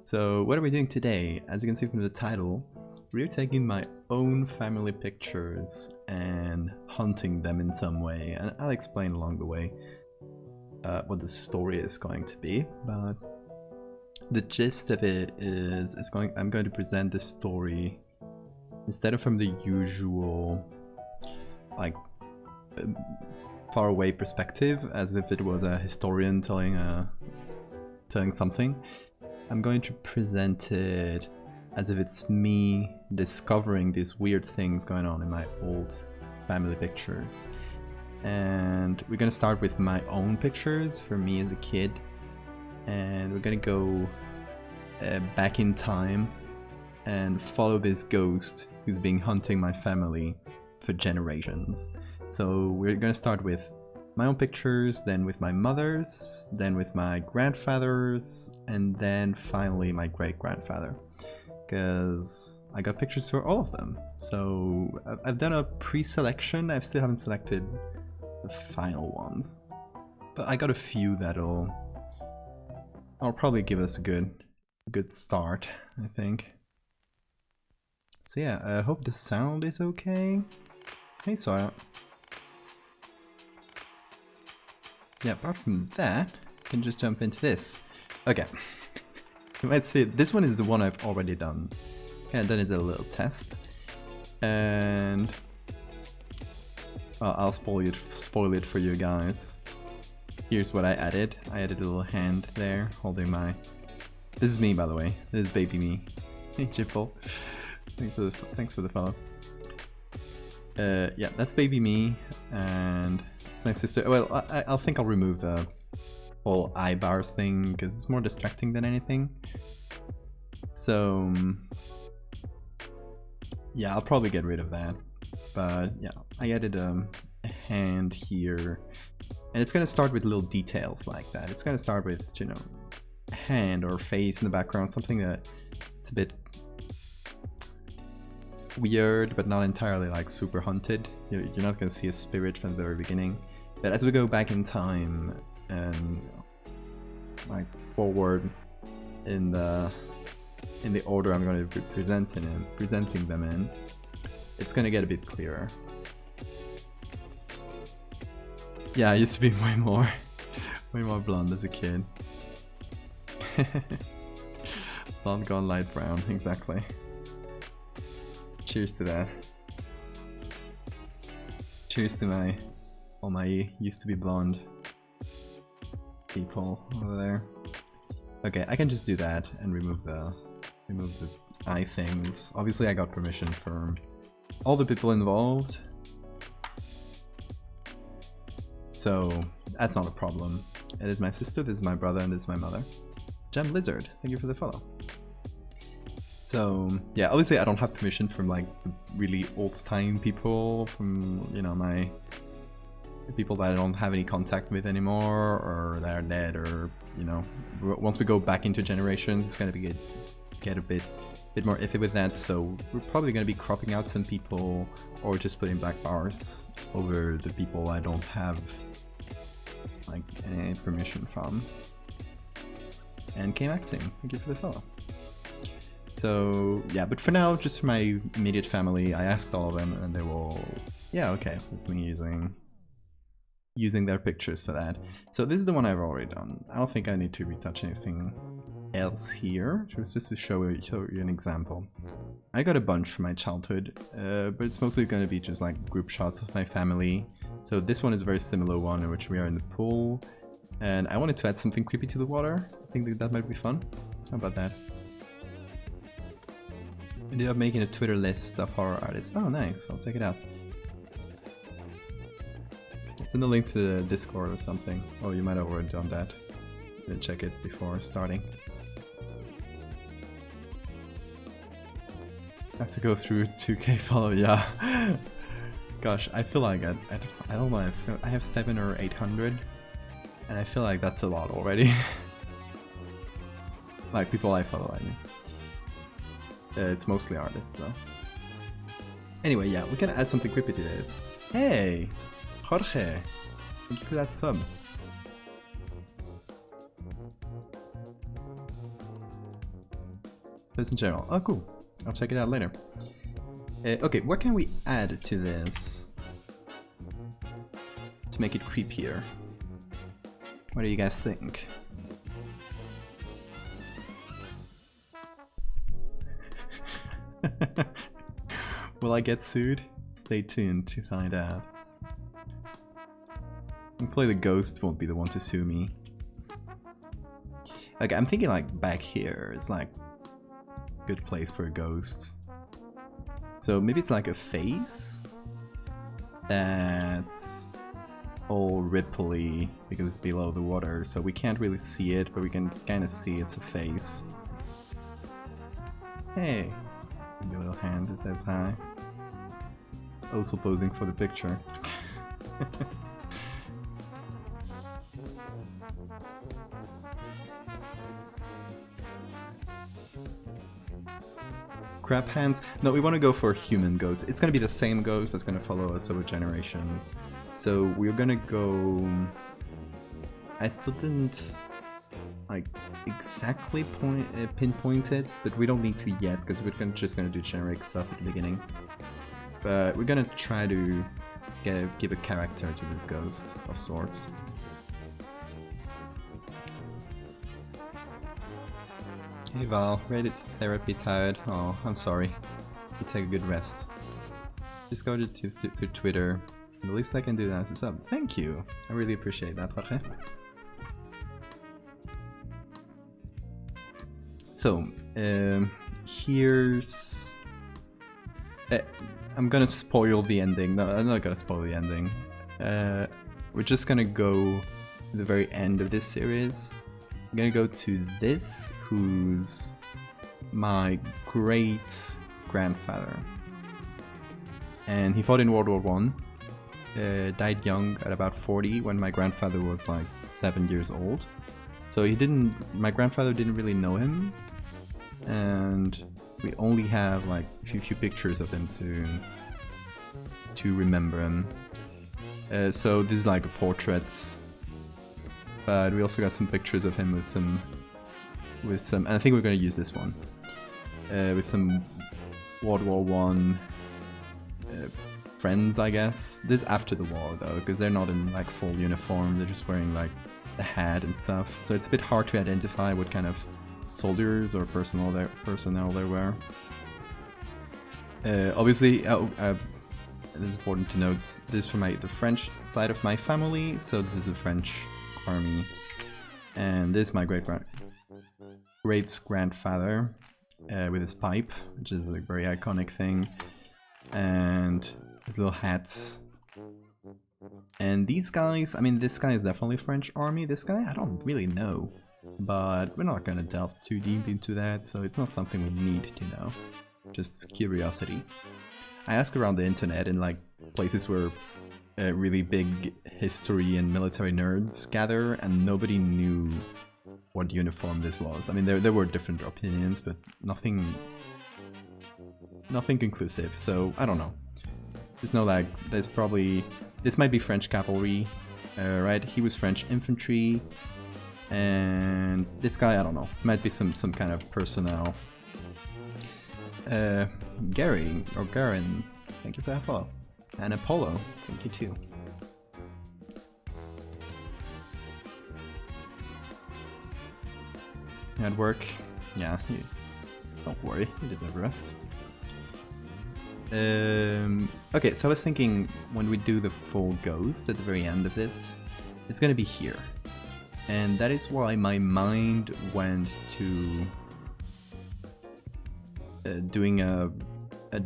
So what are we doing today? As you can see from the title, we're taking my own family pictures and hunting them in some way, and I'll explain along the way what the story is going to be, but the gist of it is I'm going to present this story instead of from the usual like far away perspective as if it was a historian telling something. I'm going to present it as if it's me discovering these weird things going on in my old family pictures. And we're gonna start with my own pictures for me as a kid, and we're gonna go back in time and follow this ghost who's been hunting my family for generations. So we're gonna start with my own pictures, then with my mother's, then with my grandfather's, and then finally my great-grandfather, because I got pictures for all of them. So I've done a pre-selection. I still haven't selected the final ones, but I got a few that'll probably give us a good start, I think. So yeah, I hope the sound is okay. Hey Sawyer. Yeah, apart from that, I can just jump into this. Okay. You might see this one is the one I've already done. Okay, done as a little test. And I'll spoil it for you guys. Here's what I added. I added a little hand there holding my... This is me, by the way. This is baby me. Hey, Jipful. Thanks for the follow. Yeah, that's baby me, and it's my sister. Well, I think I'll remove the whole eye bars thing because it's more distracting than anything. So yeah, I'll probably get rid of that. But yeah, I added a hand here, and it's gonna start with little details like that. It's gonna start with, you know, a hand or face in the background, something that it's a bit weird but not entirely like super haunted. You're not gonna see a spirit from the very beginning, but as we go back in time and like forward in the order I'm going to be presenting them in, it's gonna get a bit clearer. Yeah, I used to be way more blonde as a kid. Blonde gone light brown, exactly. Cheers to that. Cheers to all my used to be blonde people over there. Okay, I can just do that and remove the eye things. Obviously I got permission from all the people involved, so that's not a problem. It is my sister, this is my brother, and this is my mother. Gem Lizard, thank you for the follow. So yeah, obviously I don't have permission from like the really old-time people, from, you know, the people that I don't have any contact with anymore or that are dead, or, you know, once we go back into generations, it's gonna be get a bit more iffy with that. So we're probably gonna be cropping out some people or just putting black bars over the people I don't have like any permission from. And K-Maxing, thank you for the follow. So yeah, but for now, just for my immediate family, I asked all of them and they will, yeah, okay with me using their pictures for that. So this is the one I've already done. I don't think I need to retouch anything else here. It was just to show you an example. I got a bunch from my childhood, but it's mostly going to be just like group shots of my family. So this one is a very similar one in which we are in the pool, and I wanted to add something creepy to the water. I think that might be fun. How about that? Ended up making a Twitter list of horror artists. Oh, nice. I'll check it out. Send a link to the Discord or something. Oh, you might have already done that. Didn't check it before starting. I have to go through 2k follow. Yeah. Gosh, I feel like I don't know. I have 700 or 800, and I feel like that's a lot already. Like people I follow, I mean. It's mostly artists though. Anyway, yeah, we can add something creepy to this. Hey, Jorge, thank you for that sub. But in general. Oh, cool. I'll check it out later. Okay, what can we add to this to make it creepier? What do you guys think? Will I get sued? Stay tuned to find out. Hopefully the ghost won't be the one to sue me. Okay, I'm thinking like back here is like a good place for a ghost. So maybe it's like a face that's all ripply because it's below the water, so we can't really see it, but we can kind of see it's a face. Hey, your little hand that says hi. It's also posing for the picture. Crab hands? No, we want to go for human ghosts. It's going to be the same ghost that's going to follow us over generations. So we're going to go... I still didn't like exactly pinpoint it, but we don't need to yet because we're just going to do generic stuff at the beginning. But we're going to try to give a character to this ghost of sorts. Hey Val, ready to therapy tired? Oh, I'm sorry. You take a good rest. Just go to Twitter. And the least I can do now is to sub. Thank you. I really appreciate that, Jorge. So, here's... I'm gonna spoil the ending. No, I'm not gonna spoil the ending. We're just gonna go to the very end of this series. I'm gonna go to this, who's my great grandfather, and he fought in World War One. Died young at about 40 when my grandfather was like 7 years old. So my grandfather didn't really know him, and we only have like a few pictures of him to remember him. So this is like a portrait. But we also got some pictures of him with some, and I think we're going to use this one, with some World War One friends, I guess. This is after the war though, because they're not in like full uniform. They're just wearing like the hat and stuff. So it's a bit hard to identify what kind of soldiers or personnel there were. Obviously, it is important to note this is from the French side of my family. So this is the French army, and this is my great grandfather with his pipe, which is a very iconic thing, and his little hats. And these guys, I mean, this guy is definitely French army. This guy, I don't really know, but we're not gonna delve too deep into that, so it's not something we need to know. Just curiosity. I asked around the internet in like places where really big history and military nerds gather, and nobody knew what uniform this was. I mean, there were different opinions, but nothing conclusive. So I don't know. Just know like this might be French cavalry, right? He was French infantry, and this guy, I don't know, might be some kind of personnel. Gary or Garin, thank you for that follow. And Apollo, thank you too. At work, yeah, don't worry, you deserve rest. Okay, so I was thinking when we do the full ghost at the very end of this, it's gonna be here. And that is why my mind went to doing a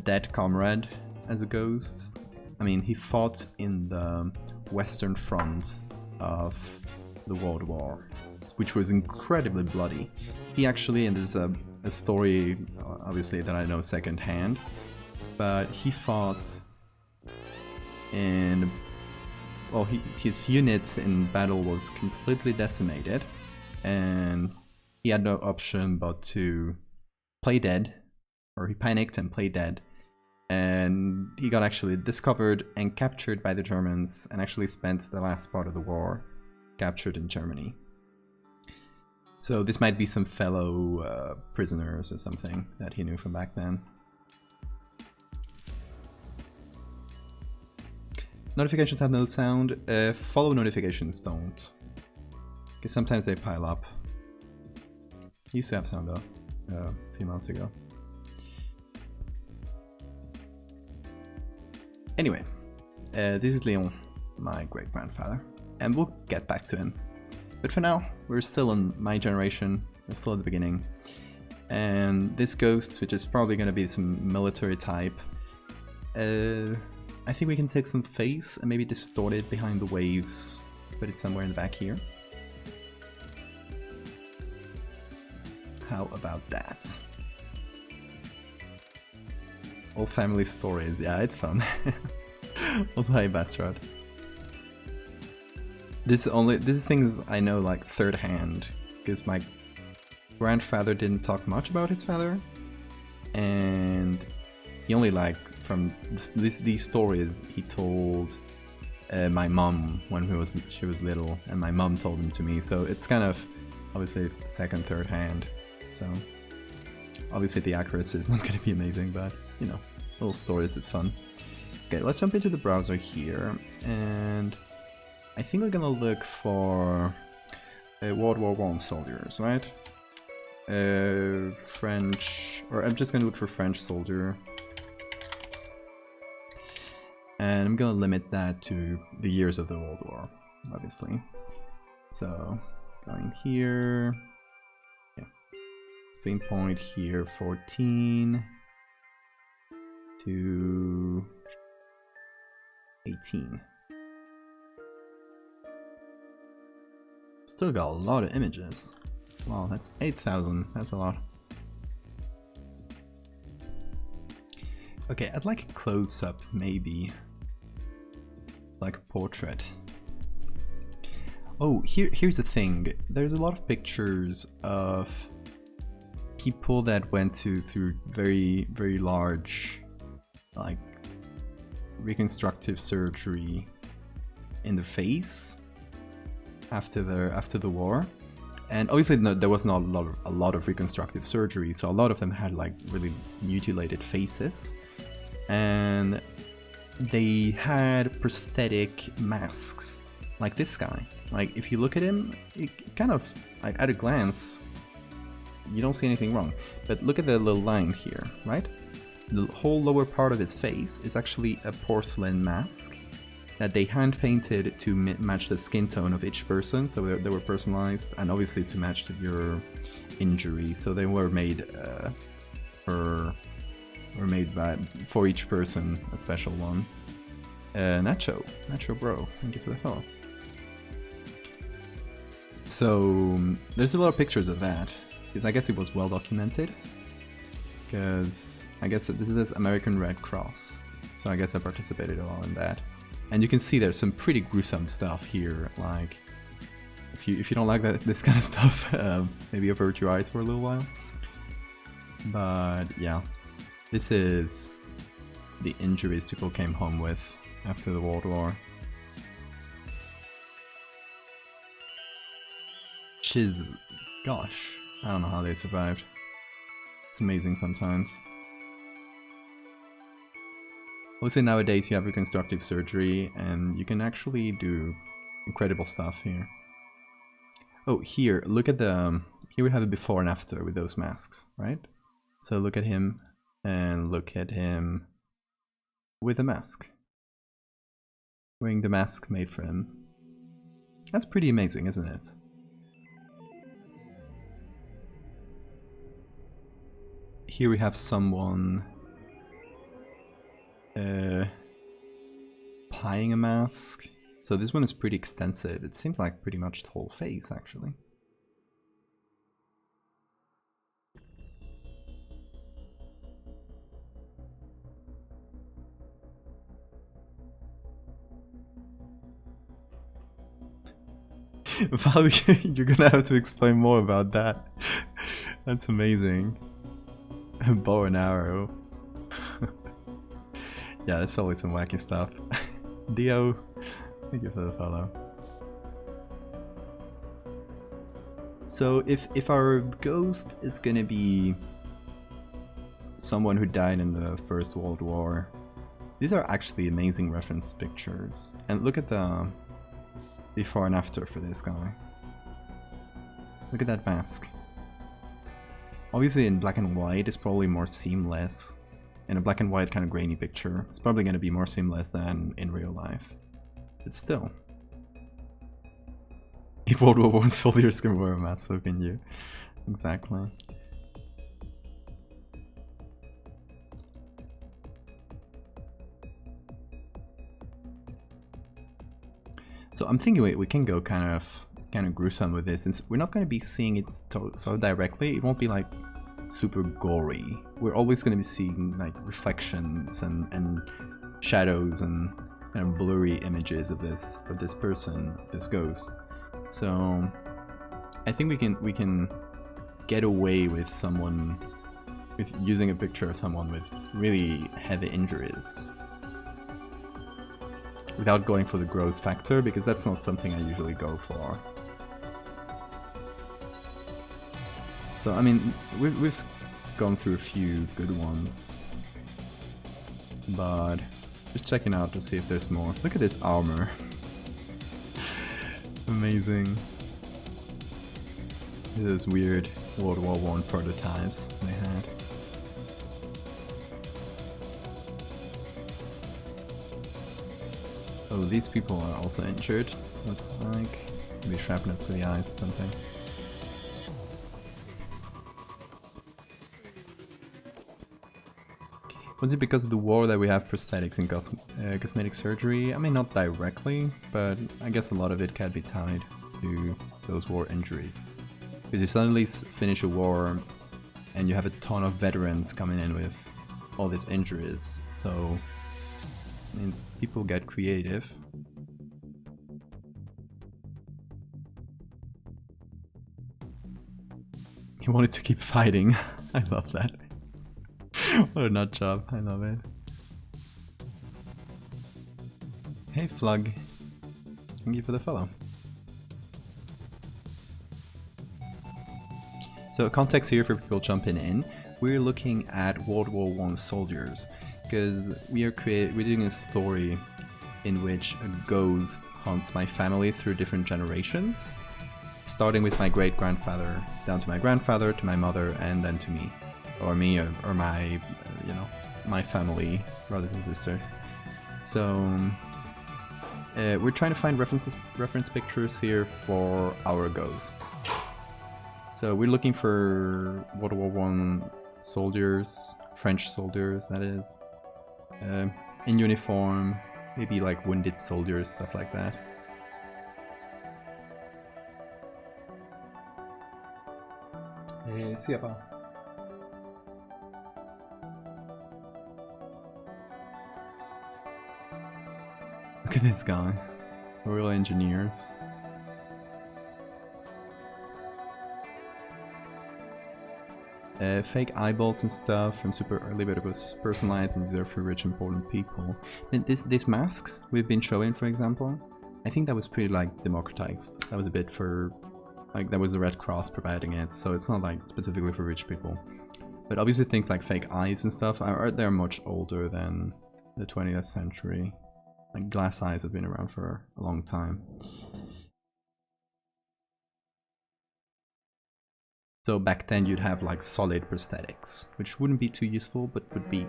dead comrade as a ghost. I mean, he fought in the Western Front of the World War, which was incredibly bloody. He actually, and this is a story, obviously, that I know secondhand, but he fought in... Well, his unit in battle was completely decimated, and he had no option but to play dead, or he panicked and played dead. And he got actually discovered and captured by the Germans, and actually spent the last part of the war captured in Germany. So this might be some fellow prisoners or something that he knew from back then. Notifications have no sound. Follow notifications don't. Because sometimes they pile up. Used to have sound though, a few months ago. Anyway, this is Leon, my great-grandfather, and we'll get back to him. But for now, we're still on my generation, we're still at the beginning. And this ghost, which is probably going to be some military type, I think we can take some face and maybe distort it behind the waves, put it somewhere in the back here. How about that? All family stories, yeah, it's fun. Also, hi Bastrad. This is things I know like third hand, because my grandfather didn't talk much about his father, and he only like from these stories he told my mom when she was little, and my mom told them to me. So it's kind of obviously second, third hand. So obviously the accuracy is not going to be amazing, but you know, little stories, it's fun. Okay, let's jump into the browser here, and I think we're gonna look for World War I soldiers, right? French, or I'm just gonna look for French soldier, and I'm gonna limit that to the years of the World War, obviously. So going here. Spin point here, 14 to 18. Still got a lot of images. Wow, that's 8,000. That's a lot. Okay, I'd like a close-up, maybe. Like a portrait. Oh, here's the thing. There's a lot of pictures of people that went through very, very large, like, reconstructive surgery in the face after the war. And obviously there was not a lot of reconstructive surgery, so a lot of them had like really mutilated faces, and they had prosthetic masks like this guy. Like if you look at him, it kind of, like, at a glance you don't see anything wrong, but look at the little line here, right? The whole lower part of his face is actually a porcelain mask that they hand painted to match the skin tone of each person, so they were personalized, and obviously to match your injury. So they were made for each person, a special one. Nacho bro, thank you for the follow. So there's a lot of pictures of that, because I guess it was well documented. Because I guess this is American Red Cross, so I guess I participated a lot in that. And you can see there's some pretty gruesome stuff here. Like, if you don't like this kind of stuff, maybe avert your eyes for a little while. But yeah, this is the injuries people came home with after the World War. Which is, gosh, I don't know how they survived. It's amazing sometimes. Obviously nowadays you have reconstructive surgery and you can actually do incredible stuff here. Oh, here, look at the... here we have a before and after with those masks, right? So look at him and look at him with a mask. Wearing the mask made for him. That's pretty amazing, isn't it? Here we have someone applying a mask. So this one is pretty extensive. It seems like pretty much the whole face, actually. Val, you're gonna have to explain more about that. That's amazing. Bow and arrow. Yeah, there's always some wacky stuff. Dio, thank you for the follow. So if our ghost is gonna be someone who died in the First World War, these are actually amazing reference pictures. And look at the before and after for this guy. Look at that mask. Obviously in black and white it's probably more seamless. In a black and white kind of grainy picture, it's probably going to be more seamless than in real life. But still. If World War I soldiers can wear a mask, so can you. Exactly. So I'm thinking we can go kind of gruesome with this, since we're not going to be seeing it so directly. It won't be like super gory. We're always going to be seeing like reflections and shadows and kind of blurry images of this person, this ghost. So I think we can get away with using a picture of someone with really heavy injuries without going for the gross factor, because that's not something I usually go for. So I mean, we've gone through a few good ones, but just checking out to see if there's more. Look at this armor. Amazing. This weird World War I prototypes they had. Oh, these people are also injured. Looks like maybe shrapnel to the eyes or something. Was it because of the war that we have prosthetics in cosmetic surgery? I mean, not directly, but I guess a lot of it can be tied to those war injuries. Because you suddenly finish a war and you have a ton of veterans coming in with all these injuries, so I mean, people get creative. He wanted to keep fighting. I love that. What a nut job, I love it. Hey Flug, thank you for the follow. So context here for people jumping in, we're looking at World War I soldiers, because we're doing a story in which a ghost haunts my family through different generations, starting with my great-grandfather, down to my grandfather, to my mother, and then to me. Or me, or my, you know, my family, brothers and sisters. So we're trying to find reference pictures here for our ghosts. So we're looking for World War I soldiers, French soldiers, that is, in uniform, maybe like wounded soldiers, stuff like that. See ya. Look at this guy. Real engineers. Fake eyeballs and stuff from super early, but it was personalized and reserved for rich, important people. And these masks we've been showing, for example, I think that was pretty like democratized. That was a bit for, like, that was the Red Cross providing it, so it's not like specifically for rich people. But obviously things like fake eyes and stuff they're much older than the 20th century. Like glass eyes have been around for a long time. So back then you'd have like solid prosthetics, which wouldn't be too useful, but would be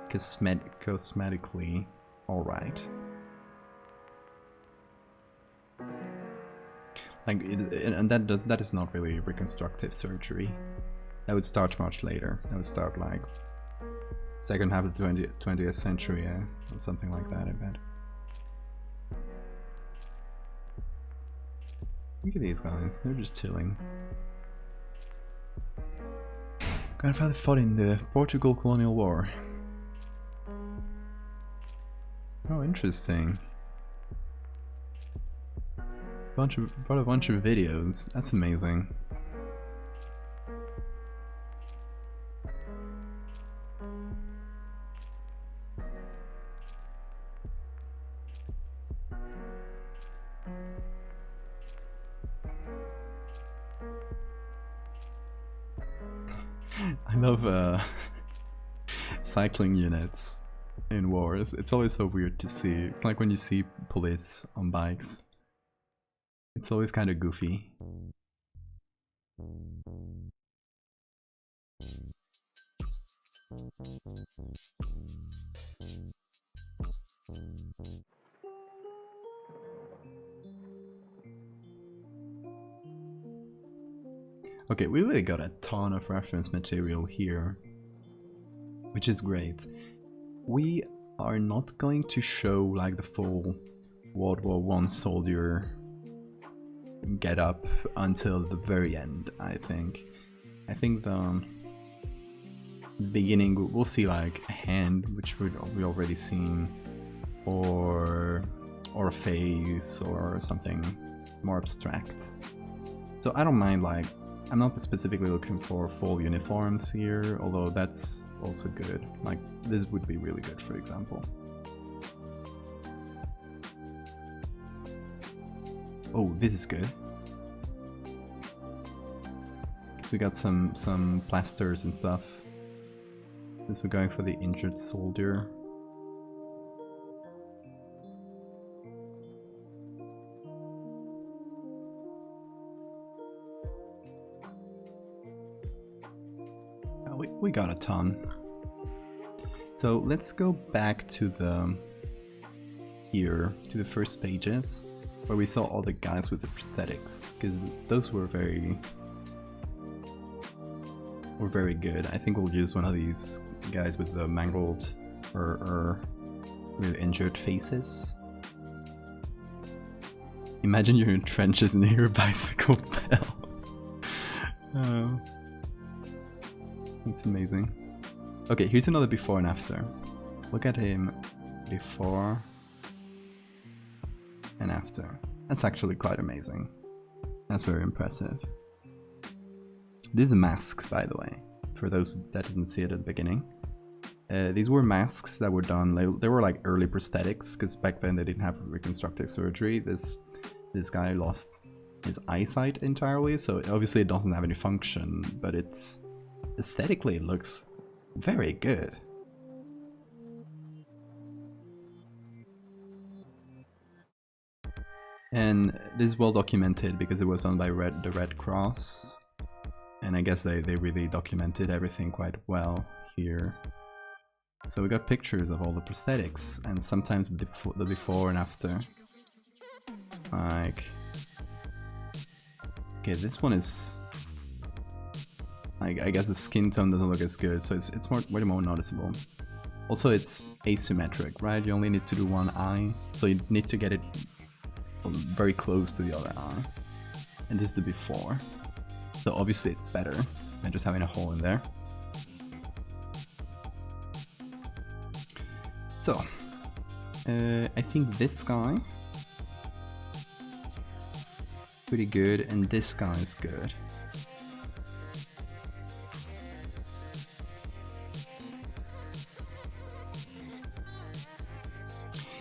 cosmetically alright. Like, and that is not really reconstructive surgery. That would start much later. That would start like second half of the 20th century, or something like that, I bet. Look at these guys, they're just chilling. Grandfather fought in the Portugal Colonial War. Oh, interesting. Brought a bunch of videos, that's amazing. I love cycling units in wars. It's always so weird to see. It's like when you see police on bikes. It's always kind of goofy. Okay, we really got a ton of reference material here, which is great. We are not going to show like the full World War I soldier get up until the very end, I think. I think the beginning we'll see like a hand, which we already seen, or a face or something more abstract. So I don't mind, like, I'm not specifically looking for full uniforms here, although that's also good. Like, this would be really good, for example. Oh, this is good. So we got some plasters and stuff. Since we're going for the injured soldier. We got a ton. So let's go back to the first pages where we saw all the guys with the prosthetics, because those were very good. I think we'll use one of these guys with the mangled or really injured faces. Imagine you're in trenches and you hear a bicycle bell. Oh. It's amazing. Okay, here's another before and after. Look at him before and after. That's actually quite amazing. That's very impressive. This is a mask, by the way, for those that didn't see it at the beginning. These were masks that were done, they were like early prosthetics, because back then they didn't have reconstructive surgery. This guy lost his eyesight entirely, so obviously it doesn't have any function, but it's aesthetically it looks very good. And this is well documented because it was done by the Red Cross, and I guess they really documented everything quite well here. So we got pictures of all the prosthetics and sometimes the before and after. Like, okay, this one is, I guess the skin tone doesn't look as good, so it's way more noticeable. Also, it's asymmetric, right? You only need to do one eye, so you need to get it very close to the other eye. And this is the before. So obviously it's better than just having a hole in there. So, I think this guy pretty good, and this guy is good.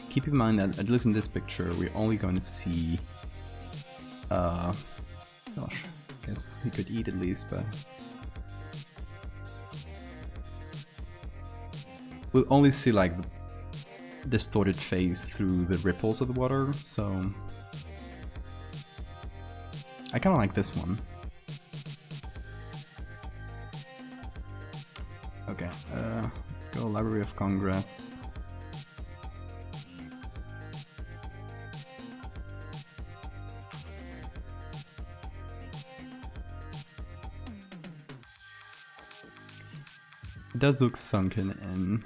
Keep in mind that at least in this picture we're only going to see gosh, I guess he could eat at least, but we'll only see like the distorted face through the ripples of the water, so I kind of like this one. Okay, let's go Library of Congress. It does look sunken in.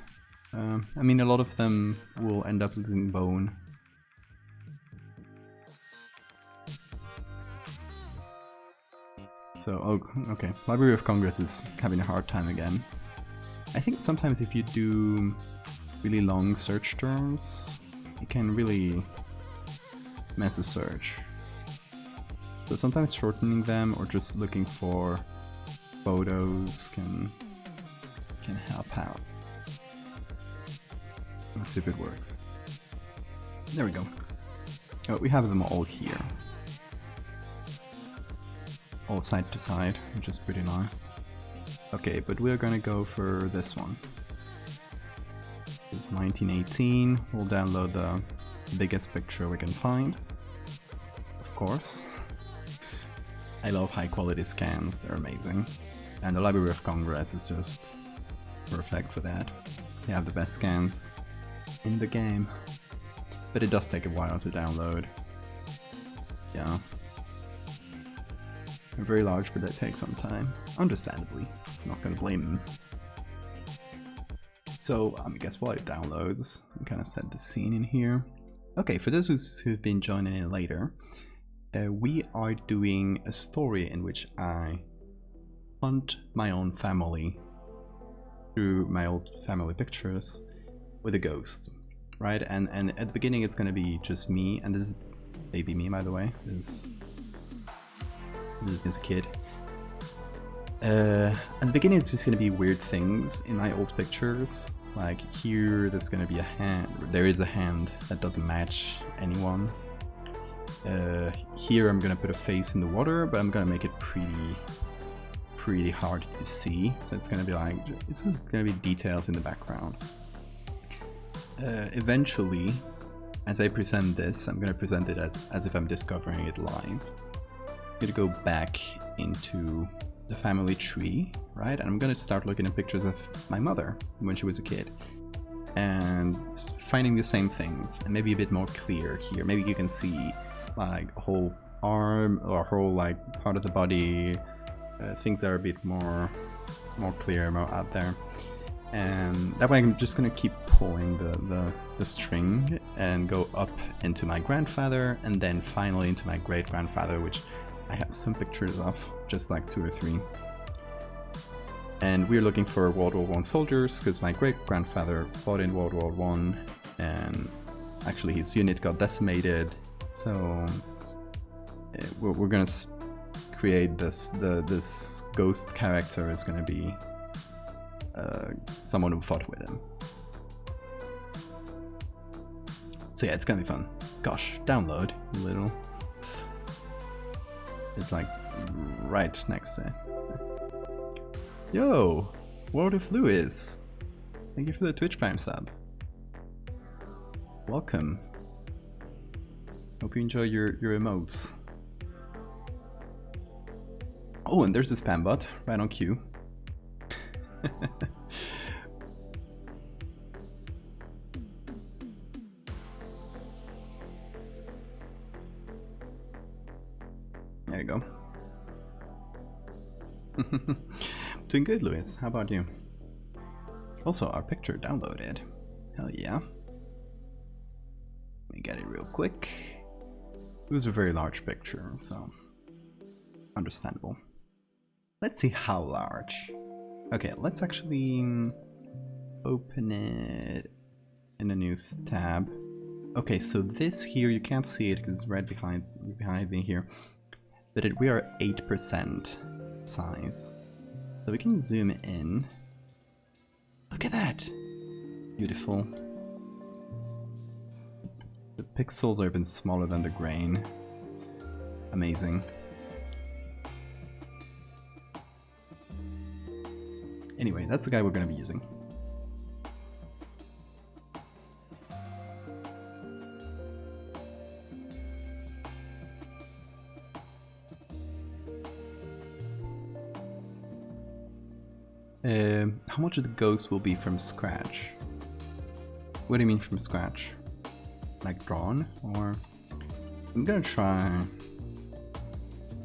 I mean, a lot of them will end up losing bone. So, oh, okay. Library of Congress is having a hard time again. I think sometimes if you do really long search terms, it can really mess the search. So sometimes shortening them or just looking for photos can help out. Let's see if it works. There we go. Oh, we have them all here. All side to side, which is pretty nice. Okay, but we're gonna go for this one. It's 1918. We'll download the biggest picture we can find. Of course. I love high quality scans, they're amazing. And the Library of Congress is just perfect for that. They have the best scans in the game. But it does take a while to download. Yeah. They're very large, but that takes some time. Understandably. I'm not gonna blame them. So, guess what? It downloads. I'm kind of set the scene in here. Okay, for those who've been joining in later, we are doing a story in which I hunt my own family through my old family pictures with a ghost, right? And at the beginning it's gonna be just me, and this is baby me, by the way. This is a kid. At the beginning it's just gonna be weird things in my old pictures. Like here, there's gonna be a hand. There is a hand that doesn't match anyone. Here I'm gonna put a face in the water, but I'm gonna make it pretty hard to see. So it's gonna be like, it's just gonna be details in the background. Eventually, as I present this, I'm gonna present it as if I'm discovering it live. I'm gonna go back into the family tree, right? And I'm gonna start looking at pictures of my mother when she was a kid. And finding the same things, and maybe a bit more clear here. Maybe you can see like a whole arm or a whole like part of the body, things that are a bit more clear, more out there. And that way I'm just gonna keep pulling the string and go up into my grandfather, and then finally into my great-grandfather, which I have some pictures of, just like 2 or 3. And we're looking for World War I soldiers, because my great-grandfather fought in World War I, and actually his unit got decimated. So we're gonna create this. This ghost character is gonna be someone who fought with him. So yeah, it's gonna be fun. Gosh, download a little. It's like right next to it. Yo, World of Lewis. Thank you for the Twitch Prime sub. Welcome. Hope you enjoy your emotes. Oh, and there's a spam bot right on cue. There you go. Doing good, Lewis. How about you? Also, our picture downloaded. Hell yeah. Let me get it real quick. It was a very large picture, so understandable. Let's see how large. Okay, let's actually open it in a new tab. Okay, so this here, you can't see it because it's right behind me here. But we are 8% size. So we can zoom in. Look at that! Beautiful. The pixels are even smaller than the grain. Amazing. Anyway, that's the guy we're going to be using. How much of the ghost will be from scratch? What do you mean from scratch? Like drawn? Or I'm gonna try,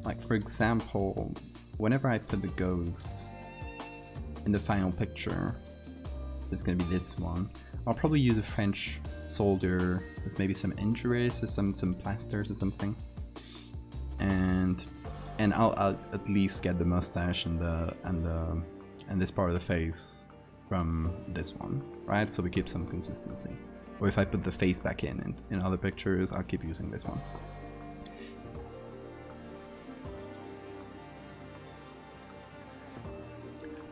like for example, whenever I put the ghost in the final picture, there's gonna be this one. I'll probably use a French soldier with maybe some injuries or some plasters or something, and I'll at least get the mustache and this part of the face from this one, right? So we keep some consistency. Or if I put the face back in other pictures, I'll keep using this one.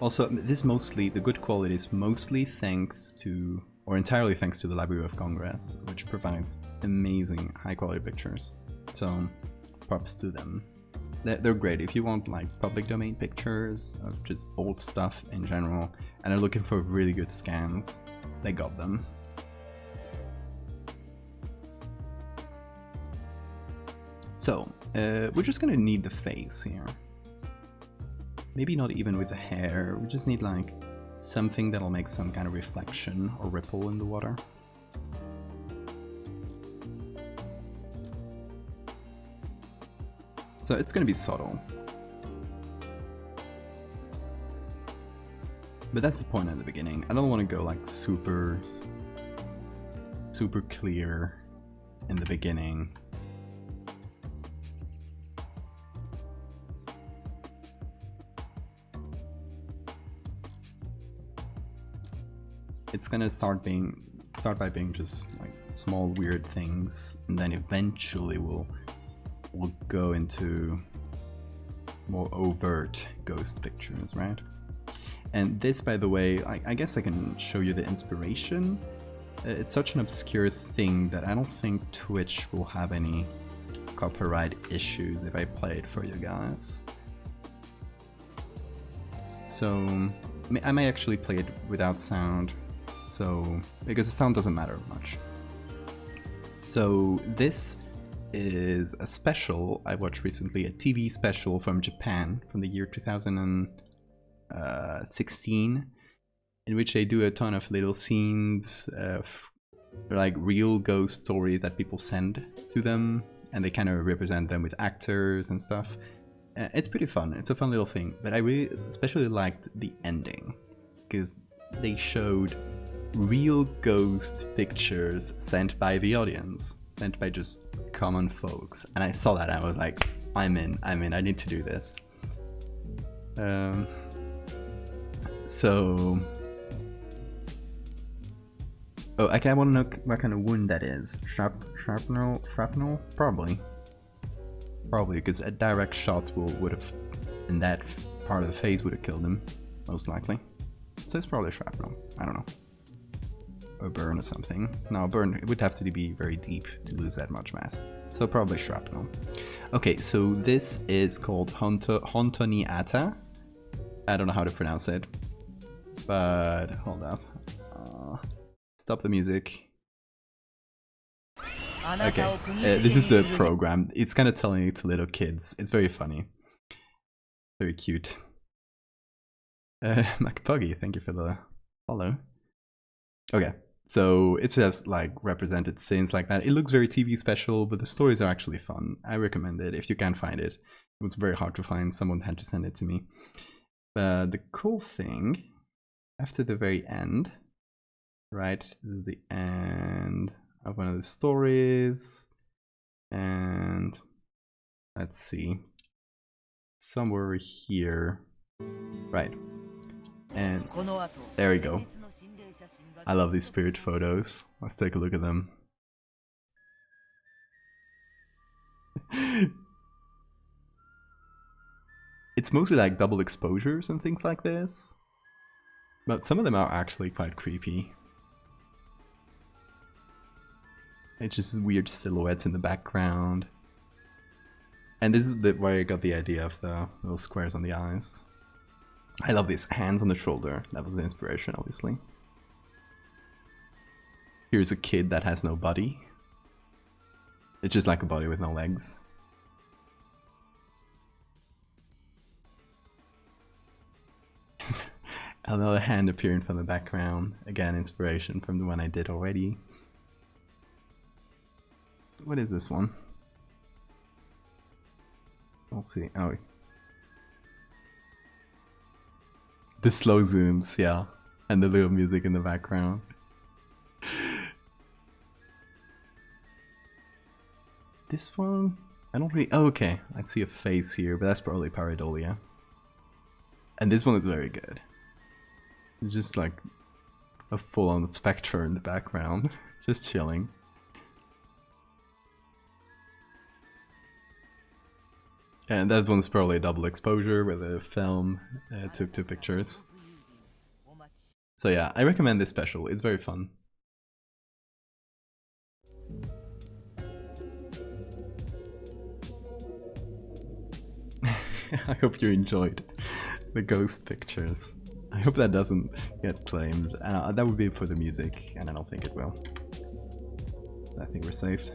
Also, this mostly, the good quality is mostly thanks to, or entirely thanks to the Library of Congress, which provides amazing high quality pictures. So, props to them. They're great if you want like public domain pictures of just old stuff in general and are looking for really good scans. They got them. So, we're just gonna need the face here. Maybe not even with the hair, we just need like something that'll make some kind of reflection or ripple in the water. So it's gonna be subtle. But that's the point at the beginning. I don't want to go like super clear in the beginning. It's gonna start by being just like small weird things, and then eventually we'll go into more overt ghost pictures, right? And this, by the way, I guess I can show you the inspiration. It's such an obscure thing that I don't think Twitch will have any copyright issues if I play it for you guys. So I may actually play it without sound, so because the sound doesn't matter much. So this is a special I watched recently, a TV special from Japan from the year 2016, in which they do a ton of little scenes of like real ghost stories that people send to them, and they kind of represent them with actors and stuff. It's pretty fun. It's a fun little thing, but I really especially liked the ending because they showed real ghost pictures sent by the audience, sent by just common folks, and I saw that and I was like, I'm in, I need to do this. So oh, okay, I want to know what kind of wound that is. Shrapnel? Probably, because a direct shot would have, in that part of the face, would have killed him, most likely. So it's probably shrapnel. I don't know. Or burn or something. No, burn, it would have to be very deep to lose that much mass. So probably shrapnel. Okay, so this is called Hontoniata. I don't know how to pronounce it, but hold up. Stop the music. Okay, this is the program. It's kind of telling it to little kids. It's very funny. Very cute. MacPuggy, thank you for the follow. Okay, so it's just like represented scenes like that. It looks very TV special, but the stories are actually fun. I recommend it if you can find it. It was very hard to find. Someone had to send it to me. But the cool thing, after the very end, right, this is the end of one of the stories, and let's see, somewhere here, right, and there we go. I love these spirit photos. Let's take a look at them. It's mostly like double exposures and things like this, but some of them are actually quite creepy. It's just weird silhouettes in the background. And this is where I got the idea of the little squares on the eyes. I love these hands on the shoulder. That was the inspiration, obviously. Here's a kid that has no body. It's just like a body with no legs. Another hand appearing from the background. Again, inspiration from the one I did already. What is this one? We'll see. Oh, the slow zooms, yeah, and the little music in the background. This one, I don't really. Oh, okay, I see a face here, but that's probably pareidolia. And this one is very good. It's just like a full-on spectre in the background, just chilling. And that one's probably a double exposure where the film took two pictures. So yeah, I recommend this special, it's very fun. I hope you enjoyed the ghost pictures. I hope that doesn't get claimed. That would be for the music, and I don't think it will. I think we're saved.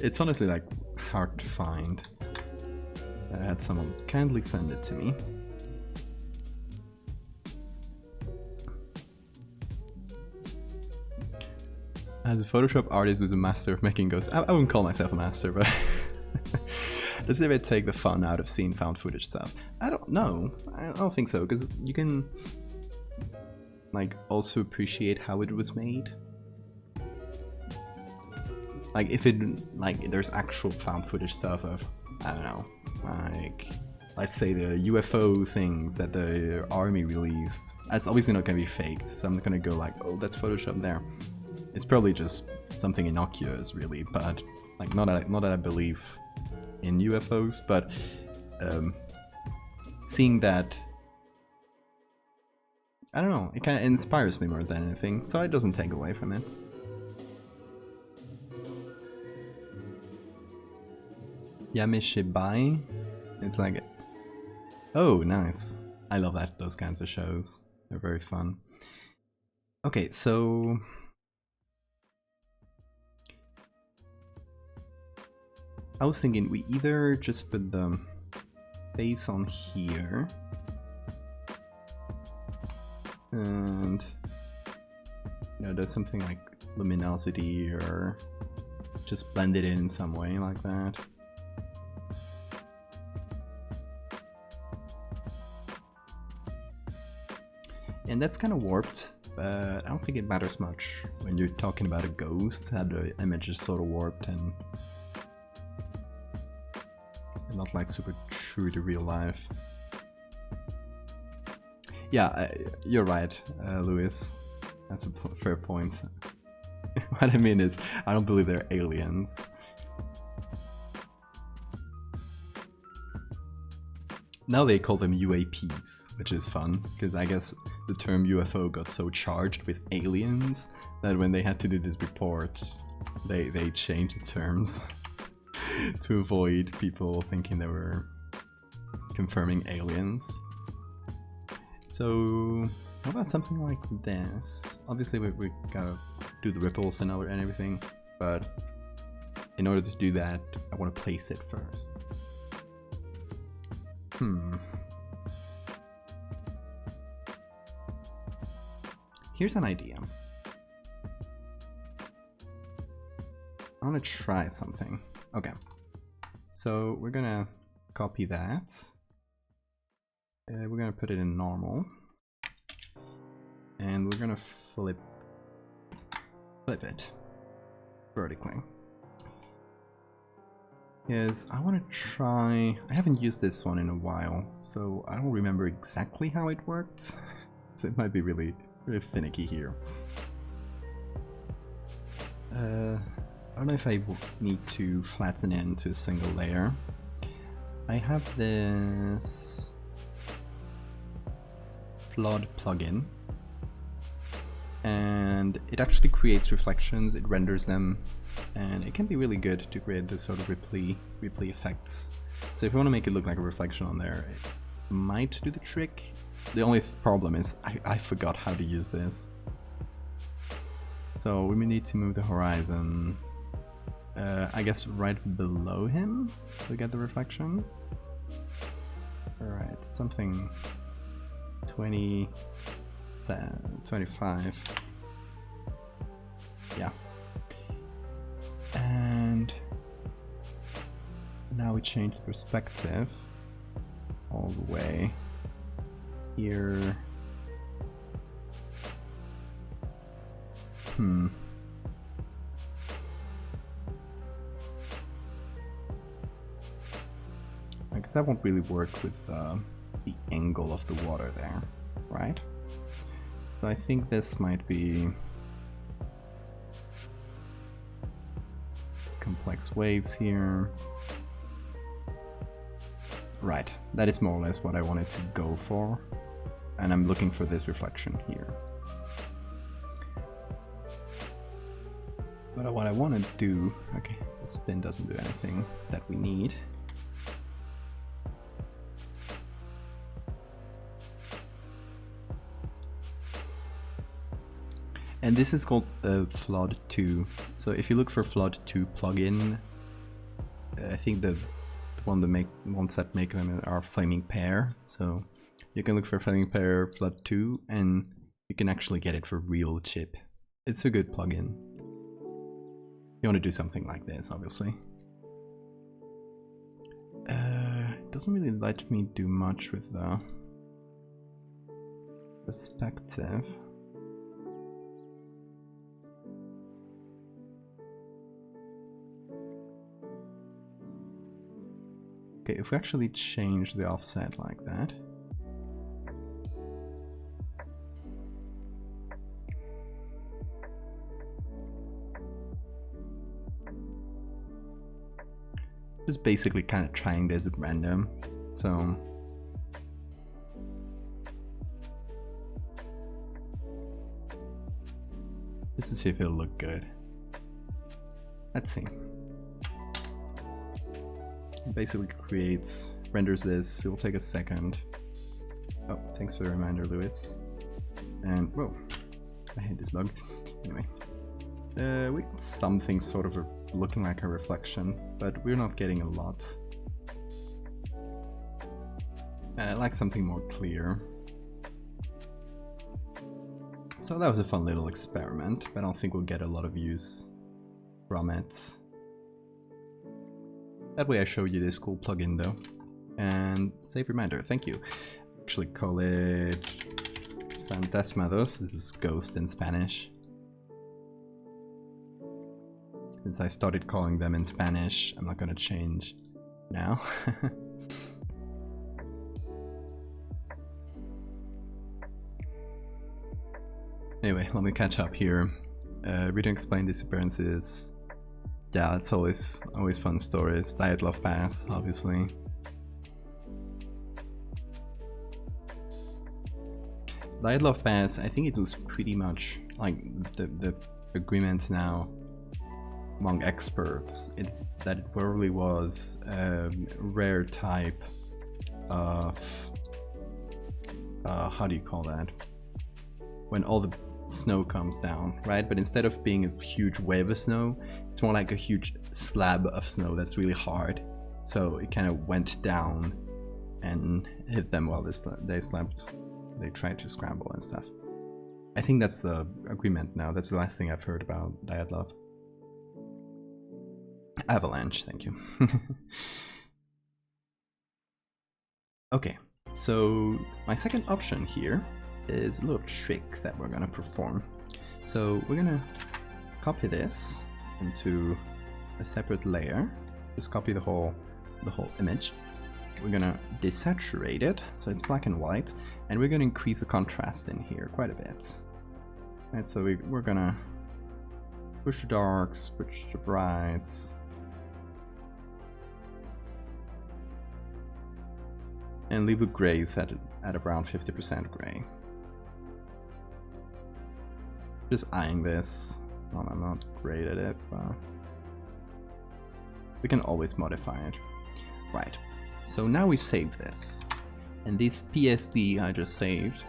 It's honestly like hard to find. I had someone kindly send it to me. As a Photoshop artist who's a master of making ghosts, I wouldn't call myself a master, but does it ever take the fun out of seeing found footage stuff? I don't know. I don't think so, because you can like also appreciate how it was made. Like if it there's actual found footage stuff of, I don't know, like let's say the UFO things that the army released. That's obviously not gonna be faked, so I'm not gonna go like, oh, that's Photoshop there. It's probably just something innocuous, really, but like not that I believe in UFOs, but seeing that, I don't know, it kind of inspires me more than anything, so it doesn't take away from it. Yamishibai, it's like, oh, nice. I love those kinds of shows. They're very fun. Okay, so I was thinking we either just put the face on here and there's something like luminosity, or just blend it in some way like that. And that's kind of warped, but I don't think it matters much when you're talking about a ghost, how the image is sort of warped and not like super true to real life. Yeah, you're right, Lewis. That's a fair point. What I mean is, I don't believe they're aliens. Now they call them UAPs, which is fun, because I guess the term UFO got so charged with aliens that when they had to do this report, they changed the terms to avoid people thinking they were confirming aliens. So how about something like this? Obviously we gotta do the ripples and everything, but in order to do that, I want to place it first. Here's an idea. I want to try something. Okay, so we're gonna copy that. We're gonna put it in normal, and we're gonna flip it vertically. Because I want to try. I haven't used this one in a while, so I don't remember exactly how it worked. So it might be really finicky here. I don't know if I need to flatten it into a single layer. I have this flood plugin, and it actually creates reflections, it renders them, and it can be really good to create this sort of replay effects. So if you want to make it look like a reflection on there, it might do the trick. The only problem is I forgot how to use this. So we may need to move the horizon, I guess right below him, so we get the reflection. Alright, something 20, 25. Yeah. And now we change the perspective all the way here. I guess that won't really work with the angle of the water there, right? So I think this might be complex waves here. Right, that is more or less what I wanted to go for, and I'm looking for this reflection here. But what I want to do... Okay, the spin doesn't do anything that we need. And this is called Flood 2. So if you look for Flood 2 plugin, I think the ones that make them are Flaming Pear. So you can look for Flaming Pear Flood 2 and you can actually get it for real cheap. It's a good plugin. You want to do something like this, obviously. It doesn't really let me do much with the perspective. Okay, if we actually change the offset like that. Just basically kind of trying this at random. So just to see if it'll look good. Let's see. Basically renders this. It'll take a second. Oh, thanks for the reminder, Lewis. And whoa, I hate this bug. Anyway, we get something sort of looking like a reflection, but we're not getting a lot. And I like something more clear. So that was a fun little experiment, but I don't think we'll get a lot of use from it. That way I show you this cool plugin though. And save reminder, thank you. Actually call it Fantasmados. This is ghost in Spanish. Since I started calling them in Spanish, I'm not gonna change now. Anyway, let me catch up here. Read and explain disappearances. Yeah, it's always fun stories. Diet Love Pass, obviously. Diet Love Pass, I think it was pretty much like the agreement now among experts. That it probably was a rare type of how do you call that? When all the snow comes down, right? But instead of being a huge wave of snow, it's more like a huge slab of snow that's really hard. So it kind of went down and hit them while they slept. They tried to scramble and stuff. I think that's the agreement now. That's the last thing I've heard about Diet Love. Avalanche, thank you. Okay, so my second option here is a little trick that we're gonna perform. So we're gonna copy this into a separate layer. Just copy the whole image. We're gonna desaturate it so it's black and white, and we're gonna increase the contrast in here quite a bit. Right, so we're gonna push the darks, push the brights, and leave the grays at around 50% gray. Just eyeing this. Well, I'm not great at it, but we can always modify it. Right, so now we save this, and this PSD I just saved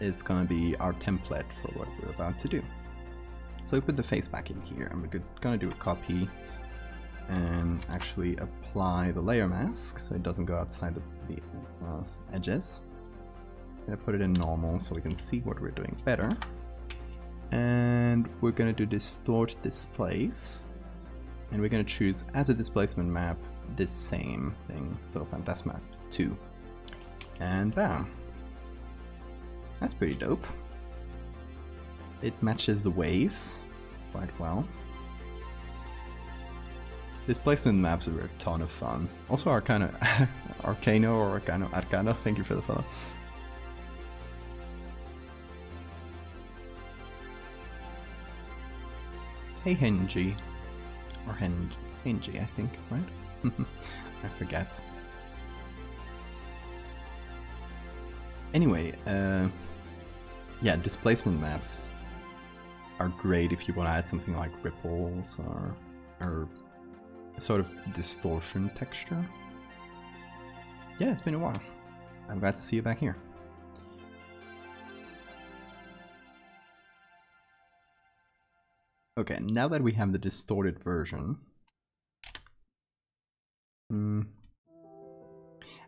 is gonna be our template for what we're about to do. So we put the face back in here, and we're gonna do a copy and actually apply the layer mask so it doesn't go outside the edges. I'm gonna put it in normal so we can see what we're doing better. And we're gonna do distort displace, and we're gonna choose as a displacement map this same thing, so Phantasma 2, and bam, that's pretty dope. It matches the waves quite well. Displacement maps are a ton of fun. Also Arcano, Arcano, thank you for the follow. Hey Henji, or Henji I think, right? I forget. Anyway, yeah, displacement maps. are great if you want to add something like ripples or a sort of distortion texture. Yeah, it's been a while. I'm glad to see you back here. Okay, now that we have the distorted version,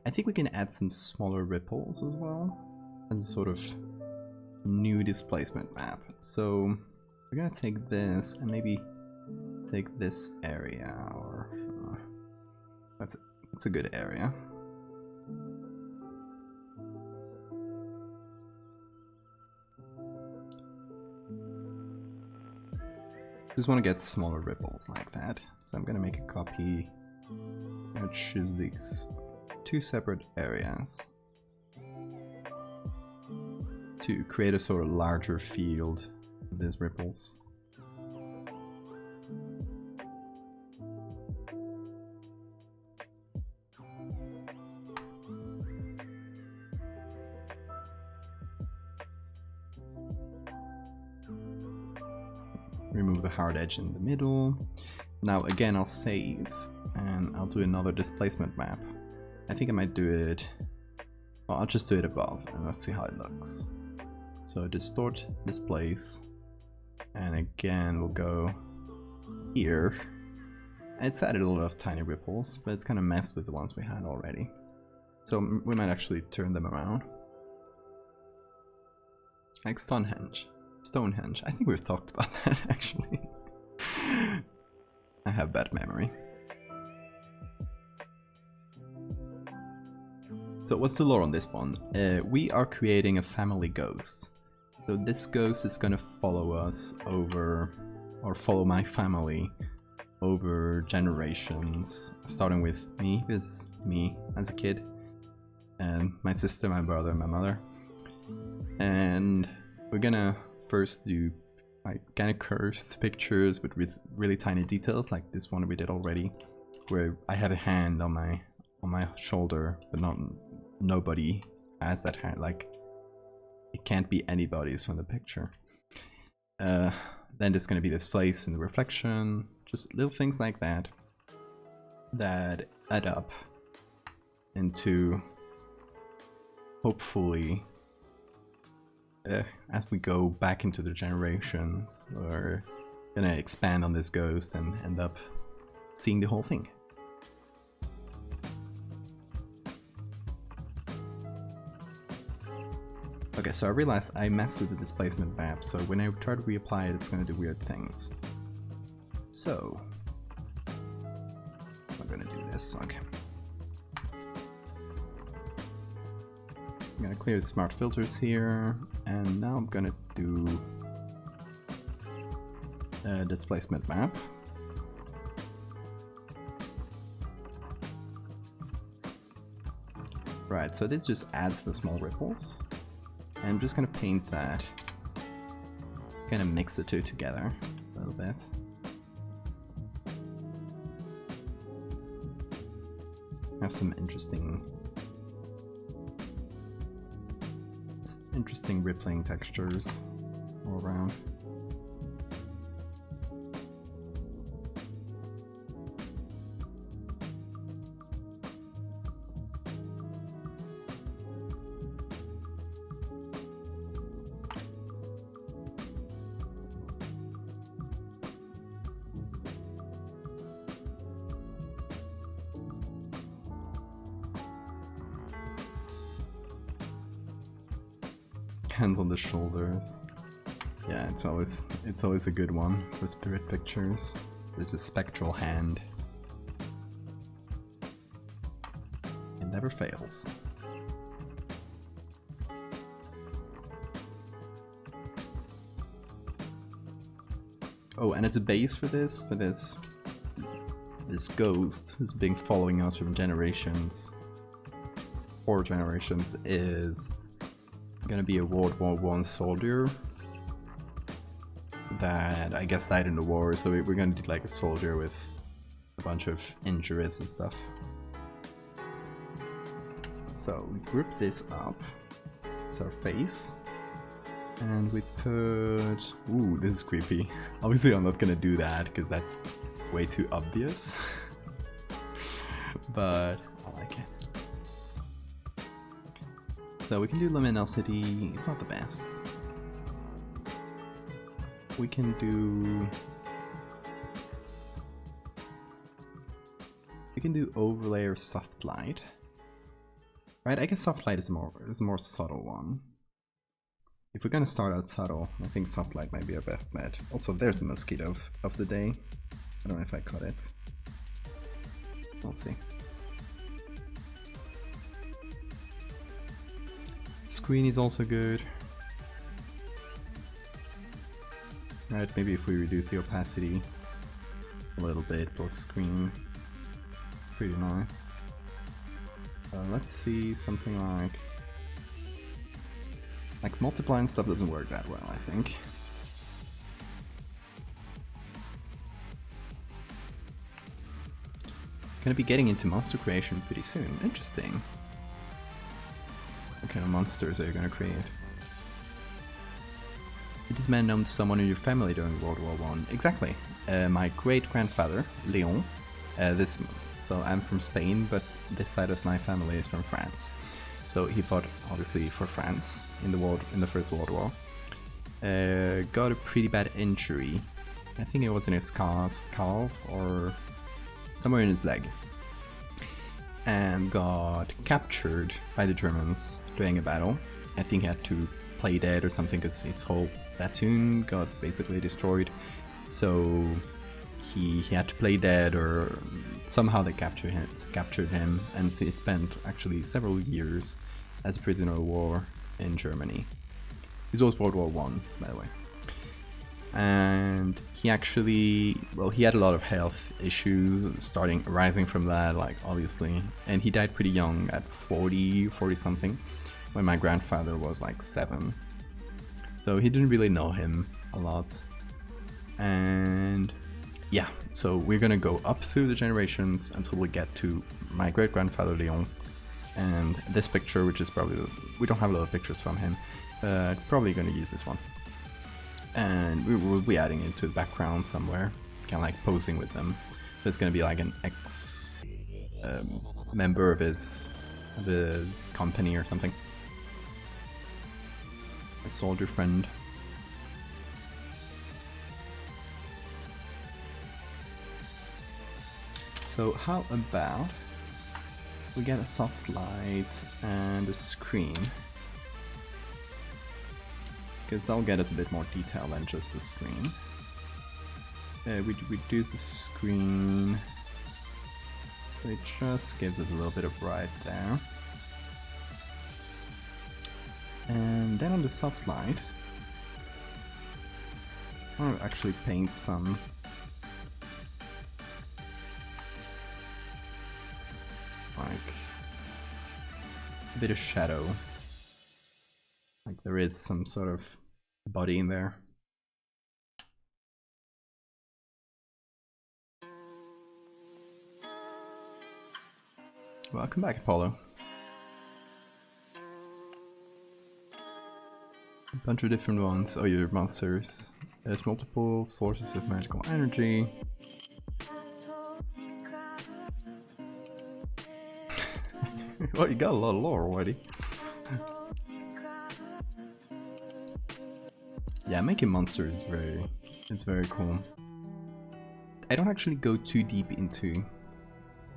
I think we can add some smaller ripples as well as a sort of new displacement map. So we're gonna take this and maybe take this area, or that's a good area. Just want to get smaller ripples like that. So I'm gonna make a copy and choose these two separate areas to create a sort of larger field of these ripples. Remove the hard edge in the middle. Now again, I'll save and I'll do another displacement map. I think I might do it, well, I'll just do it above and let's see how it looks. So distort, displace, and again we'll go here. It's added a lot of tiny ripples, but it's kind of messed with the ones we had already. So we might actually turn them around. Like Stonehenge. I think we've talked about that actually. I have bad memory. So what's the lore on this one? We are creating a family ghost. So this ghost is gonna follow us over, or follow my family over generations, starting with me, this is me as a kid, and my sister, my brother, and my mother. And we're gonna first do like kind of cursed pictures but with really tiny details, like this one we did already, where I have a hand on my shoulder, but nobody has that hand. Like it can't be anybody's from the picture. Then there's gonna be this face in the reflection, just little things like that that add up into, hopefully, as we go back into the generations, we're gonna expand on this ghost and end up seeing the whole thing. Okay, so I realized I messed with the displacement map, so when I try to reapply it, it's gonna do weird things. So I'm gonna do this. Okay. I'm gonna clear the smart filters here, and now I'm gonna do a displacement map. Right, so this just adds the small ripples. And I'm just gonna paint that. Kind of mix the two together a little bit. Have some interesting rippling textures all around. Hands on the shoulders. Yeah, it's always a good one for spirit pictures. There's a spectral hand. It never fails. Oh, and as a base for this ghost who's been following us from generations, 4 generations, is gonna be a World War I soldier that I guess died in the war, so we're gonna do like a soldier with a bunch of injuries and stuff. So we group this up. It's our face. And we put... Ooh, this is creepy. Obviously I'm not gonna do that because that's way too obvious. But I like it. So we can do luminosity. It's not the best. We can do... We can do overlay or soft light. Right, I guess soft light is a more subtle one. If we're gonna start out subtle, I think soft light might be our best bet. Also, there's the mosquito of the day. I don't know if I caught it. We'll see. Screen is also good. Right, maybe if we reduce the opacity a little bit plus screen, it's pretty nice. Let's see something like multiplying stuff doesn't work that well, I think. Gonna be getting into monster creation pretty soon. Interesting. What kind of monsters are you gonna create? Is this man known to someone in your family during World War I? Exactly. My great-grandfather, Leon. So I'm from Spain, but this side of my family is from France. So he fought, obviously, for France in the First World War. Got a pretty bad injury. I think it was in his calf or somewhere in his leg. And got captured by the Germans during a battle. I think he had to play dead or something because his whole platoon got basically destroyed. So he had to play dead, or somehow they captured him, and he spent actually several years as a prisoner of war in Germany. This was World War I, by the way. And he actually, well, he had a lot of health issues arising from that, like, obviously. And he died pretty young, at 40 something, when my grandfather was like 7. So he didn't really know him a lot. And yeah, so we're gonna go up through the generations until we get to my great-grandfather Leon. And this picture, which is probably, we don't have a lot of pictures from him, probably gonna use this one. And we will be adding it to the background somewhere, kind of like posing with them. There's gonna be like an ex member of his company or something. A soldier friend. So how about we get a soft light and a screen? Because that'll get us a bit more detail than just the screen. We reduce the screen. So it just gives us a little bit of bright there. And then on the soft light, I want to actually paint some like a bit of shadow. Like there is some sort of body in there. Welcome back, Apollo. A bunch of different ones. Oh, your monsters. There's multiple sources of magical energy. Well, you got a lot of lore already. Yeah, making monsters is very cool. I don't actually go too deep into,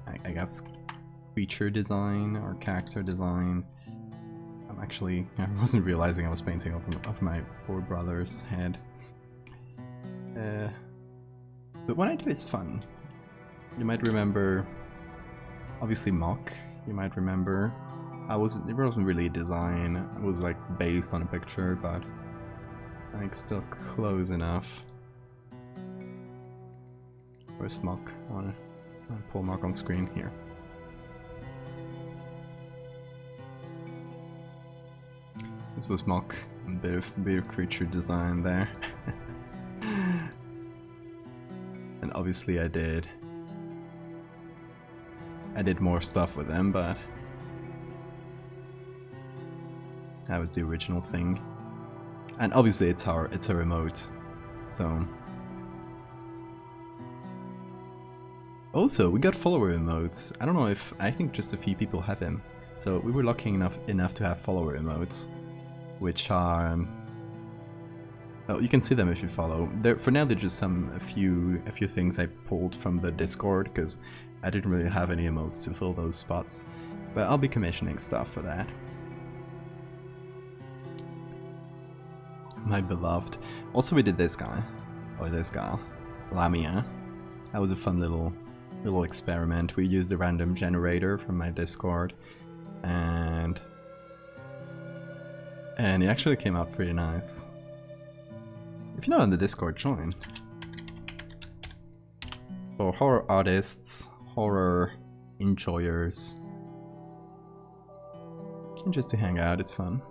I guess, creature design or character design. I wasn't realizing I was painting off my poor brother's head. But what I do is fun. You might remember, obviously Mock, you might remember. It wasn't really a design, it was like based on a picture, but like still close enough. Where's Mock? I wanna pull Mock on screen here. This was Mock, a bit of creature design there. And obviously I did more stuff with them, but that was the original thing. And obviously it's a remote, so. Also, we got follower emotes. I don't know if, I think just a few people have him. So we were lucky enough to have follower emotes, which are, well, you can see them if you follow. For now, they're just a few things I pulled from the Discord, because I didn't really have any emotes to fill those spots. But I'll be commissioning stuff for that. My beloved. Also, we did this guy, or this gal, Lamia. That was a fun little experiment. We used a random generator from my Discord, and it actually came out pretty nice. If you're not on the Discord, join. For horror artists, horror enjoyers, and just to hang out, it's fun.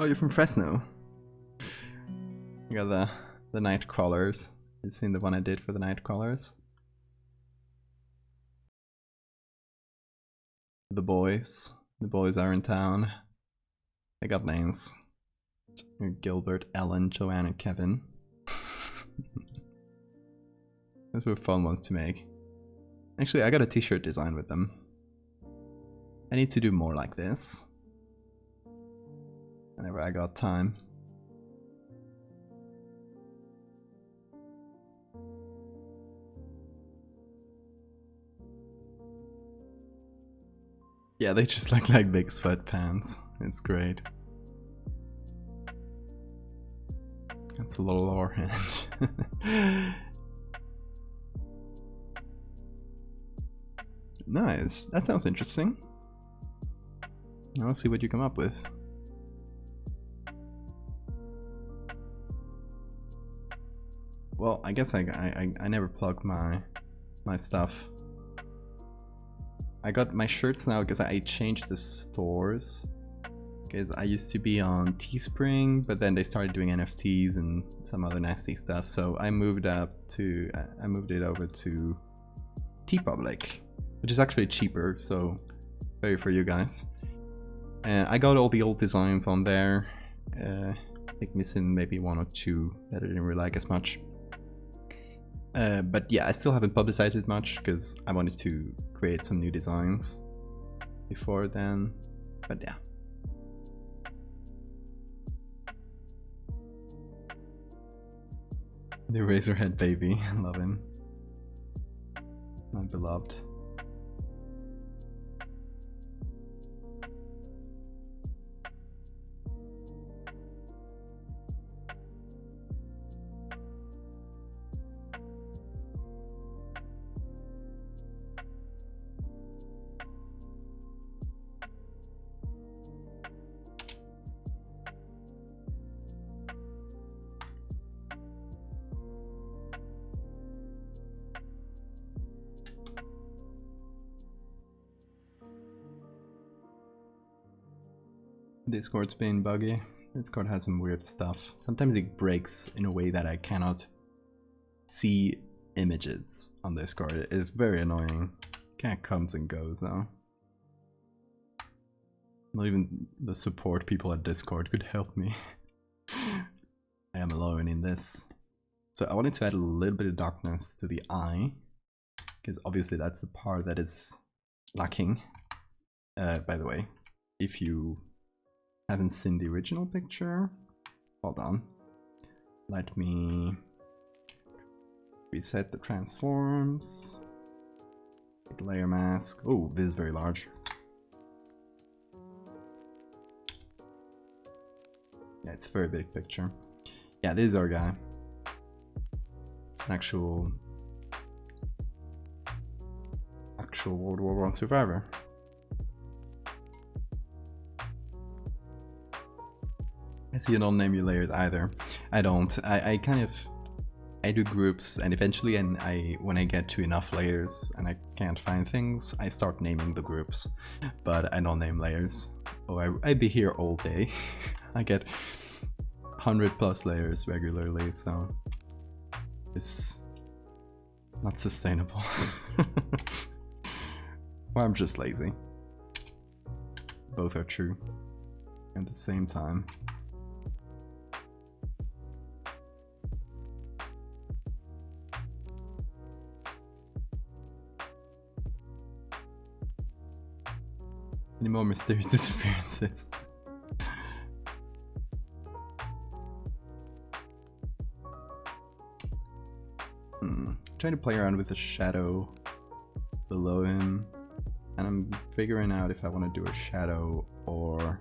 Oh, you're from Fresno. You got the night crawlers. You seen the one I did for the night crawlers? The boys. The boys are in town. They got names. Gilbert, Ellen, Joanne, and Kevin. Those were fun ones to make. Actually, I got a t-shirt design with them. I need to do more like this whenever I got time. Yeah, they just look like big sweatpants. It's great. It's a little orange. Nice. That sounds interesting. Now let's see what you come up with. Well, I guess I never plug my stuff. I got my shirts now because I changed the stores. Because I used to be on Teespring, but then they started doing NFTs and some other nasty stuff. So I moved it over to TeePublic, which is actually cheaper. So very for you guys. And I got all the old designs on there. I think missing maybe one or two that I didn't really like as much. But yeah, I still haven't publicized it much because I wanted to create some new designs before then. But yeah. The Razorhead baby, I love him. My beloved. Discord's been buggy. Discord has some weird stuff. Sometimes it breaks in a way that I cannot see images on Discord. It is very annoying. Kind of comes and goes though. Not even the support people at Discord could help me. I am alone in this. So I wanted to add a little bit of darkness to the eye, because obviously that's the part that is lacking. By the way, if you haven't seen the original picture, hold on. Let me reset the transforms. Layer mask. Oh, this is very large. Yeah, it's a very big picture. Yeah, this is our guy. It's an actual World War I survivor. I see you don't name your layers either. I don't. I do groups, and eventually, when I get to enough layers and I can't find things, I start naming the groups. But I don't name layers. Oh, I'd be here all day. I get 100+ layers regularly, so it's not sustainable. Or I'm just lazy. Both are true at the same time. Any more mysterious disappearances? Trying to play around with the shadow below him, and I'm figuring out if I want to do a shadow or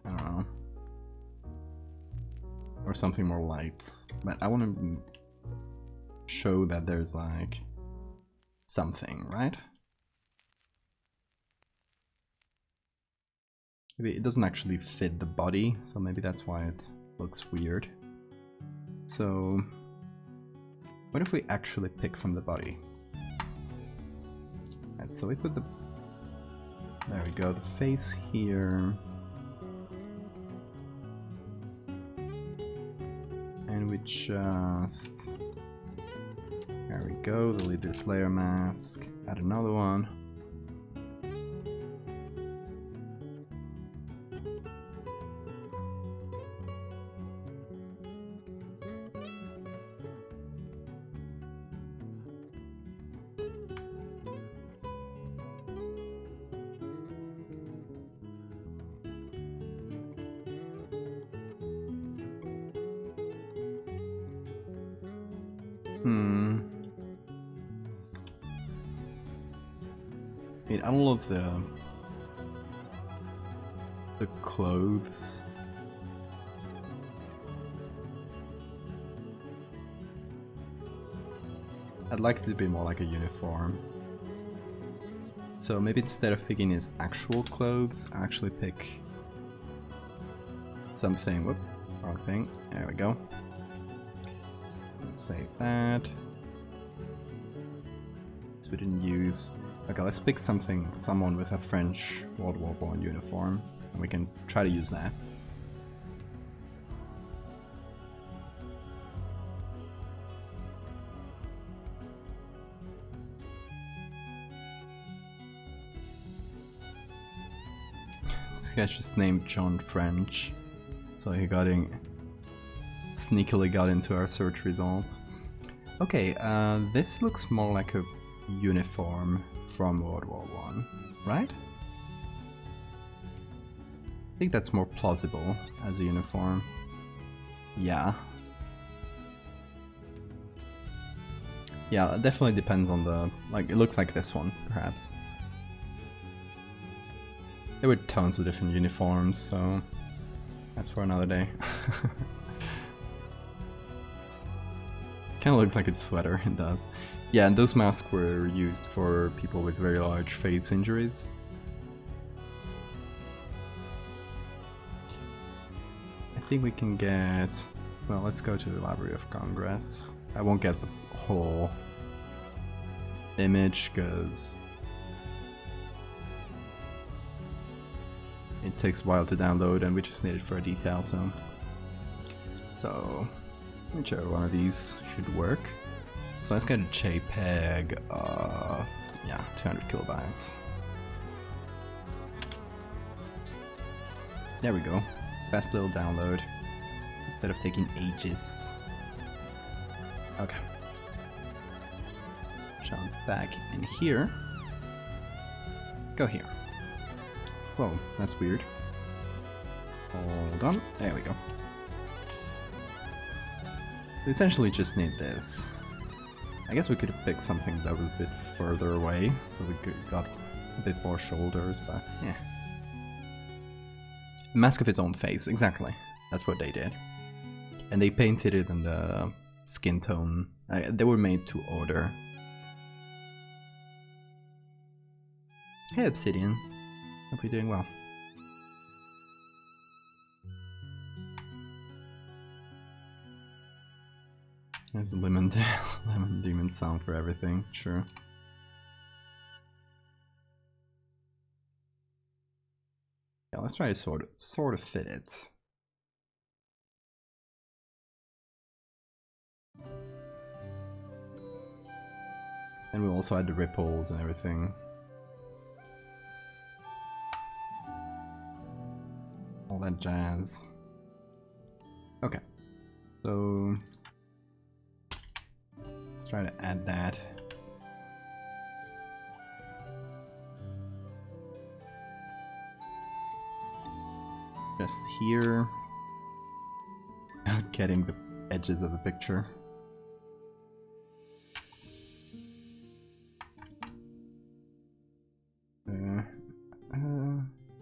I don't know, or something more light. But I want to show that there's like something, right? Maybe it doesn't actually fit the body, so maybe that's why it looks weird. So what if we actually pick from the body? Right, so we put the, there we go, the face here. And we just, there we go, delete this layer mask, add another one. I mean, I don't love the clothes. I'd like it to be more like a uniform. So maybe instead of picking his actual clothes, I actually pick something. Whoop, wrong thing. There we go. Let's save that. So we didn't use. Okay, let's pick someone with a French World War I uniform, and we can try to use that. This guy's just named John French, so he sneakily got into our search results. Okay, this looks more like a uniform from World War I, right? I think that's more plausible as a uniform. Yeah. Yeah, it definitely depends on the, like, it looks like this one, perhaps. There were tons of different uniforms, so that's for another day. Kinda looks like a sweater, it does. Yeah, and those masks were used for people with very large face injuries. I think we can get, well, let's go to the Library of Congress. I won't get the whole image because it takes a while to download and we just need it for a detail, so whichever one of these should work. So let's get a JPEG of, yeah, 200 kilobytes. There we go. Fast little download instead of taking ages. Okay. Jump back in here. Go here. Whoa, that's weird. Hold on. There we go. We essentially just need this. I guess we could have picked something that was a bit further away, so we got a bit more shoulders, but yeah. Mask of its own face, exactly. That's what they did. And they painted it in the skin tone. They were made to order. Hey Obsidian, hope you're doing well. There's a lemon demon sound for everything, sure. Yeah, let's try to sort of fit it. And we also had the ripples and everything. All that jazz. Okay, so let's try to add that. Just here. Not getting the edges of the picture.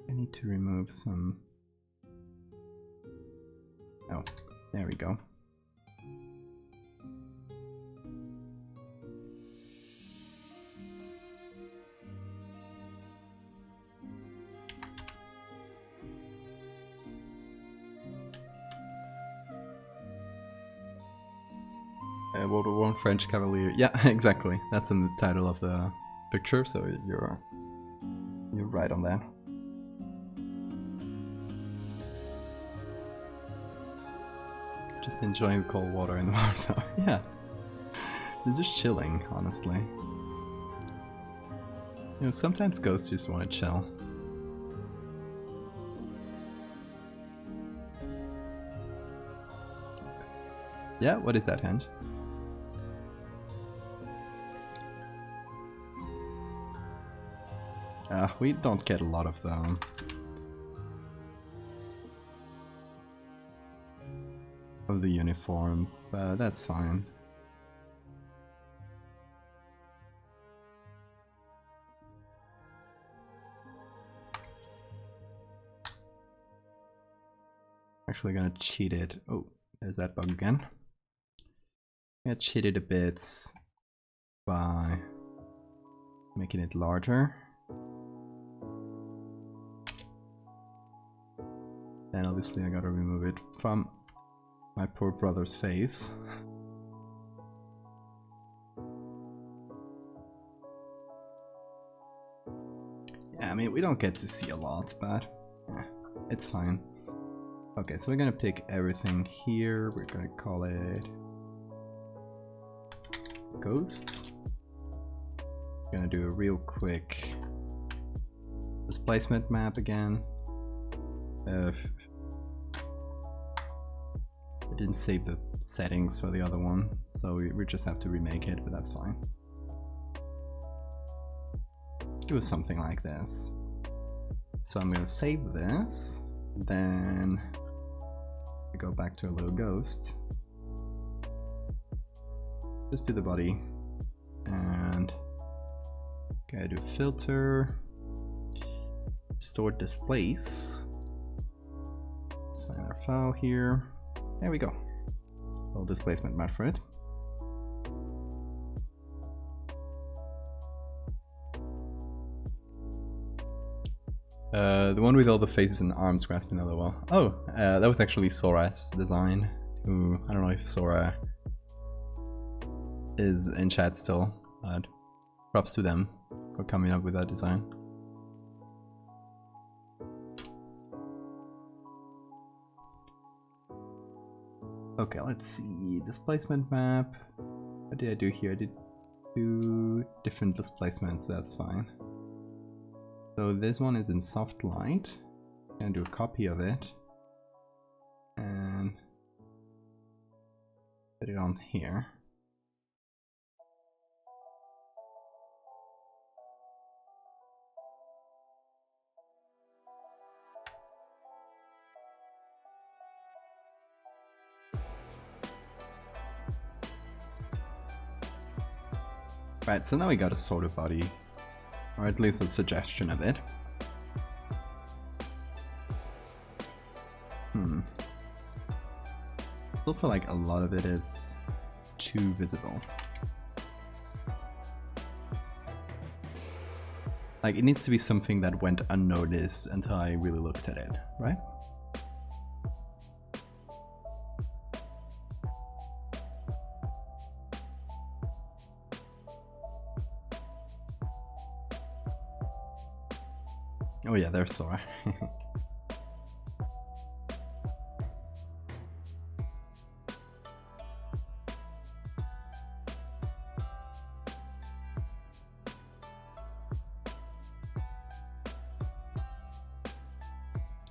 I need to remove some. Oh, there we go. World War I French Cavalier. Yeah, exactly. That's in the title of the picture, so you're right on that. Just enjoying the cold water in the water, so yeah. It's just chilling, honestly. You know, sometimes ghosts just want to chill. Yeah, what is that, Henge? We don't get a lot of them. Of the uniform, but that's fine. Actually gonna cheat it. Oh, there's that bug again. I cheated a bit by making it larger. And obviously I gotta remove it from my poor brother's face. Yeah, I mean, we don't get to see a lot, but yeah, it's fine. Okay, so we're gonna pick everything here. We're gonna call it Ghosts. Gonna do a real quick displacement map again. I didn't save the settings for the other one, so we just have to remake it, but that's fine. Do something like this. So I'm gonna save this, then I go back to a little ghost. Just do the body, and okay, do filter, store displace. Let's find our file here. There we go. A little displacement map for it. The one with all the faces and arms grasping the wall. Oh, that was actually Sora's design. Who, I don't know if Sora is in chat still, but props to them for coming up with that design. Okay, let's see. Displacement map. What did I do here? I did 2 different displacements, so that's fine. So this one is in soft light. I'm gonna do a copy of it and put it on here. Right, so now we got a sort of body, or at least a suggestion of it. I still feel like a lot of it is too visible. Like, it needs to be something that went unnoticed until I really looked at it, right? Oh yeah, there's Sora.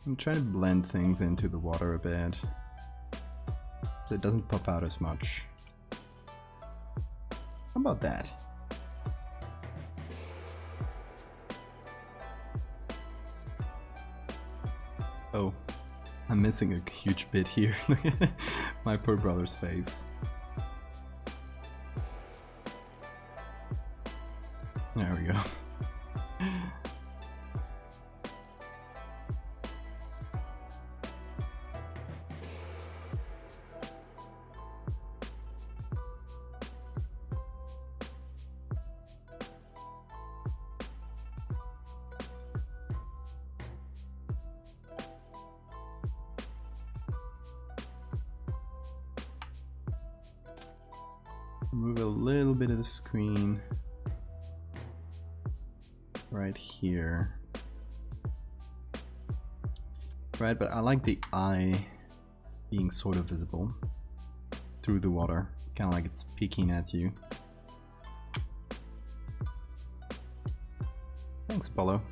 I'm trying to blend things into the water a bit, so it doesn't pop out as much. How about that? Oh, I'm missing a huge bit here. Look at my poor brother's face. There we go. Move a little bit of the screen right here. Right, but I like the eye being sort of visible through the water, kind of like it's peeking at you. Thanks, Apollo.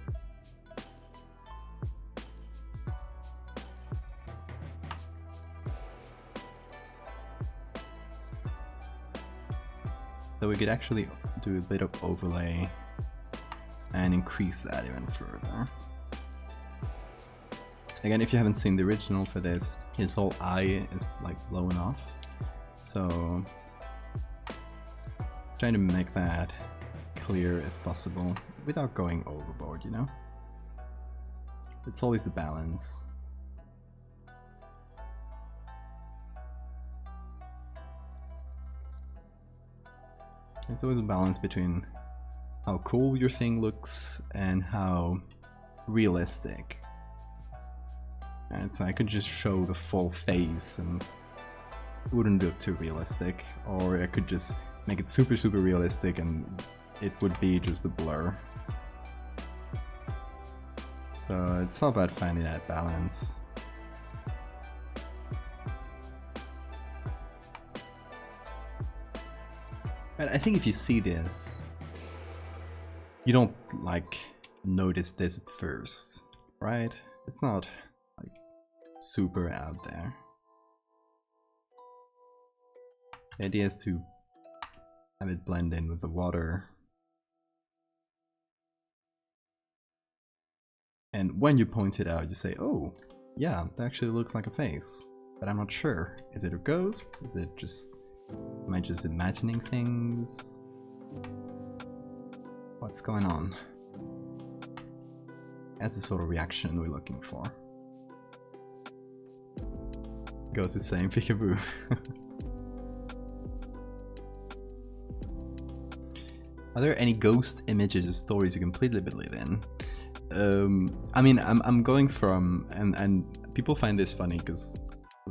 So we could actually do a bit of overlay and increase that even further. Again, if you haven't seen the original for this, his whole eye is like blown off. So trying to make that clear if possible without going overboard, you know? It's always a balance. There's always a balance between how cool your thing looks and how realistic. And so I could just show the full face and it wouldn't look too realistic, or I could just make it super realistic and it would be just a blur. So it's all about finding that balance. And I think if you see this, you don't like notice this at first, right? It's not like super out there. The idea is to have it blend in with the water. And when you point it out, you say, oh, yeah, that actually looks like a face. But I'm not sure. Is it a ghost? Is it just... am I just imagining things? What's going on? That's the sort of reaction we're looking for. Ghost is saying peekaboo. Are there any ghost images or stories you completely believe in? I mean, I'm going from, and people find this funny because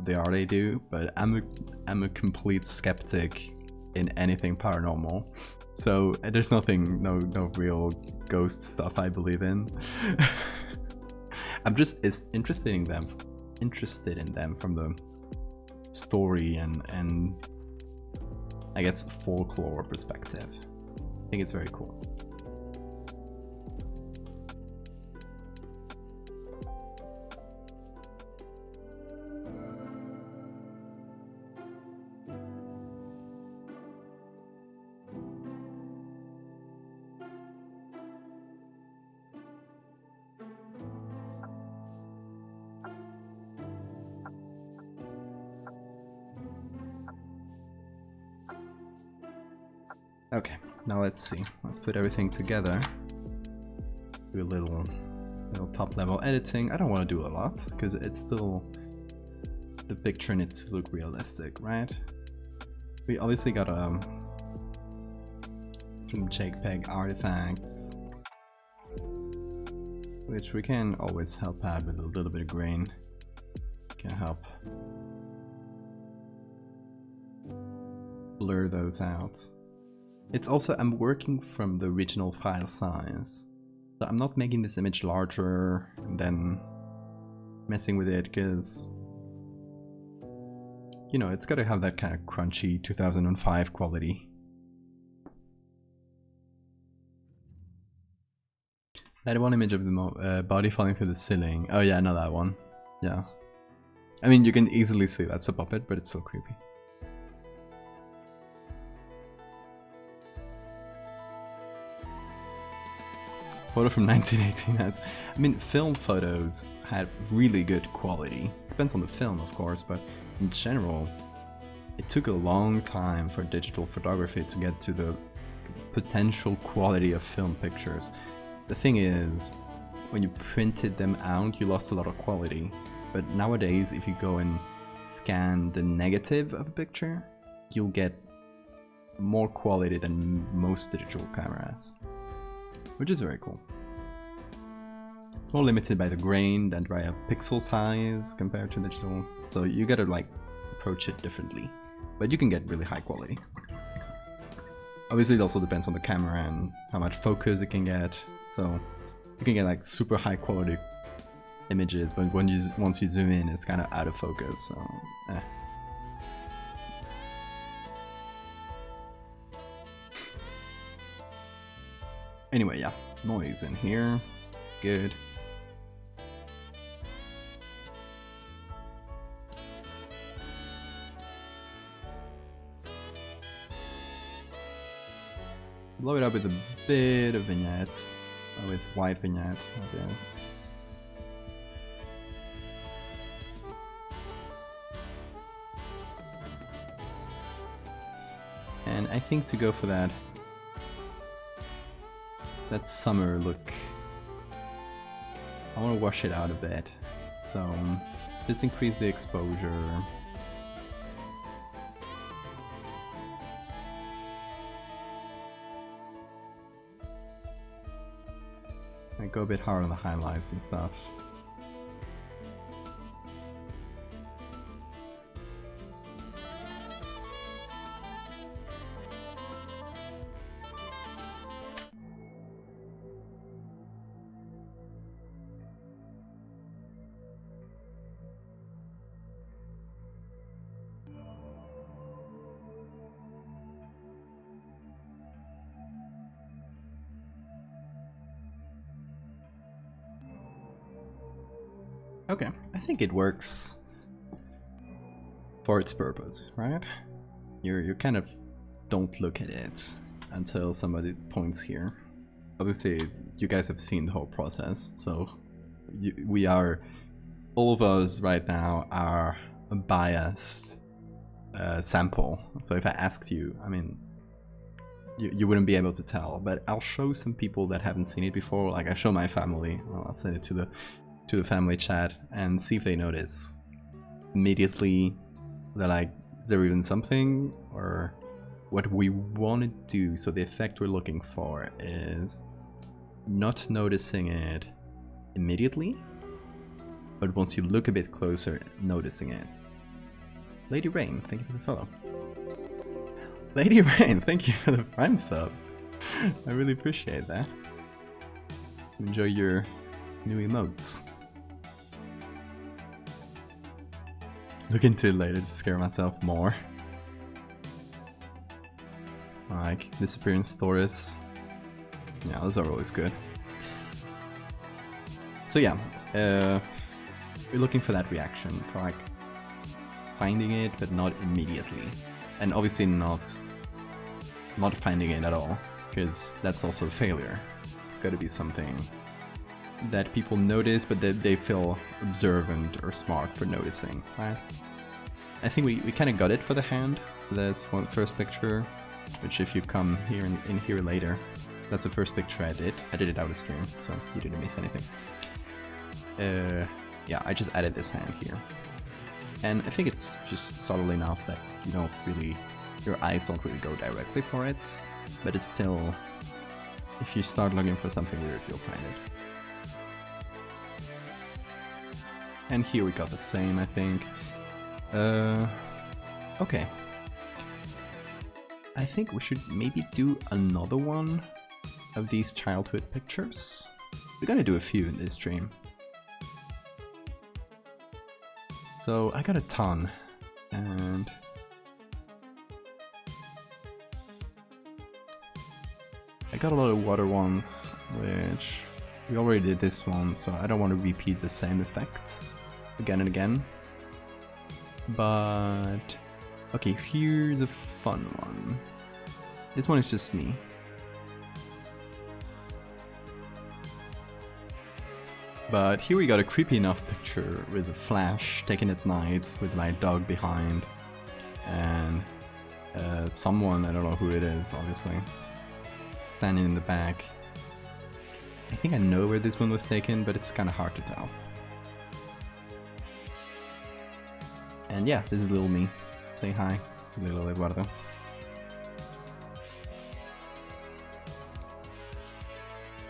they do, but I'm a complete skeptic in anything paranormal. So there's nothing, no real ghost stuff I believe in. I'm just interested in them from the story and I guess folklore perspective. I think it's very cool. Okay, now let's see. Let's put everything together. Do a little top level editing. I don't want to do a lot because it's still, the picture needs to look realistic, right? We obviously got some JPEG artifacts, which we can always help out with a little bit of grain. Can help blur those out. It's also, I'm working from the original file size. So I'm not making this image larger and then messing with it because, you know, it's got to have that kind of crunchy 2005 quality. I had one image of the body falling through the ceiling. Oh yeah, I know that one. Yeah. I mean, you can easily see that's a puppet, but it's still creepy. Photo from 1918 has... I mean, film photos had really good quality. Depends on the film, of course, but in general, it took a long time for digital photography to get to the potential quality of film pictures. The thing is, when you printed them out, you lost a lot of quality. But nowadays, if you go and scan the negative of a picture, you'll get more quality than most digital cameras, which is very cool. It's more limited by the grain than by a pixel size compared to digital, so you gotta like approach it differently, but you can get really high quality. Obviously it also depends on the camera and how much focus it can get, so you can get like super high quality images, but once you zoom in, it's kind of out of focus, so Anyway, yeah, noise in here, good. Blow it up with a bit of vignette, with white vignette, I guess. And I think to go for that summer look, I want to wash it out a bit, so just increase the exposure. I go a bit hard on the highlights and stuff. Okay, I think it works for its purpose, right? You kind of don't look at it until somebody points here. Obviously, you guys have seen the whole process, so we are, all of us right now are a biased sample. So if I asked you, I mean, you wouldn't be able to tell, but I'll show some people that haven't seen it before. Like I show my family, I'll send it to the family chat and see if they notice immediately. They're like, is there even something? Or what we want to do, so the effect we're looking for is not noticing it immediately, but once you look a bit closer, noticing it. Lady Rain, thank you for the follow. Lady Rain, thank you for the Prime sub. I really appreciate that. Enjoy your new emotes. Look into it later to scare myself more. Like disappearance stories. Yeah, those are always good. So yeah, we're looking for that reaction, for like finding it but not immediately, and obviously not finding it at all, because that's also a failure. It's got to be something that people notice, but that they feel observant or smart for noticing, right? I think we kind of got it for the hand. That's one first picture, which if you come here in here later, that's the first picture I did. I did it out of stream, so you didn't miss anything. Yeah, I just added this hand here. And I think it's just subtle enough that you don't really, your eyes don't really go directly for it, but it's still, if you start looking for something weird, you'll find it. And here we got the same, I think. Okay. I think we should maybe do another one of these childhood pictures. We're gonna do a few in this stream. So I got a ton, and I got a lot of water ones, which we already did this one, so I don't want to repeat the same effect again and again. But okay, here's a fun one. This one is just me. But here we got a creepy enough picture with a flash taken at night with my dog behind and someone, I don't know who it is, obviously, standing in the back. I think I know where this one was taken, but it's kind of hard to tell. And yeah, this is little me. Say hi to little Eduardo.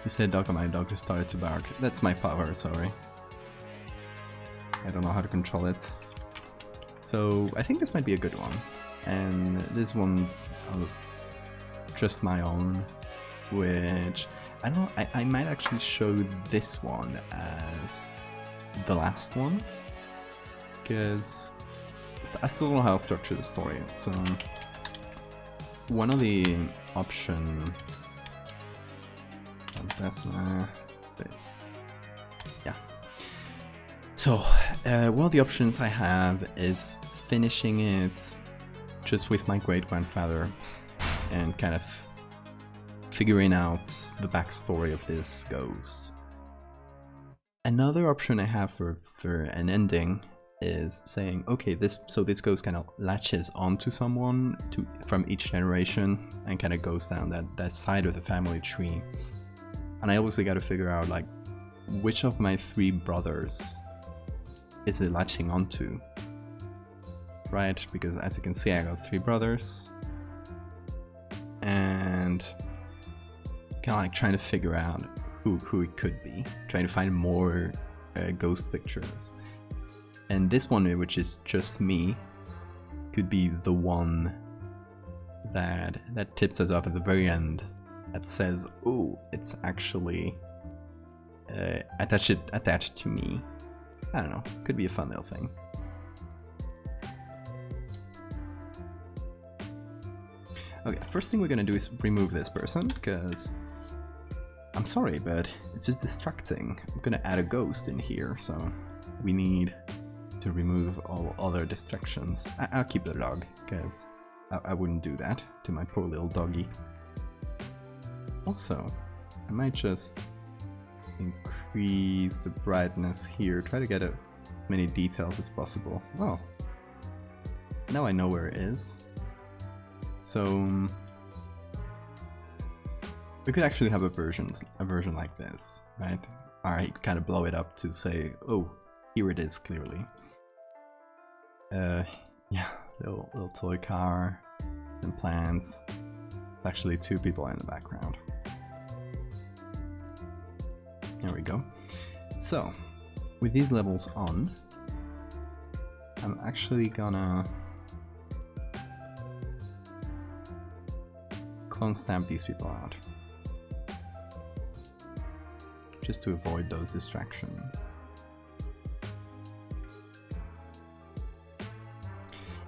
You said dog, and my dog just started to bark. That's my power, sorry. I don't know how to control it. So I think this might be a good one. And this one of just my own, which I don't know, I might actually show this one as the last one, because I still don't know how to structure the story. So one of the option, that's this, yeah. So one of the options I have is finishing it just with my great-grandfather and kind of figuring out the backstory of this ghost. Another option I have for an ending is saying, okay, this ghost kind of latches onto someone from each generation and kind of goes down that side of the family tree. And I obviously got to figure out, like, which of my 3 brothers is it latching onto, right? Because as you can see, I got 3 brothers, and kind of like trying to figure out who it could be, trying to find more ghost pictures. And this one, which is just me, could be the one that tips us off at the very end, that says, oh, it's actually attached to me. I don't know, could be a fun little thing. Okay, first thing we're gonna do is remove this person, because I'm sorry, but it's just distracting. I'm gonna add a ghost in here, so we need to remove all other distractions. I'll keep the dog, because I wouldn't do that to my poor little doggy. Also, I might just increase the brightness here, try to get as many details as possible. Oh, now I know where it is. So we could actually have a version like this, right? Alright, kind of blow it up to say, oh, here it is clearly. Yeah, little toy car and plants. Actually 2 people in the background. There we go. So, with these levels on, I'm actually gonna clone stamp these people out, just to avoid those distractions.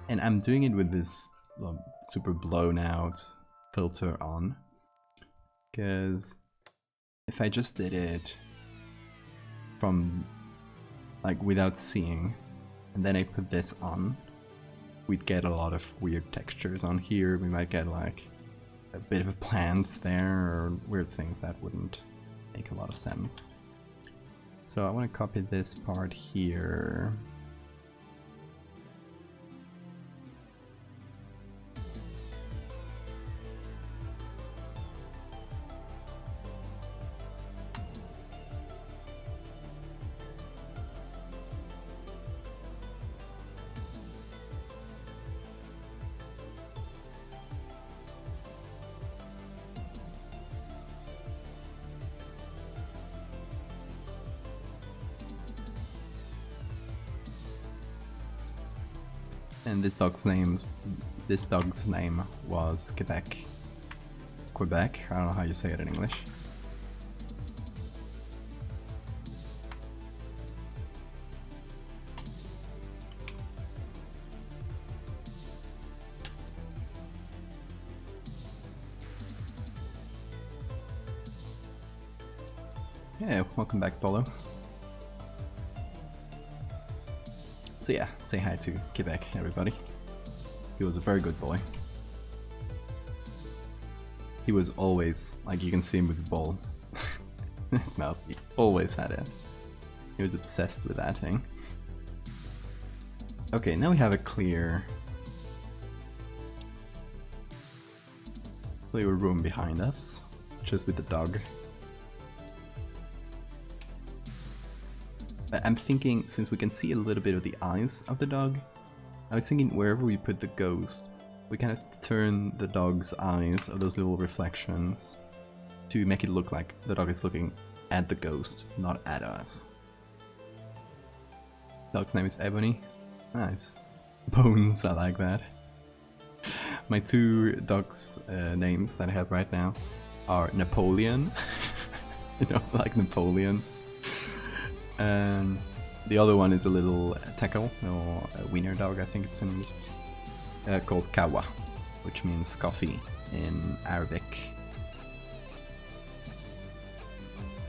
And I'm doing it with this super blown out filter on, because if I just did it from, like, without seeing, and then I put this on, we'd get a lot of weird textures on here. We might get like a bit of a plant there, or weird things that wouldn't make a lot of sense. So I want to copy this part here. And this dog's name was Quebec. Quebec, I don't know how you say it in English. Yeah, welcome back, Polo. So yeah, say hi to Quebec, everybody. He was a very good boy. He was always, like, you can see him with the ball in his mouth. He always had it. He was obsessed with that thing. Okay, now we have a clear room behind us, just with the dog. I'm thinking, since we can see a little bit of the eyes of the dog, I was thinking wherever we put the ghost, we kind of turn the dog's eyes, or those little reflections, to make it look like the dog is looking at the ghost, not at us. Dog's name is Ebony. Nice. Bones, I like that. My two dogs' names that I have right now are Napoleon, you know, like Napoleon. And the other one is a little tackle, or a wiener dog, I think it's in, called Kawa, which means coffee in Arabic.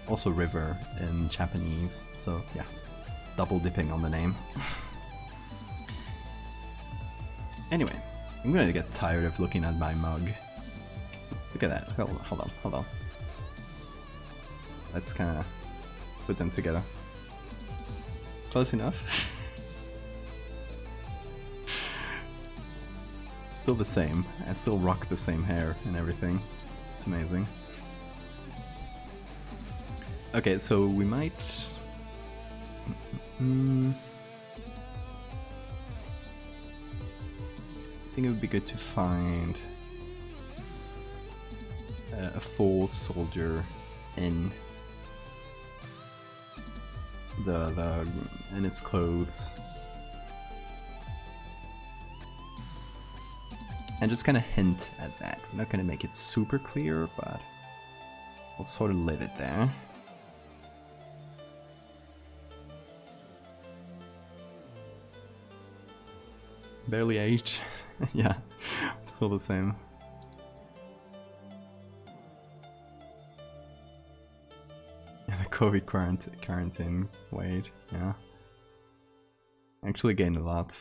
Also river in Japanese, so yeah, double dipping on the name. Anyway, I'm gonna get tired of looking at my mug. Look at that, hold on. Let's kinda put them together. Close enough. Still the same. I still rock the same hair and everything. It's amazing. Okay, so we might... I think it would be good to find a full soldier in in its clothes, and just kind of hint at that. We're not gonna make it super clear, but we'll sort of leave it there. Barely aged. Yeah, still the same. Yeah, the COVID quarantine weight, yeah. Actually gained a lot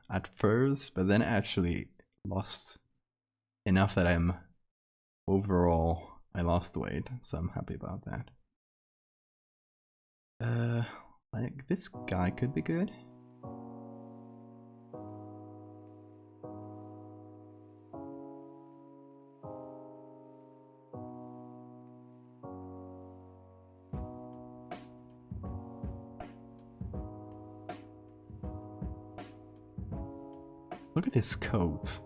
at first, but then actually lost enough that I lost weight, so I'm happy about that. Like, this guy could be good. Look at this coat.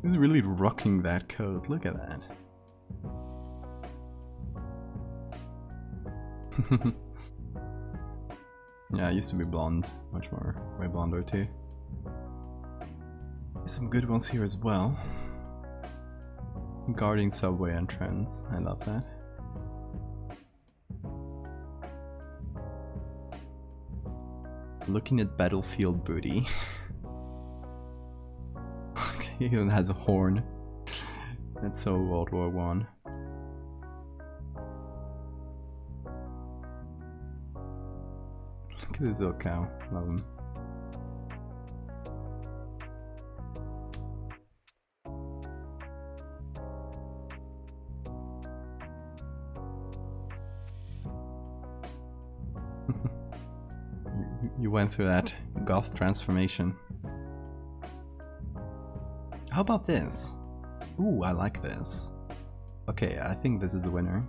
He's really rocking that coat. Look at that. Yeah, I used to be blonde. Much more. Way blonder too. There's some good ones here as well. Guarding subway entrance. I love that. Looking at battlefield booty. He even has a horn. That's so World War I. Look at this little cow. Love him. You went through that goth transformation. How about this? Ooh, I like this. Okay, I think this is the winner.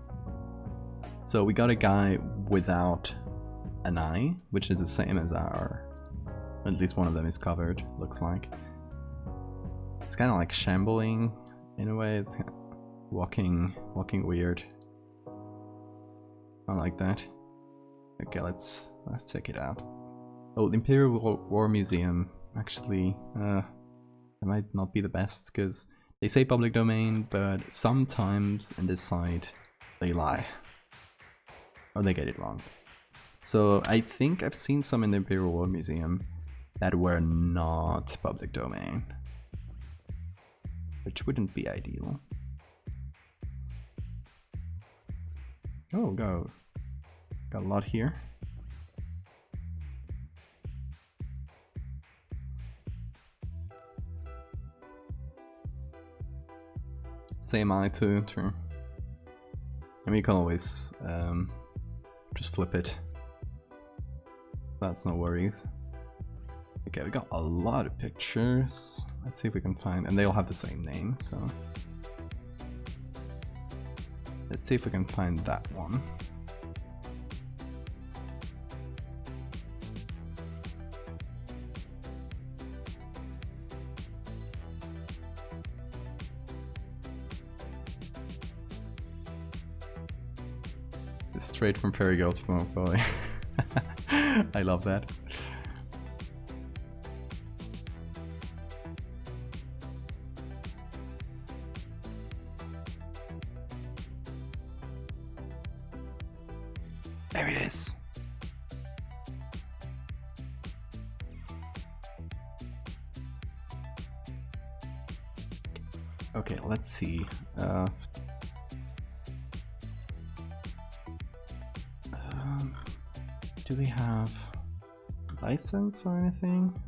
So we got a guy without an eye, which is the same as our... At least one of them is covered, looks like. It's kind of like shambling in a way. It's kind of walking weird. I like that. Okay, let's check it out. Oh, the Imperial War Museum. Actually, it might not be the best, because they say public domain, but sometimes in this site they lie. Or they get it wrong. So I think I've seen some in the Imperial War Museum that were not public domain. Which wouldn't be ideal. Oh, go. got a lot here. Same eye too, true. I mean, you can always just flip it. That's no worries. Okay, we got a lot of pictures. Let's see if we can find, and they all have the same name, so let's see if we can find that one. Straight from Fairy Girl to Smoke Boy. I love that. There it is. Okay, let's see. Do they have license or anything?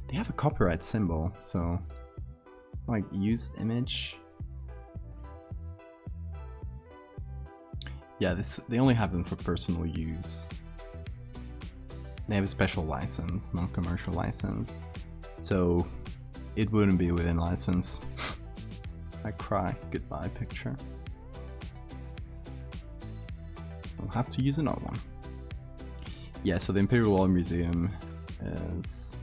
They have a copyright symbol, so like use image. Yeah, they only have them for personal use. They have a special license, non-commercial license, so it wouldn't be within license. I cry goodbye picture. We'll have to use another one. Yeah, so the Imperial War Museum is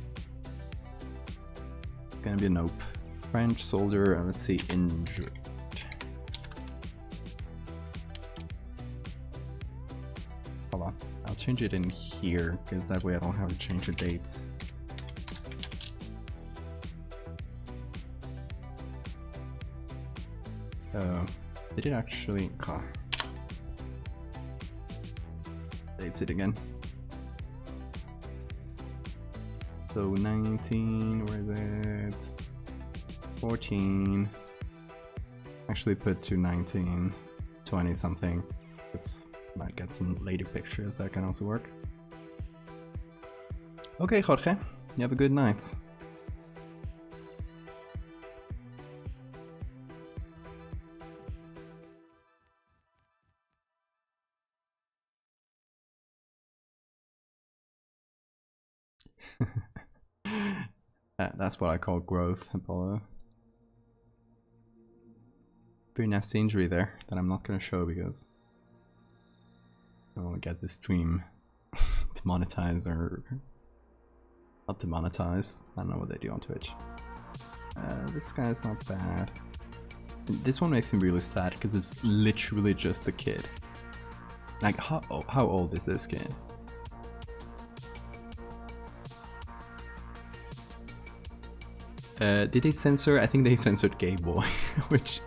gonna be a nope. French soldier, and let's see, injured. Hold on, I'll change it in here, because that way I don't have to change the dates. Did it actually... Dates it again. So 19, where is it? 14. Actually put to 19, 20 something. Let's might get some later pictures, that can also work. Okay, Jorge, you have a good night. That's what I call growth, Apollo. Pretty nasty injury there that I'm not going to show because I don't want to get this stream demonetized or not demonetized. I don't know what they do on Twitch. This guy's not bad. This one makes me really sad because it's literally just a kid. Like, how old is this kid? Did they censor? I think they censored Gay Boy, which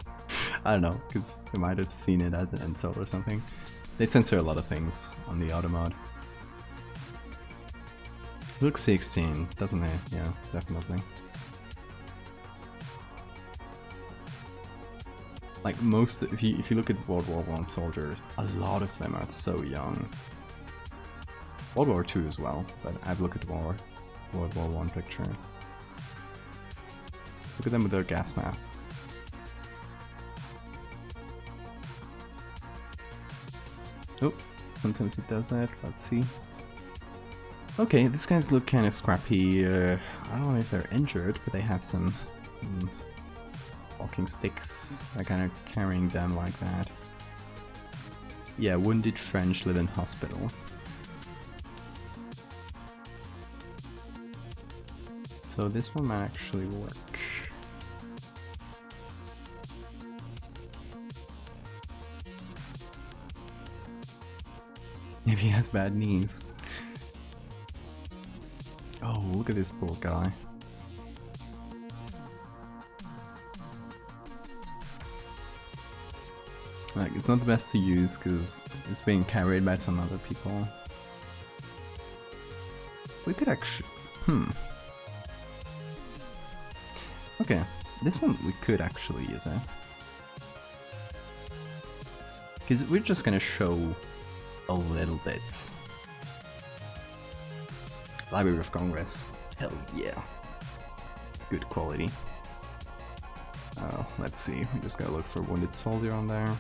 I don't know, because they might have seen it as an insult or something. They censor a lot of things on the auto mod. Looks 16, doesn't it? Yeah, definitely. Like most, if you look at World War I soldiers, a lot of them are so young. World War II as well, but I've looked at World War I pictures. Look at them with their gas masks. Oh, sometimes it does that. Let's see. Okay, these guys look kind of scrappy. I don't know if they're injured, but they have some walking sticks. They're kind of carrying them like that. Yeah, wounded French live in hospital. So this one might actually work. Maybe he has bad knees. Oh, look at this poor guy. Like, it's not the best to use because it's being carried by some other people. We could actually... Okay, this one we could actually use it. because we're just gonna show a little bit. Library of Congress, hell yeah, good quality. Let's see, we just gotta look for Wounded Soldier on there.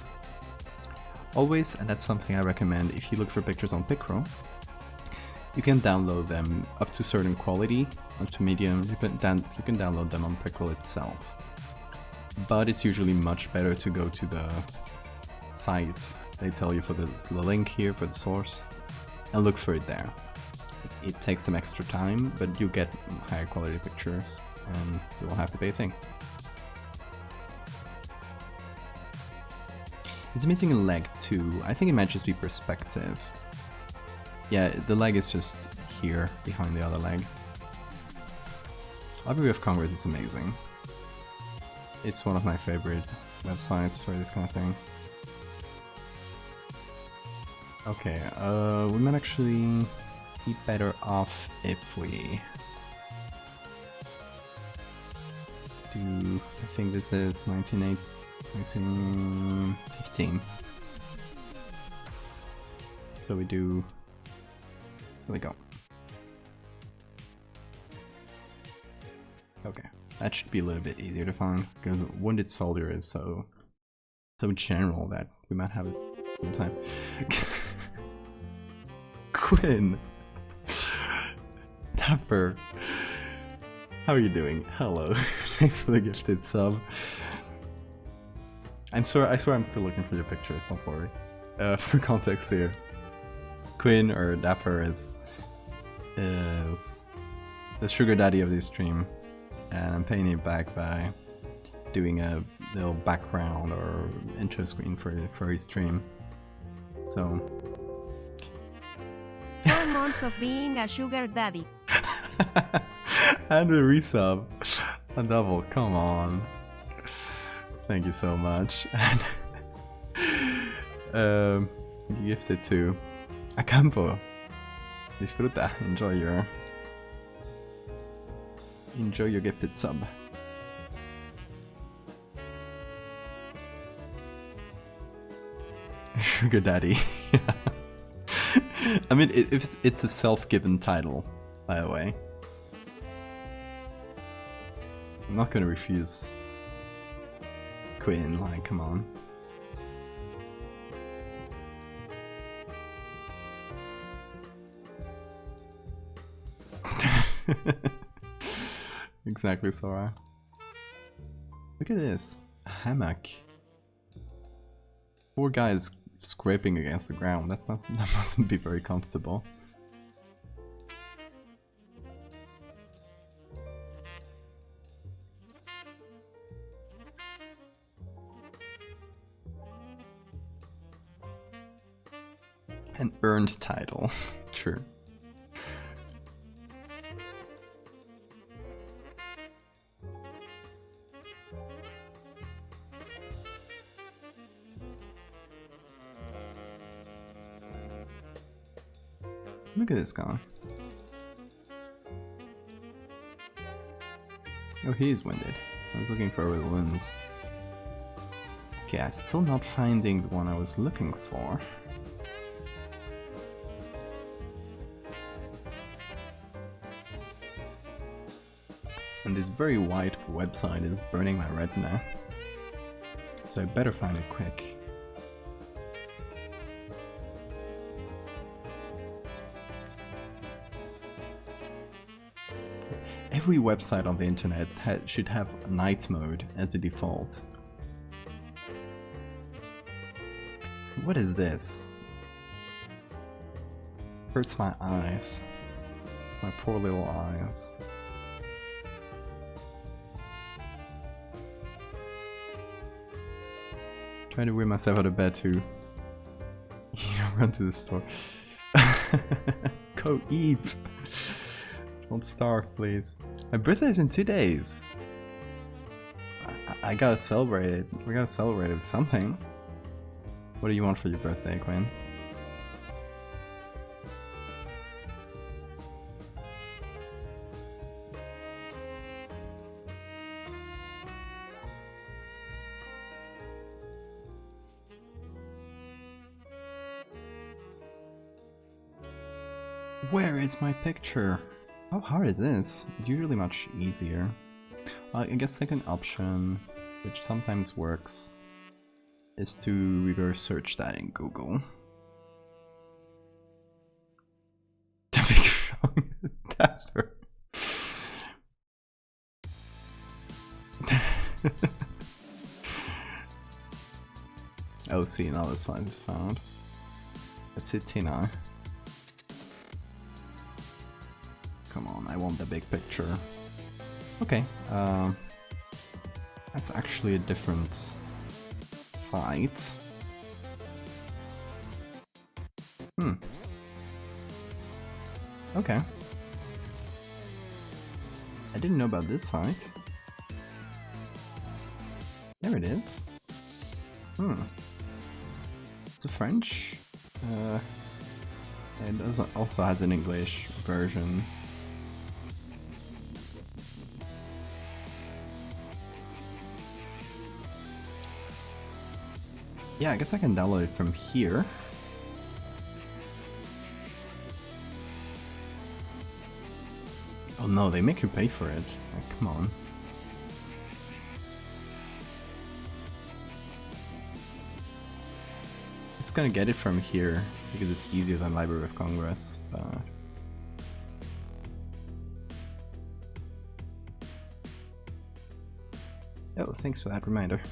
Always, and that's something I recommend, if you look for pictures on Picro, you can download them up to certain quality, up to medium. You can download them on Picro itself. But it's usually much better to go to the site. They tell you for the link here for the source, and look for it there. It takes some extra time, but you get higher quality pictures, and you won't have to pay a thing. It's missing a leg too. I think it might just be perspective. Yeah, the leg is just here, behind the other leg. Library of Congress is amazing. It's one of my favorite websites for this kind of thing. Okay, we might actually be better off if we do, I think this is 1915. So we do, here we go. Okay, that should be a little bit easier to find, because Wounded Soldier is so general that we might have it all the time. Quinn! Dapper! How are you doing? Hello. Thanks for the gifted sub. I swear I'm still looking for your pictures, don't worry. For context here, Quinn, or Dapper, is the sugar daddy of this stream, and I'm paying it back by doing a little background or intro screen for his stream. So 4 months of being a sugar daddy. And a resub. A double, come on. Thank you so much. And gifted to Acampo. Disfruta. Enjoy your gifted sub. Sugar daddy. I mean, it's a self-given title, by the way. I'm not gonna refuse Quinn, like, come on. Exactly, Sora. Look at this. A hammock. Poor guys scraping against the ground. That mustn't be very comfortable. An earned title. True. Look at this guy. Oh, he's winded. I was looking for the wounds. Okay, I'm still not finding the one I was looking for. And this very white website is burning my retina. So I better find it quick. Every website on the internet should have night mode as the default. What is this? Hurts my eyes. My poor little eyes. Trying to wear myself out of bed to run to the store. Go eat! Don't starve, please. My birthday is in 2 days. I gotta celebrate it. We gotta celebrate it with something. What do you want for your birthday, Quinn? Where is my picture? How hard is this? It's usually much easier. I guess second option, which sometimes works, is to reverse search that in Google. The picture of that hurt. Oh, see, now the size is found. Let's see Tina. Come on, I want the big picture. Okay, that's actually a different site. Okay. I didn't know about this site. There it is. It's a French. It also has an English version. Yeah, I guess I can download it from here. Oh no, they make you pay for it. Like, come on. Just gonna get it from here because it's easier than Library of Congress, but... Oh, thanks for that reminder.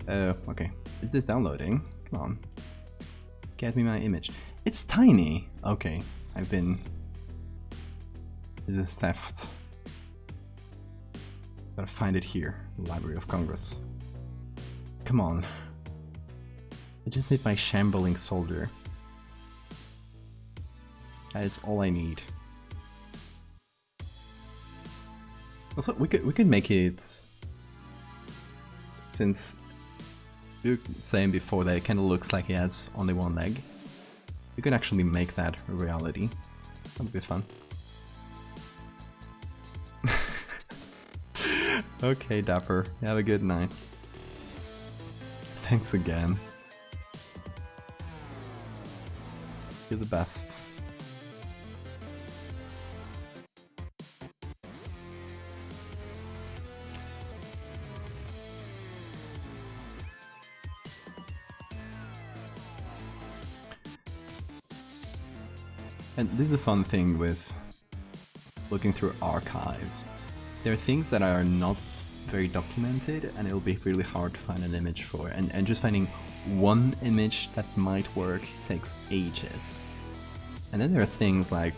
Okay. Is this downloading? Come on. Get me my image. It's tiny! Okay, I've been... This is theft. Gotta find it here, Library of Congress. Come on. I just need my shambling soldier. That is all I need. Also, we could make it... Since you were saying before that it kind of looks like he has only one leg, you could actually make that a reality. That would be fun. Okay, Dapper. Have a good night. Thanks again. You're the best. And this is a fun thing with looking through archives. There are things that are not very documented and it'll be really hard to find an image for, and just finding one image that might work takes ages. And then there are things like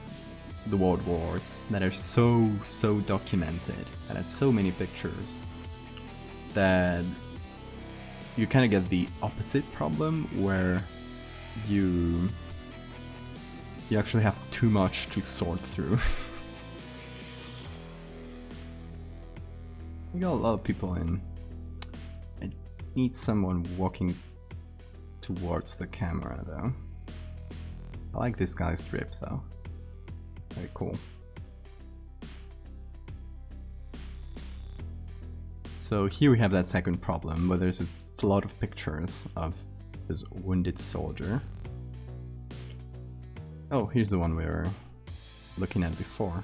the World Wars that are so documented, that has so many pictures, that you kind of get the opposite problem where you actually have too much to sort through. We got a lot of people in. I need someone walking towards the camera though. I like this guy's drip though. Very cool. So here we have that second problem where there's a lot of pictures of this wounded soldier. Oh, here's the one we were looking at before.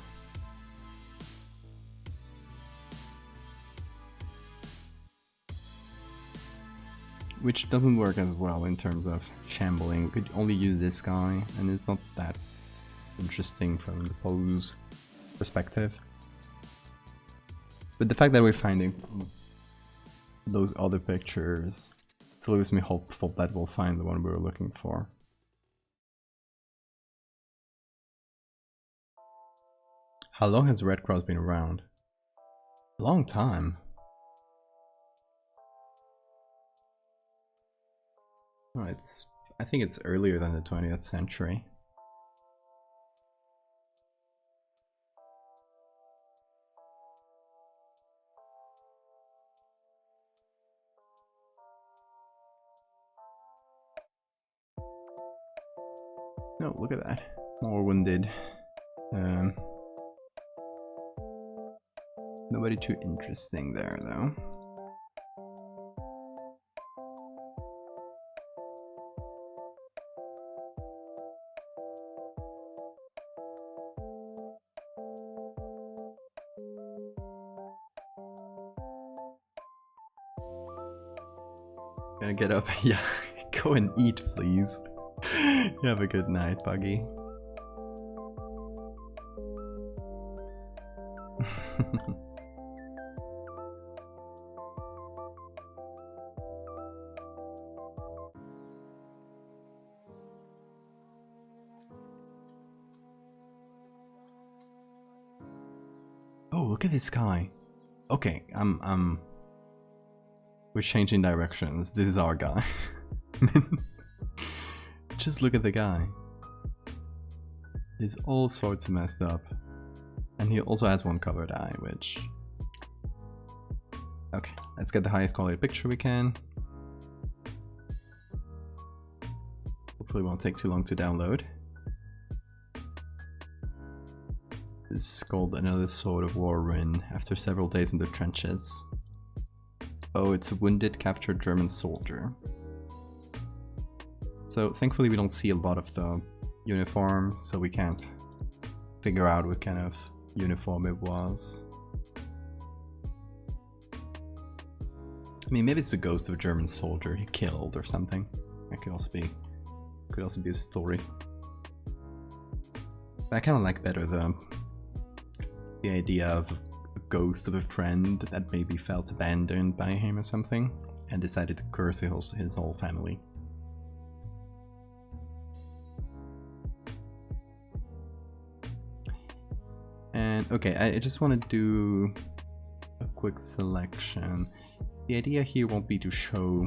Which doesn't work as well in terms of shambling. We could only use this guy, and it's not that interesting from the pose perspective. But the fact that we're finding those other pictures still leaves me hopeful that we'll find the one we were looking for. How long has Red Cross been around? A long time. Oh, I think it's earlier than the 20th century. Oh, look at that. More wounded. Nobody too interesting there, though. Get up. Yeah, go and eat, please. You have a good night, Buggy. Oh, look at this guy. Okay, we're changing directions. This is our guy. Just look at the guy. He's all sorts of messed up. And he also has one covered eye, which... Okay, let's get the highest quality picture we can. Hopefully it won't take too long to download. This is called Another Sort of War Ruin after several days in the trenches. Oh, it's a wounded, captured German soldier. So thankfully we don't see a lot of the uniform, so we can't figure out what kind of uniform it was. I mean, maybe it's the ghost of a German soldier he killed or something. That could also be a story. But I kind of like better the idea of a ghost of a friend that maybe felt abandoned by him or something and decided to curse his whole family. And okay, I just want to do a quick selection. The idea here won't be to show,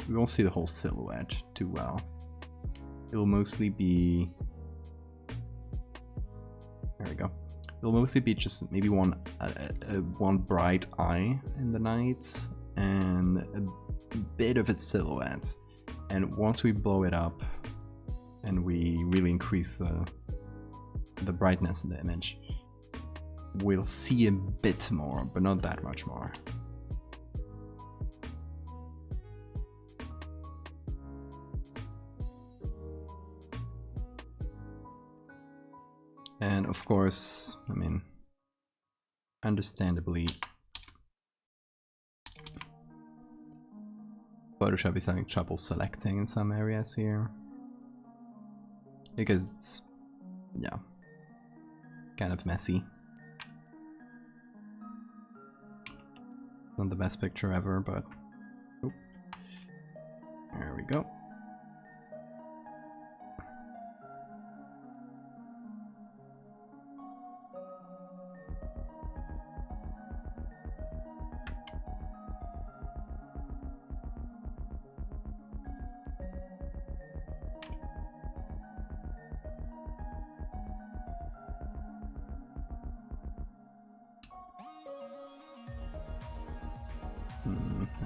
we won't see the whole silhouette too well. It'll mostly be, there we go. It'll mostly be just maybe one bright eye in the night and a bit of its silhouette. And once we blow it up and we really increase the brightness in the image, we'll see a bit more, but not that much more. And of course, I mean, understandably, Photoshop is having trouble selecting in some areas here. Because it's, yeah, kind of messy. Not the best picture ever, but oh, there we go.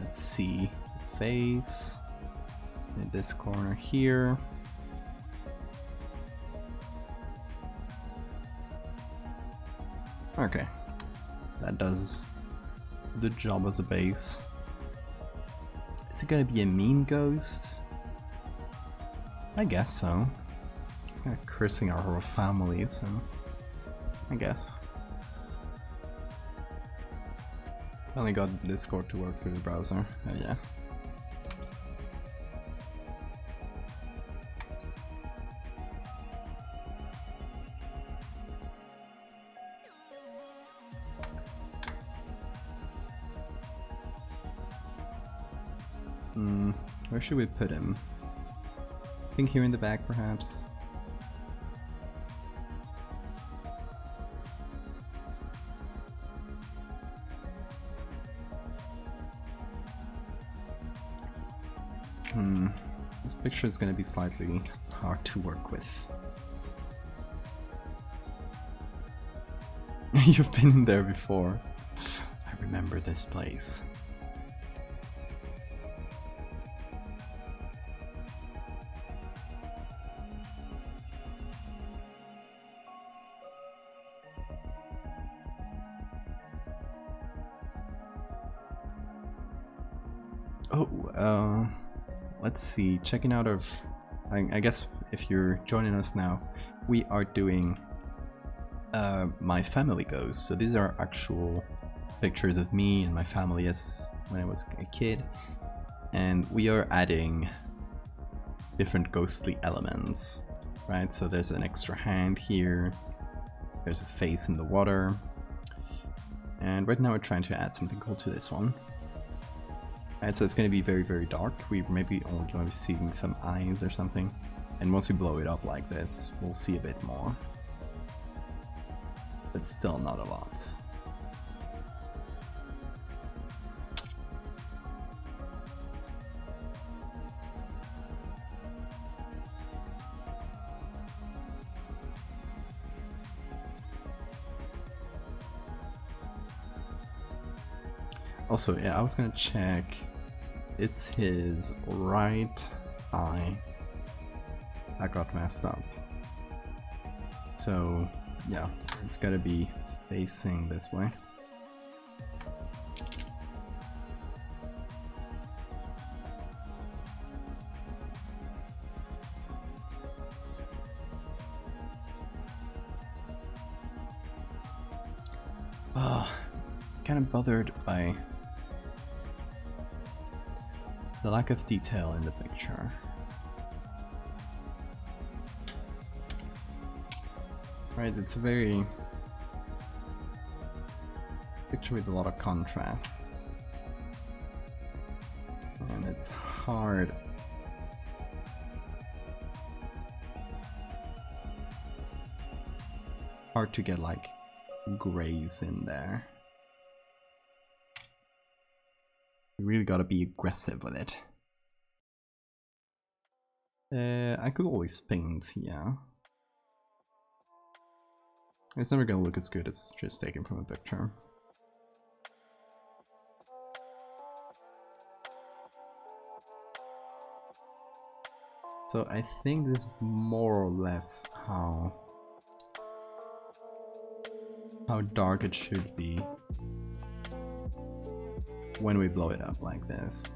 Let's see, face in this corner here. Okay, that does the job as a base. Is it gonna be a mean ghost? I guess so. It's kind of cursing our whole family, so I guess. Finally got Discord to work through the browser. Yeah. Where should we put him? I think here in the back, perhaps. This picture is going to be slightly hard to work with. You've been in there before. I remember this place. Oh, let's see, checking out of, I guess if you're joining us now, we are doing my family ghosts. So these are actual pictures of me and my family as when I was a kid. And we are adding different ghostly elements, right? So there's an extra hand here, there's a face in the water, and right now we're trying to add something cool to this one. Right, so it's going to be very, very dark. We maybe only going to be seeing some eyes or something, and once we blow it up like this, we'll see a bit more. But still not a lot. Also, yeah, I was gonna check. It's his right eye that got messed up. So, yeah, it's gotta be facing this way. Kind of bothered by the lack of detail in the picture. Right, it's a very picture with a lot of contrast, and it's hard to get like grays in there. You really gotta be aggressive with it. I could always paint, yeah. It's never gonna look as good as just taken from a picture. So I think this is more or less how dark it should be when we blow it up like this,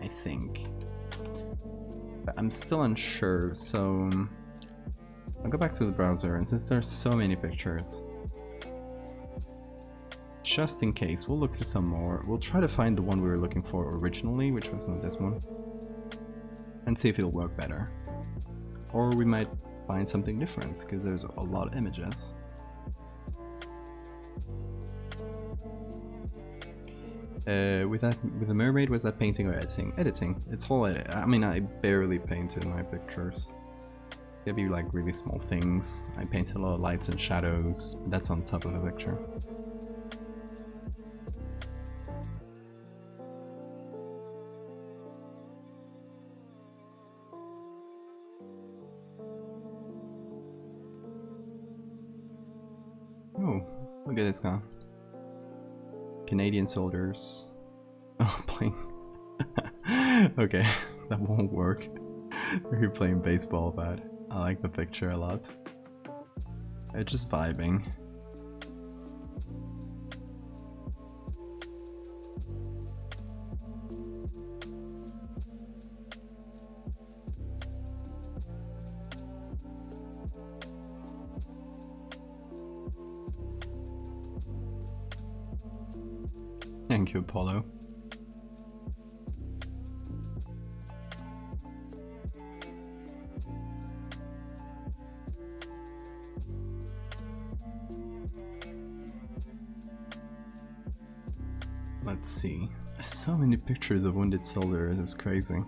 I think. But I'm still unsure, so I'll go back to the browser, and since there's so many pictures, just in case, we'll look through some more. We'll try to find the one we were looking for originally, which was not this one, and see if it'll work better. Or we might find something different, because there's a lot of images. With the mermaid, was that painting or editing? Editing. It's all edit. I mean, I barely painted my pictures. There'd be like really small things. I painted a lot of lights and shadows. That's on top of the picture. Oh, look at this guy. Canadian soldiers. Oh, playing. Okay, that won't work. You're playing baseball, but I like the picture a lot. It's just vibing. Thank you, Apollo. Let's see. There's so many pictures of wounded soldiers, it's crazy.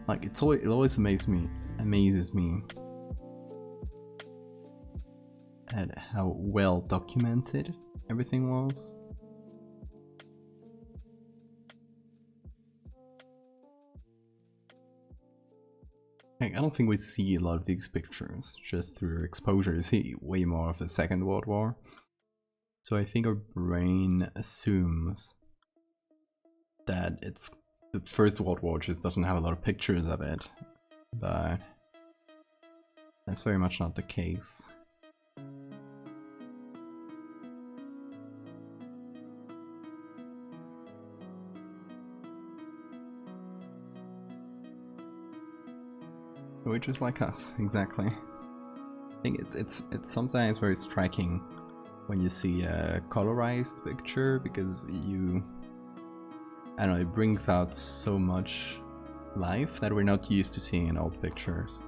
Like, it always amazes me at how well documented everything was. Like, I don't think we see a lot of these pictures just through exposure. You see way more of the Second World War. So I think our brain assumes that it's the First World War, just doesn't have a lot of pictures of it. But that's very much not the case. We're just like us, exactly. think it's sometimes very striking when you see a colorized picture, because I don't know, it brings out so much life that we're not used to seeing in old pictures.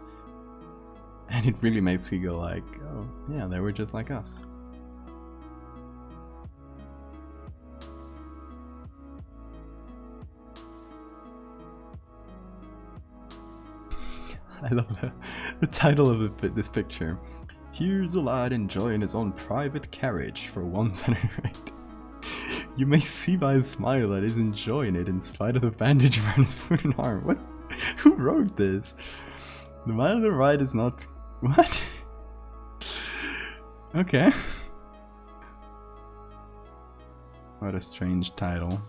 And it really makes you go like, oh yeah, they were just like us. I love the title of this picture. Here's a lad enjoying his own private carriage for once at a rate. You may see by his smile that he's enjoying it in spite of the bandage around his foot and arm. What? Who wrote this? The man on the right is not... What? Okay. What a strange title.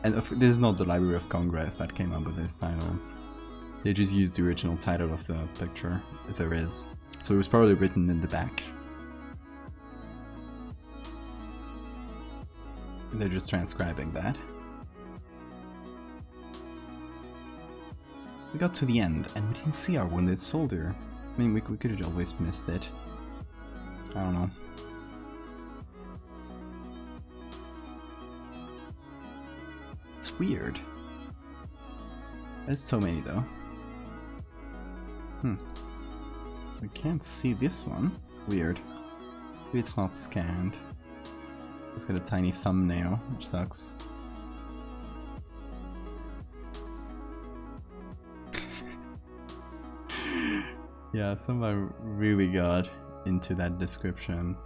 And this is not the Library of Congress that came up with this title. They just used the original title of the picture, if there is. So it was probably written in the back. They're just transcribing that. We got to the end, and we didn't see our wounded soldier. I mean, we could have always missed it. I don't know. It's weird. There's so many though. We can't see this one. Weird. Maybe it's not scanned. It's got a tiny thumbnail, which sucks. Yeah, someone really got into that description.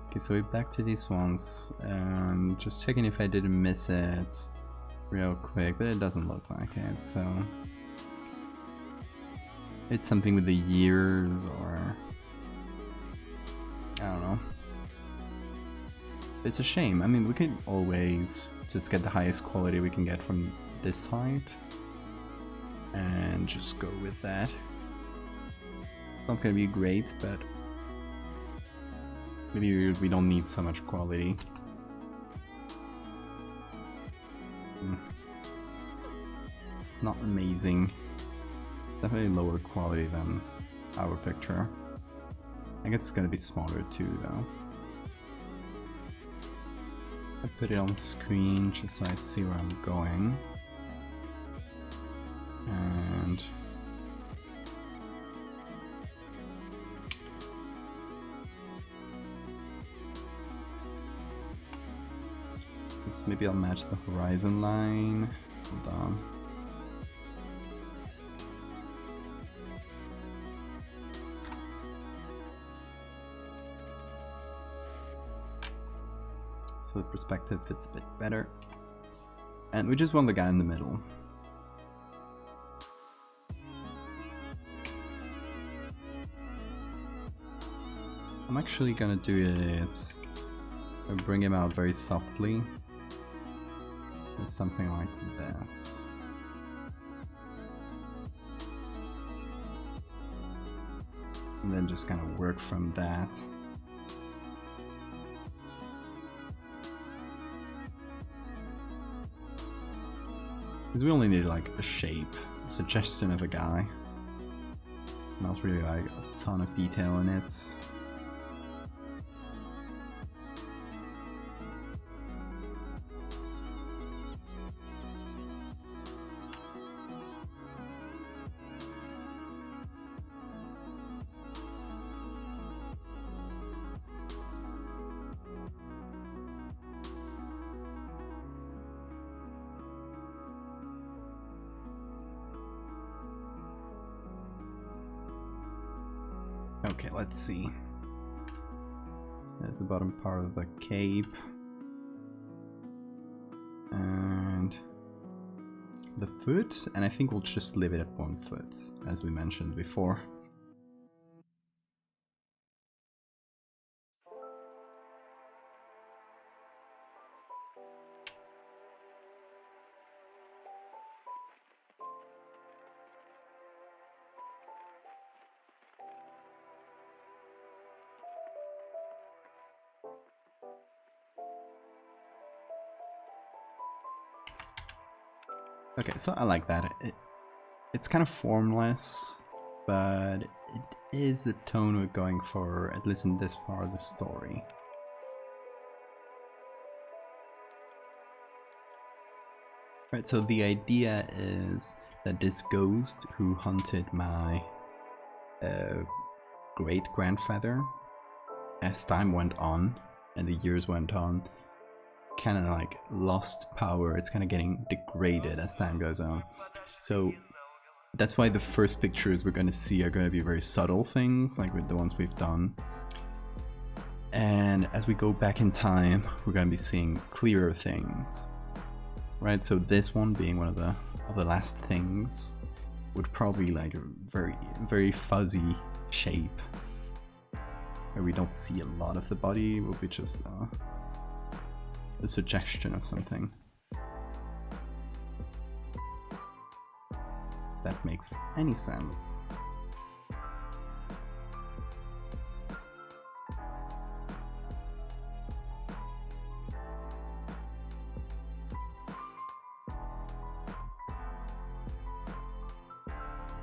Okay, so we're back to these ones, and just checking if I didn't miss it real quick, but it doesn't look like it, so it's something with the years, or I don't know. It's a shame. I mean, we could always just get the highest quality we can get from this site and just go with that. It's not gonna be great, but maybe we don't need so much quality. It's not amazing. Definitely lower quality than our picture. I think it's gonna be smaller too, though. I put it on screen just so I see where I'm going. And maybe I'll match the horizon line. Hold on. So the perspective fits a bit better. And we just want the guy in the middle. I'm actually gonna do it. I'll bring him out very softly. With something like this. And then just kind of work from that. Because we only need like a shape, a suggestion of a guy. Not really like a ton of detail in it. Okay, let's see. There's the bottom part of the cape. And the foot, and I think we'll just leave it at 1 foot, as we mentioned before. Okay, so I like that. It's kind of formless, but it is the tone we're going for, at least in this part of the story. Right, so the idea is that this ghost who hunted my great-grandfather, as time went on and the years went on, kind of like lost power. It's kind of getting degraded as time goes on. So that's why the first pictures we're going to see are going to be very subtle things, like with the ones we've done. And as we go back in time, we're going to be seeing clearer things. Right, so this one being one of the last things would probably like a very fuzzy shape where we don't see a lot of the body. It will be just a suggestion of something. That makes any sense.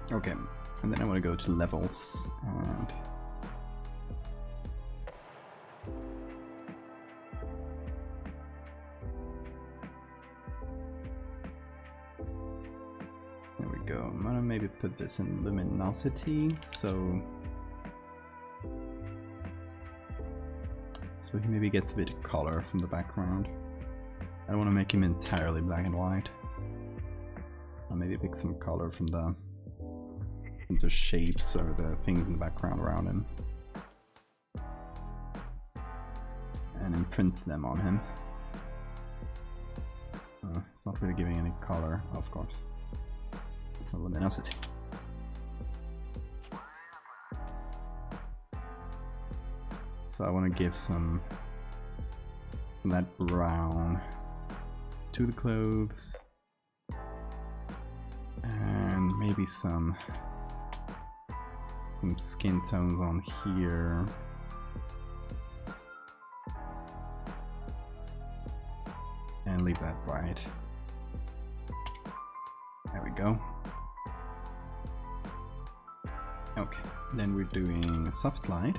Okay, and then I want to go to levels and there we go. I'm gonna maybe put this in luminosity so he maybe gets a bit of color from the background. I don't want to make him entirely black and white. I'll maybe pick some color from the shapes or the things in the background around him and imprint them on him. It's not really giving any color, of course. It's a luminosity. So I want to give some of that brown to the clothes and maybe some skin tones on here. And leave that white. There we go. Okay, then we're doing soft light.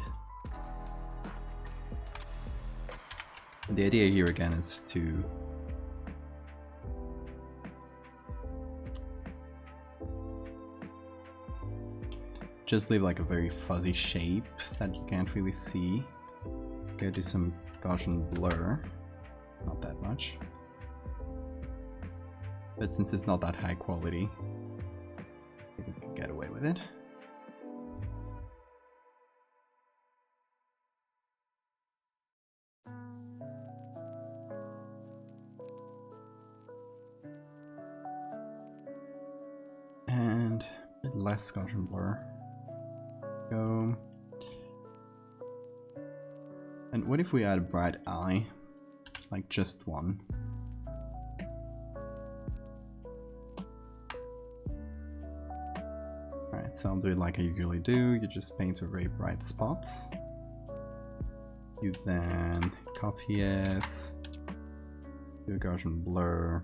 The idea here again is to just leave like a very fuzzy shape that you can't really see. Gotta do some Gaussian blur, not that much. But since it's not that high quality, I think we can get away with it. And a bit less Gaussian blur. Go. And what if we add a bright eye? Like just one. Alright, so I'll do it like I usually do. You just paint with very bright spots. You then copy it. Do a Gaussian blur.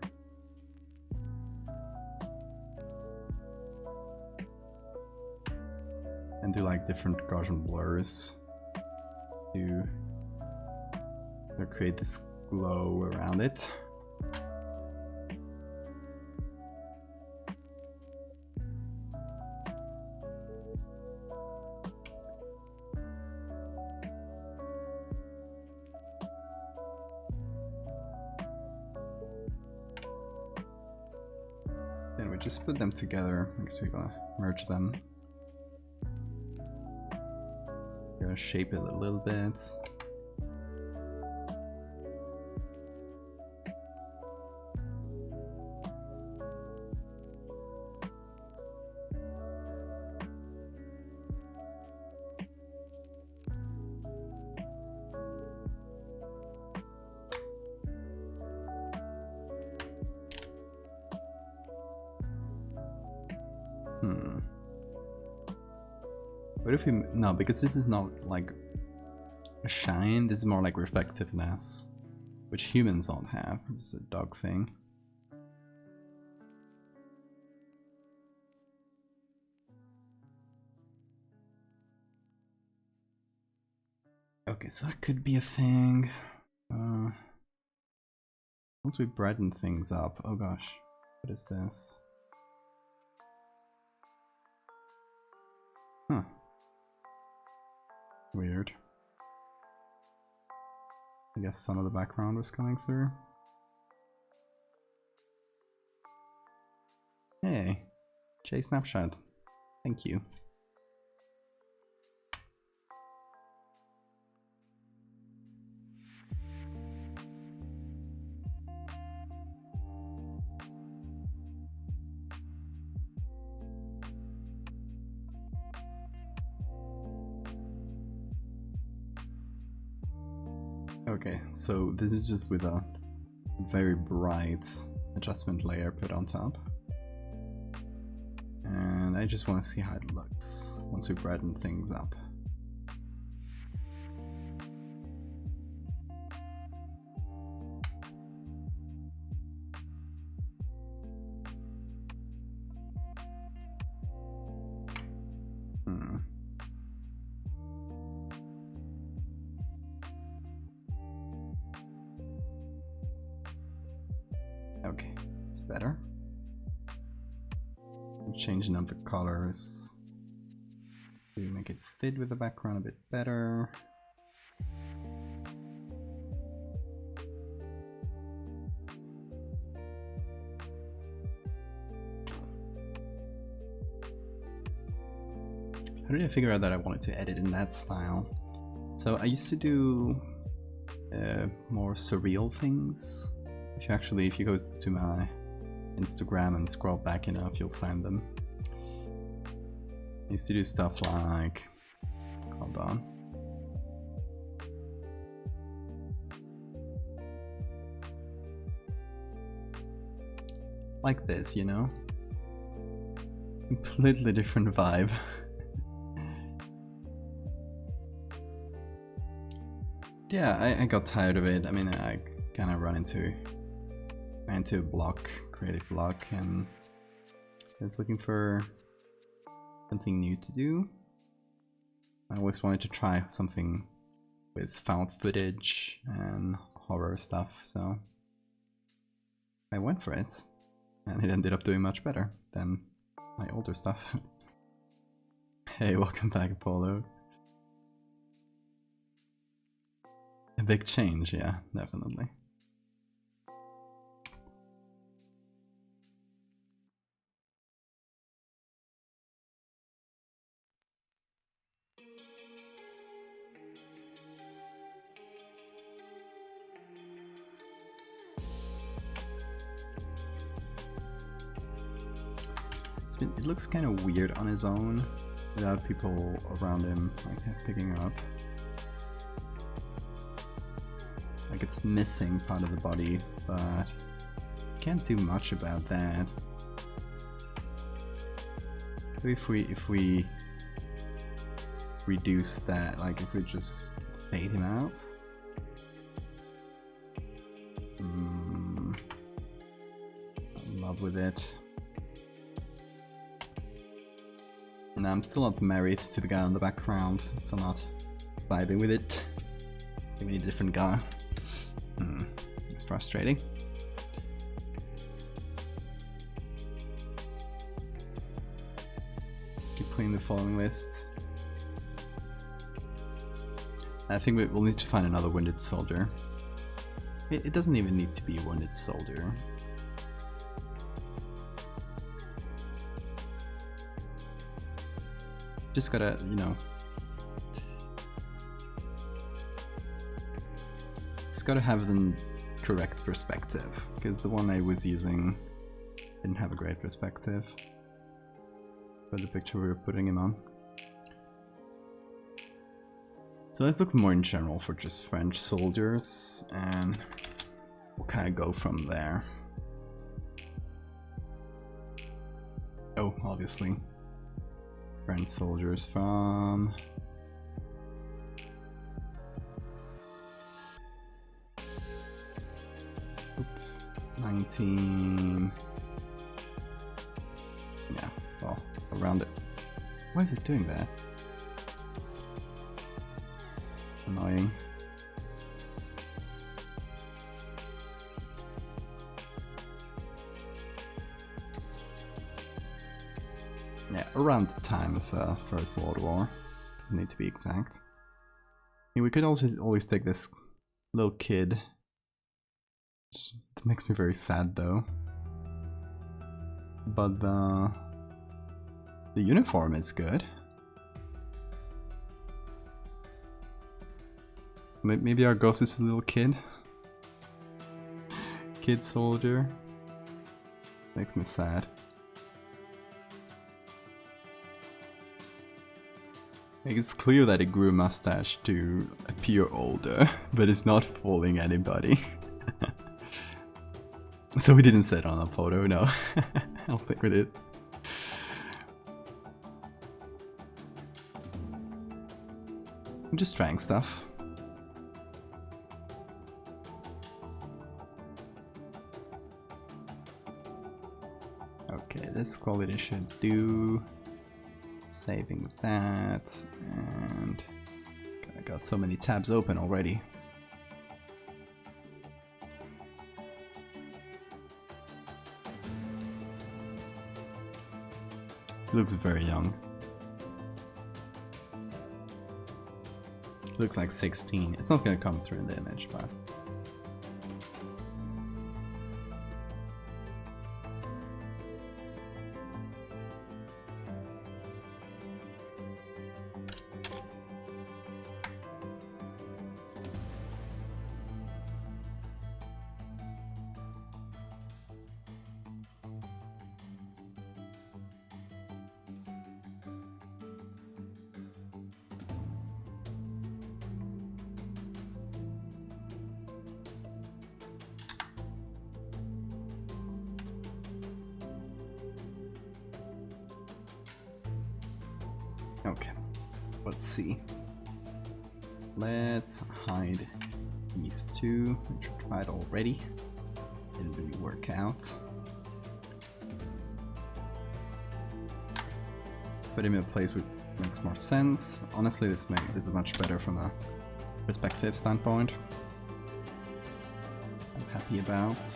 And do like different Gaussian blurs to create this glow around it. Then we just put them together. I'm actually gonna merge them. Gonna shape it a little bit. What if we... No, because this is not like a shine, this is more like reflectiveness, which humans don't have. It's a dog thing. Okay, so that could be a thing. Once we brighten things up, oh gosh, what is this? Huh. Weird. I guess some of the background was coming through. Hey, J Snapshot. Thank you. Okay, so this is just with a very bright adjustment layer put on top. And I just want to see how it looks once we brighten things up. Okay, it's better. Changing up the colors to make it fit with the background a bit better. How did I figure out that I wanted to edit in that style? So I used to do more surreal things. If you go to my Instagram and scroll back enough, you'll find them. I used to do stuff like, hold on. Like this, you know? Completely different vibe. Yeah, I got tired of it. I mean, I kind of ran into a block, creative block, and I was looking for something new to do. I always wanted to try something with found footage and horror stuff, so I went for it, and it ended up doing much better than my older stuff. Hey, welcome back, Apollo. A big change, yeah, definitely. It looks kind of weird on his own, without people around him like picking it up. Like it's missing part of the body, but can't do much about that. If we reduce that, like if we just fade him out. I'm in love with it. No, I'm still not married to the guy in the background, still not vibing with it. I think we need a different guy. It's frustrating. Keep playing the following lists. I think we'll need to find another wounded soldier. It doesn't even need to be a wounded soldier. Just gotta, you know, just gotta have the correct perspective, because the one I was using didn't have a great perspective for the picture we were putting him on. So let's look more in general for just French soldiers, and we'll kind of go from there. Oh, obviously. French soldiers from 19. Yeah, well, around it. Why is it doing that? annoying. Yeah, around the time of First World War. Doesn't need to be exact. I mean, we could also always take this little kid. That makes me very sad though. But the uniform is good. Maybe our ghost is a little kid. Kid soldier. Makes me sad. Like, it's clear that it grew a mustache to appear older, but it's not fooling anybody. So we didn't set it on a photo, no. I'll think with it. I'm just trying stuff. Okay, this quality should do. Saving that, and I got so many tabs open already. He looks very young. He looks like 16. It's not gonna come through in the image, but okay, let's see. Let's hide these two, which we tried already. Didn't really work out. Put him in a place which makes more sense. Honestly, this is much better from a perspective standpoint. I'm happy about.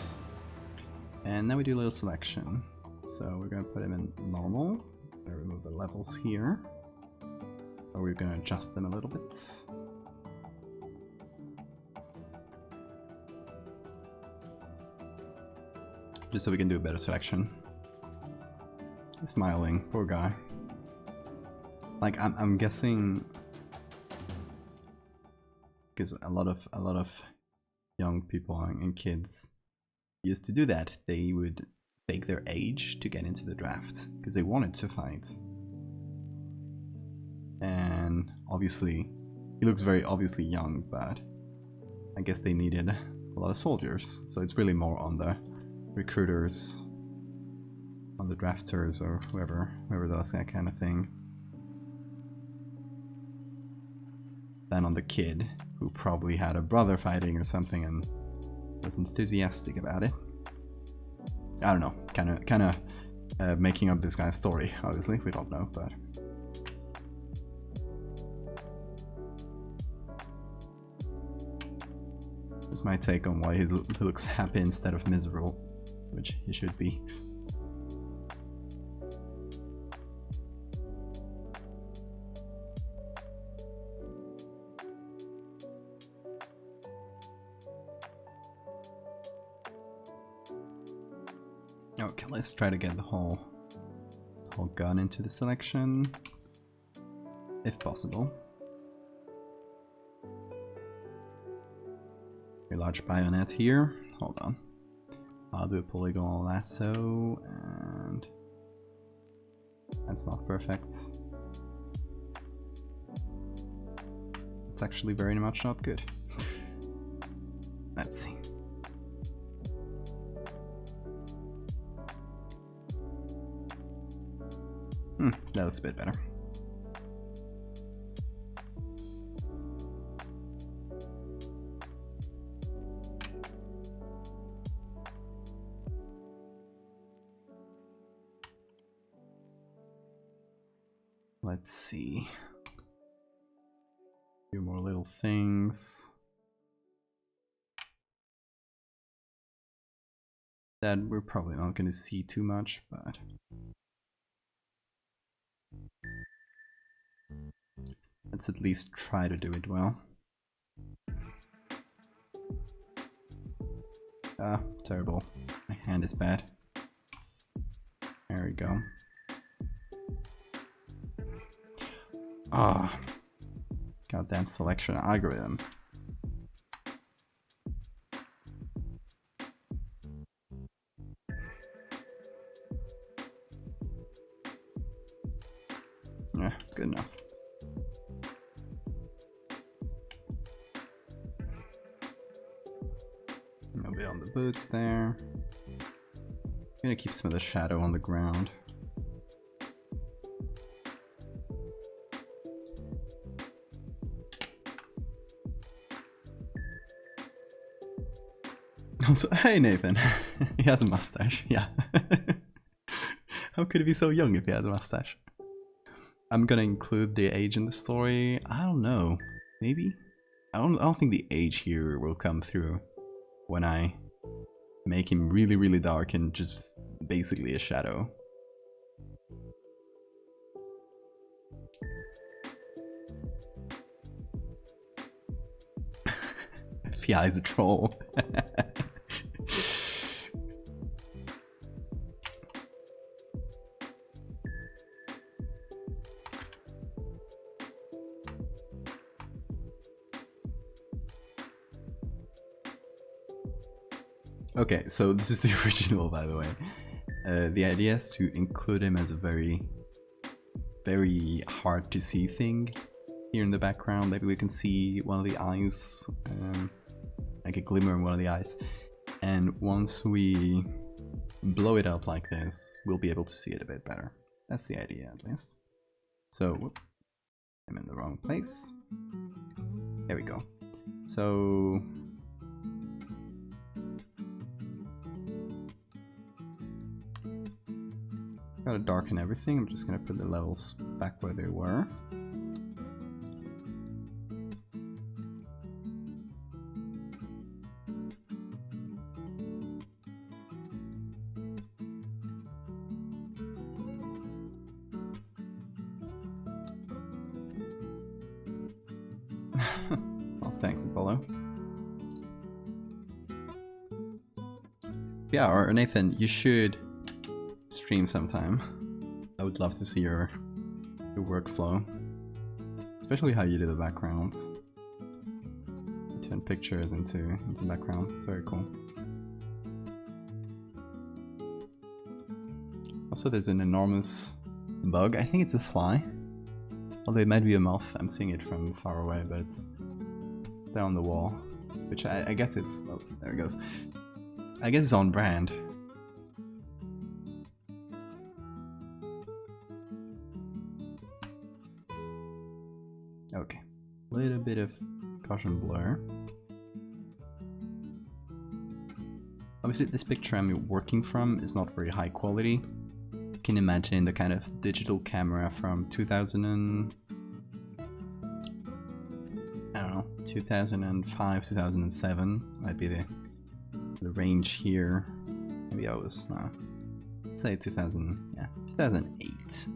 And now we do a little selection. So we're gonna put him in normal. We're gonna remove the levels here. Or we're gonna adjust them a little bit. Just so we can do a better selection. He's smiling, poor guy. Like I'm guessing, because a lot of young people and kids used to do that. They would fake their age to get into the draft because they wanted to fight. And obviously, he looks very obviously young, but I guess they needed a lot of soldiers. So it's really more on the recruiters, on the drafters, or whoever does that kind of thing, than on the kid who probably had a brother fighting or something and was enthusiastic about it. I don't know, kind of making up this guy's story. Obviously, we don't know, but. That's my take on why he looks happy instead of miserable, which he should be. Okay, let's try to get the whole gun into the selection, if possible. A large bayonet here. Hold on. I'll do a polygonal lasso, and that's not perfect. It's actually very much not good. Let's see. That looks a bit better. Let's see. A few more little things that we're probably not going to see too much, but let's at least try to do it well. Ah, terrible. My hand is bad. There we go. Ah, goddamn selection algorithm. Yeah, good enough. A bit on the boots there. I'm gonna keep some of the shadow on the ground. Also, hey Nathan, he has a mustache, yeah. How could he be so young if he has a mustache? I'm gonna include the age in the story. I don't know, maybe? I don't think the age here will come through when I make him really, really dark and just basically a shadow. Fia is a troll. Okay, so this is the original, by the way. The idea is to include him as a very, very hard to see thing here in the background. Maybe we can see one of the eyes, like a glimmer in one of the eyes. And once we blow it up like this, we'll be able to see it a bit better. That's the idea, at least. So, whoop, I'm in the wrong place. There we go. So, gotta darken everything. I'm just gonna put the levels back where they were. Well, thanks, Apollo. Yeah, or Nathan, you should stream sometime. I would love to see your workflow, especially how you do the backgrounds. You turn pictures into backgrounds. It's very cool. Also, there's an enormous bug. I think it's a fly. Although it might be a moth. I'm seeing it from far away, but it's there on the wall. Which I guess it's... Oh, there it goes. I guess it's on brand. Okay. A little bit of Gaussian blur. Obviously, this picture I'm working from is not very high quality. You can imagine the kind of digital camera from 2005, 2007 might be the range here. Maybe I was, let's say 2008.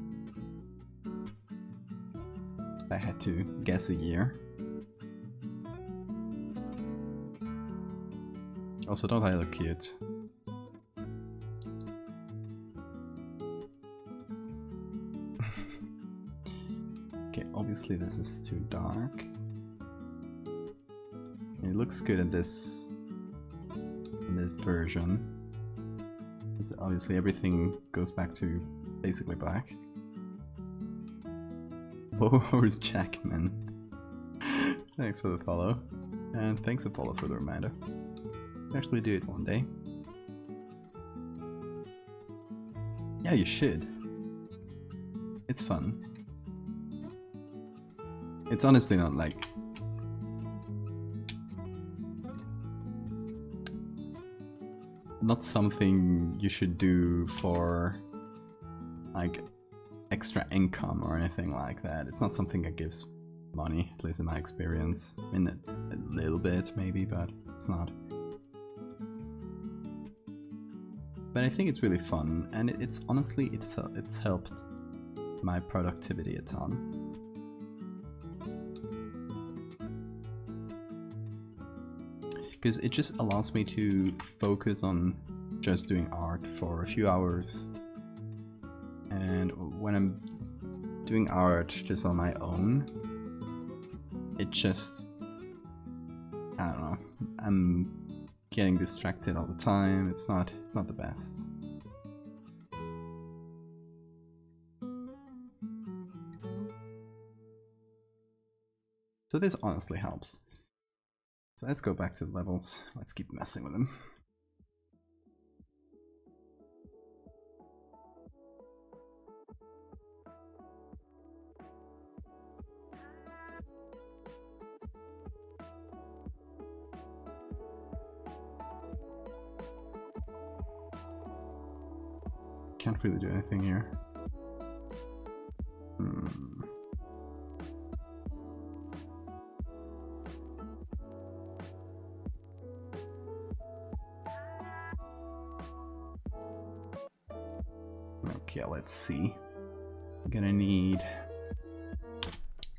If I had to guess a year. Also, don't I look cute? Okay, obviously this is too dark. It looks good in this version. So obviously everything goes back to basically black. Boris Jackman. Thanks for the follow. And thanks Apollo for the reminder. I'll actually do it one day. Yeah, you should. It's fun. It's honestly not like... not something you should do for like extra income or anything like that. It's not something that gives money, at least in my experience. I mean, a little bit maybe, but it's not. But I think it's really fun, and it's honestly, it's helped my productivity a ton. Because it just allows me to focus on just doing art for a few hours. And when I'm doing art just on my own, it just, I don't know, I'm getting distracted all the time. It's not the best. So this honestly helps. So let's go back to the levels. Let's keep messing with them. Can't really do anything here. Okay, let's see. I'm gonna need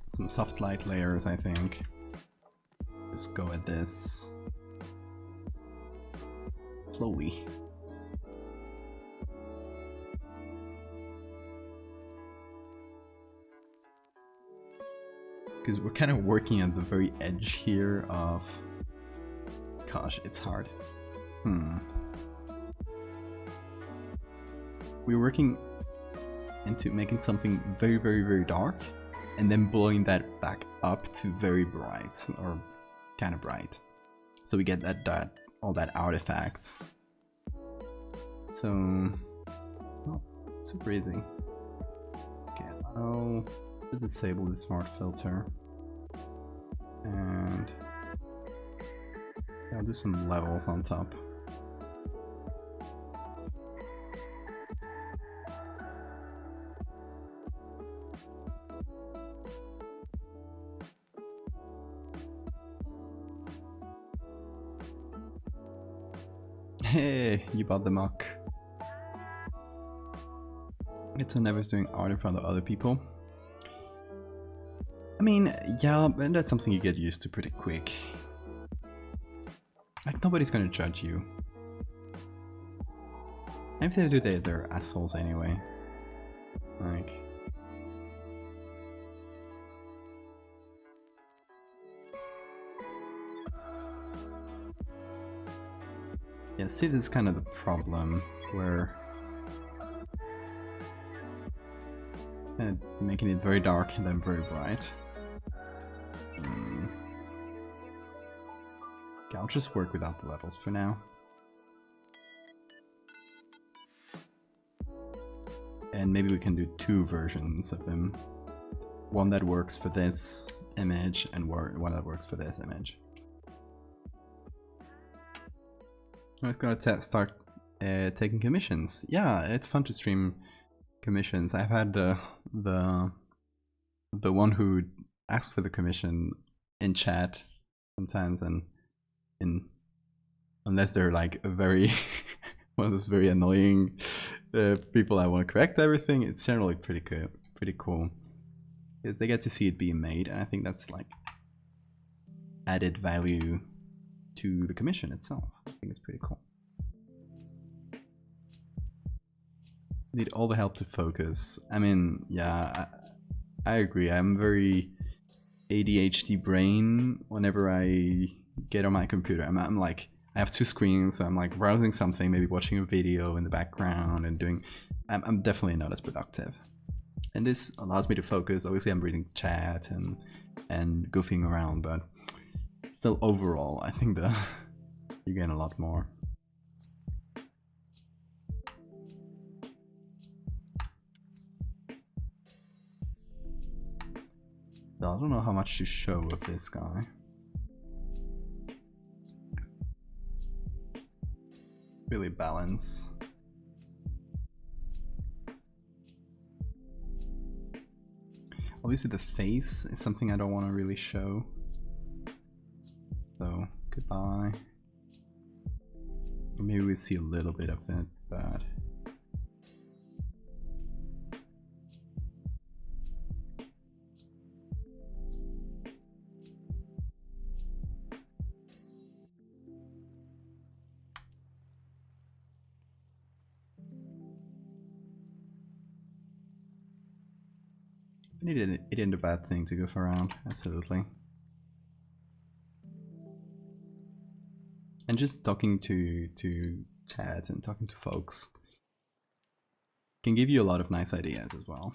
some soft light layers, I think. Just go at this slowly. Because we're kind of working at the very edge here of... Gosh, it's hard. We're working into making something very, very, very dark, and then blowing that back up to very bright, or kind of bright. So we get that all that artifacts. So, not super easy. Okay, I'll disable the smart filter, and I'll do some levels on top. Hey, you bought the muck. It's Never's doing art in front of other people. I mean, yeah, but that's something you get used to pretty quick. Like, nobody's gonna judge you. And if they do, they're assholes anyway. Like... Yeah, see, this is kind of the problem, where... kind of making it very dark and then very bright. Okay, I'll just work without the levels for now. And maybe we can do two versions of them. One that works for this image and one that works for this image. I'm just gonna start taking commissions. Yeah, it's fun to stream commissions. I've had the one who asked for the commission in chat sometimes, and unless they're like a very one of those very annoying people I want to correct everything, it's generally pretty cool because they get to see it being made, and I think that's like added value to the commission itself. I think it's pretty cool. Need all the help to focus. I mean, yeah, I agree. I'm very ADHD brain whenever I get on my computer. I'm like, I have two screens, so I'm like browsing something, maybe watching a video in the background and doing... I'm definitely not as productive. And this allows me to focus. Obviously I'm reading chat and goofing around, but still overall, I think you gain a lot more. I don't know how much to show of this guy. Really balance. Obviously the face is something I don't want to really show. So, goodbye. Maybe we see a little bit of it, but... It isn't a bad thing to goof around, absolutely. And just talking to chat and talking to folks can give you a lot of nice ideas as well.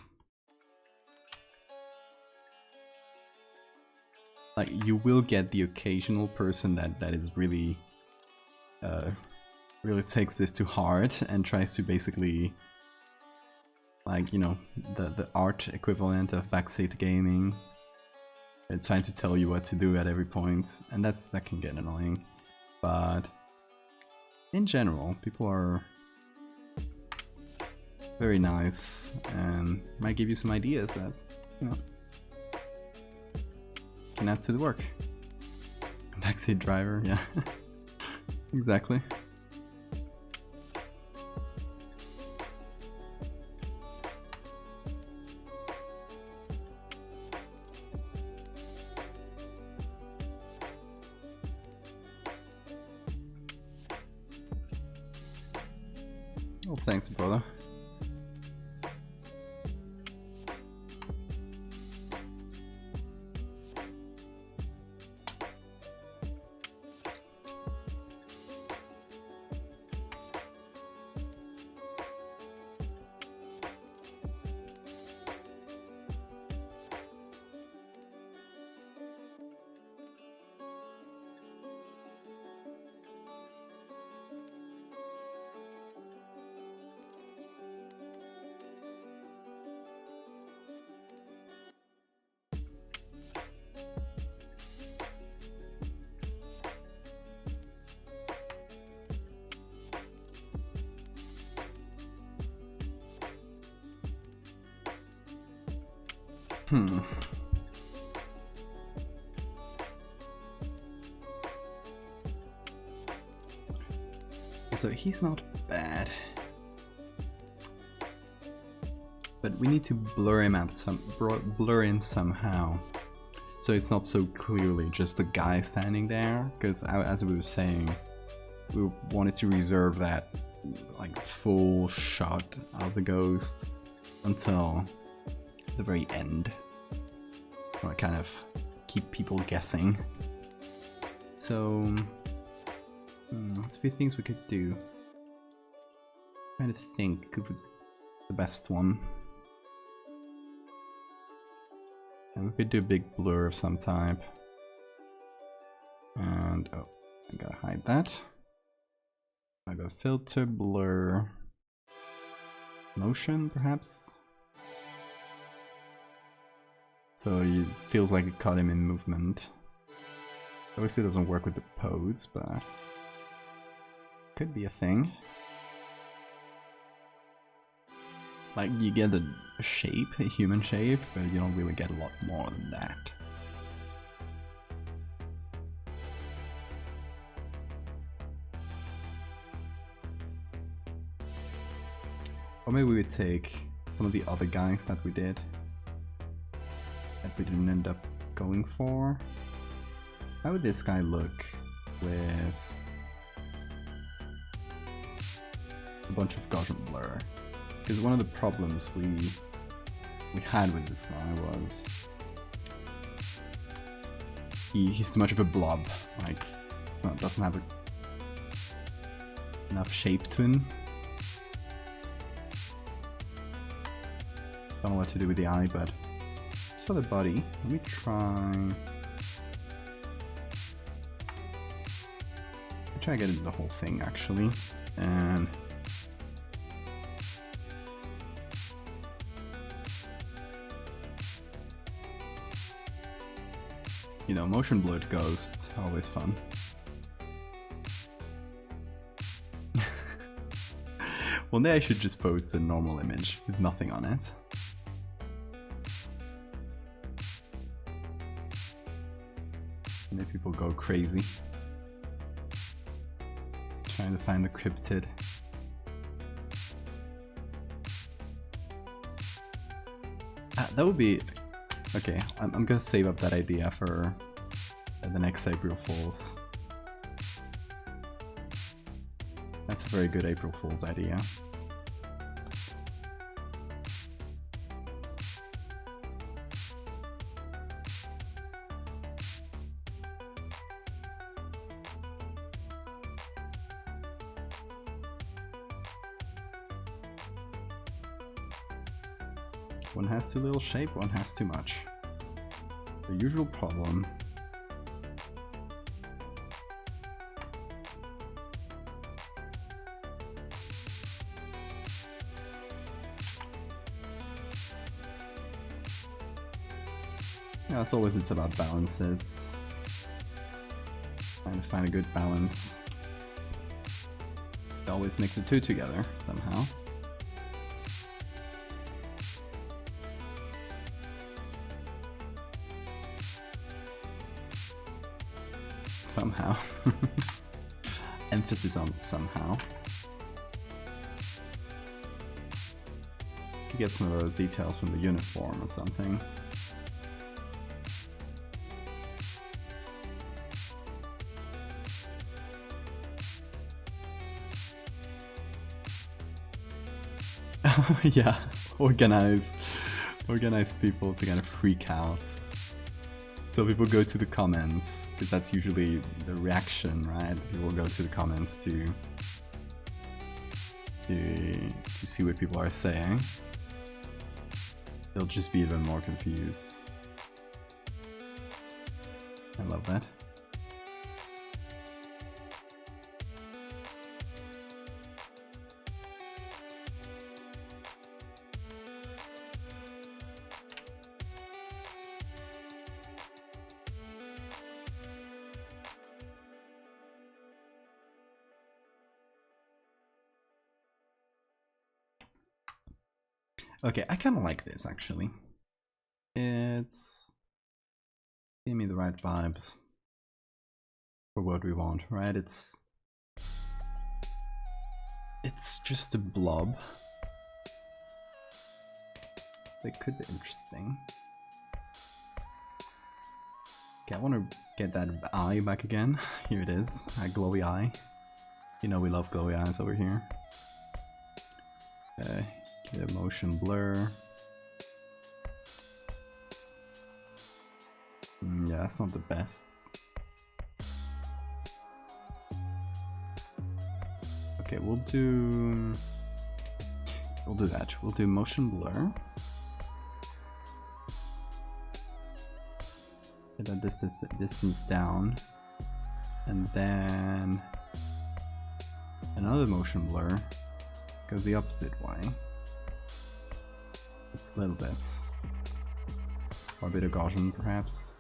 Like, you will get the occasional person that is really really takes this to heart and tries to basically, like, you know, the art equivalent of backseat gaming, and trying to tell you what to do at every point, and that can get annoying. But in general, people are very nice and might give you some ideas that, you know, can add to the work. Backseat driver, yeah. Exactly. Oh, thanks, brother. So he's not bad, but we need to blur him out blur him somehow, so it's not so clearly just a guy standing there. Because as we were saying, we wanted to reserve that like full shot of the ghost until the very end, or kind of keep people guessing. So there's a few things we could do. I'm trying to think could be the best one. And we could do a big blur of some type. And oh, I gotta hide that. I go filter, blur, motion perhaps. So it feels like it caught him in movement. Obviously it doesn't work with the pose, but could be a thing. Like, you get a shape, a human shape, but you don't really get a lot more than that. Or maybe we would take some of the other guys that we did, that we didn't end up going for. How would this guy look with a bunch of Gaussian blur? Because one of the problems we had with this guy was he's too much of a blob. Like, well, doesn't have enough shape to him. Don't know what to do with the eye, but as for the body, let me try to get into the whole thing actually, and you know, motion blurred ghosts, always fun. One day I should just post a normal image with nothing on it. go crazy. Trying to find the cryptid. That would be... Okay, I'm gonna save up that idea for the next April Fools. That's a very good April Fool's idea. One has too little shape, one has too much. The usual problem. Yeah, as always, it's about balances. Trying to find a good balance. It always makes the two together, somehow. Somehow. Emphasis on somehow. Could get some of those details from the uniform or something. Yeah, organize people to kind of freak out. So people go to the comments, because that's usually the reaction, right? People go to the comments to see what people are saying. They'll just be even more confused. I love that. Okay, I kind of like this actually. It's giving me the right vibes for what we want, right? It's just a blob. That could be interesting. Okay, I want to get that eye back again. Here it is, a glowy eye. You know we love glowy eyes over here. Get a motion blur. Yeah, that's not the best. Okay, we'll do that. We'll do motion blur. Get that distance down, and then another motion blur goes the opposite way. Just a little bit. Or a bit of Gaussian, perhaps.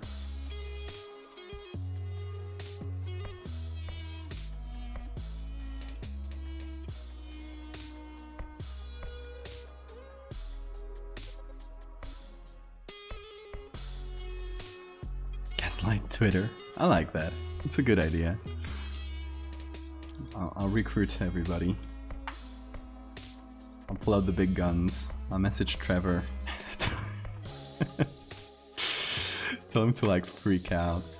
Gaslight Twitter. I like that. It's a good idea. I'll recruit everybody. I'll pull out the big guns. I'll message Trevor. Tell him to like freak out.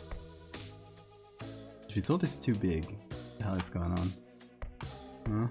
If you thought it's too big, what the hell is going on? Huh?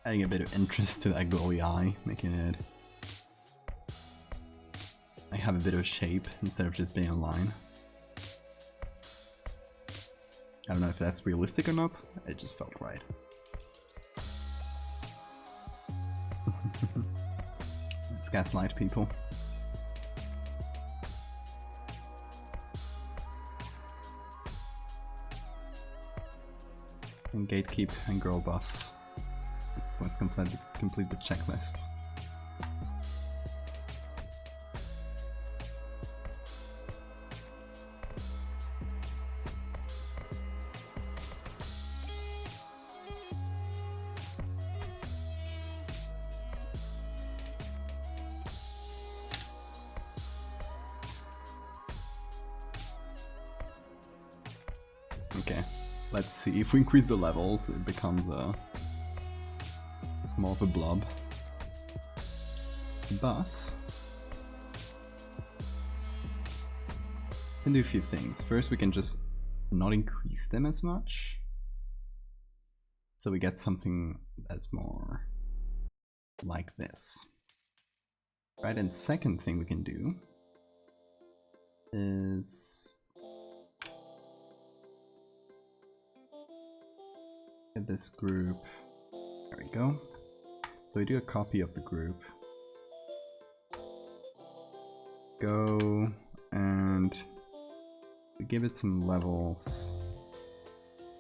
Adding a bit of interest to that glowy eye, making it like have a bit of shape instead of just being a line. I don't know if that's realistic or not, it just felt right. Let's gaslight people. And gatekeep and girl boss. Let's complete the checklist. Okay, let's see. If we increase the levels, it becomes more of a blob. But we can do a few things. First, we can just not increase them as much, so we get something that's more like this. Right, and second thing we can do is get this group. There we go. So we do a copy of the group. Go and we give it some levels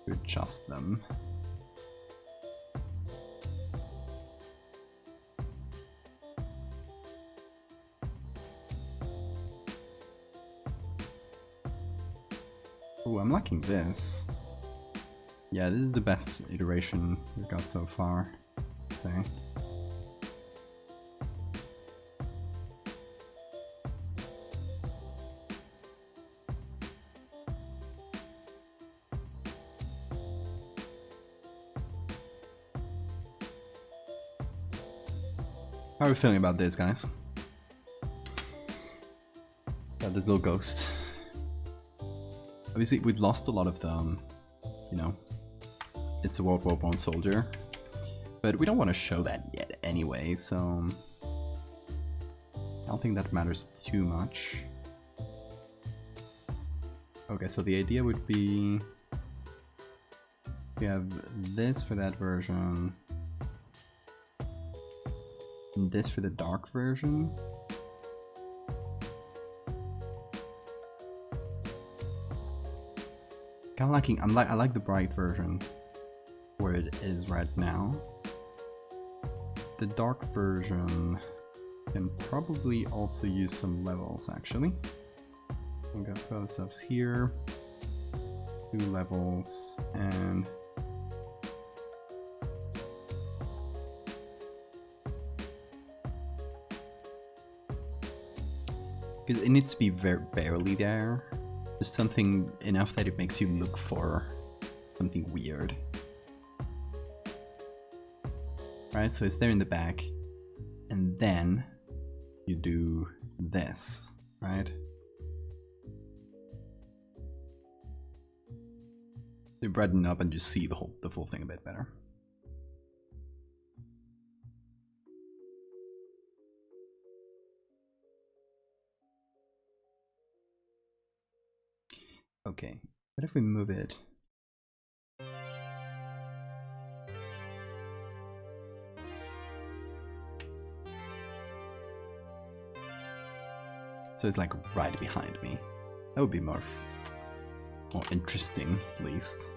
to adjust them. Oh, I'm liking this. Yeah, this is the best iteration we've got so far, I'd say. How are we feeling about this, guys? About this little ghost. Obviously, we've lost a lot of the, you know, it's a World War I soldier, but we don't want to show that yet anyway, so I don't think that matters too much. Okay, so the idea would be we have this for that version, and this for the dark version. Kind of liking, I like the bright version where it is right now. The dark version can probably also use some levels, actually. We've got put ourselves here, 2 levels, and because it needs to be very barely there. Just something enough that it makes you look for something weird. Right, so it's there in the back, and then you do this, right? You brighten up and you see the full thing a bit better. Okay, what if we move it? So it's like right behind me. That would be more interesting, at least.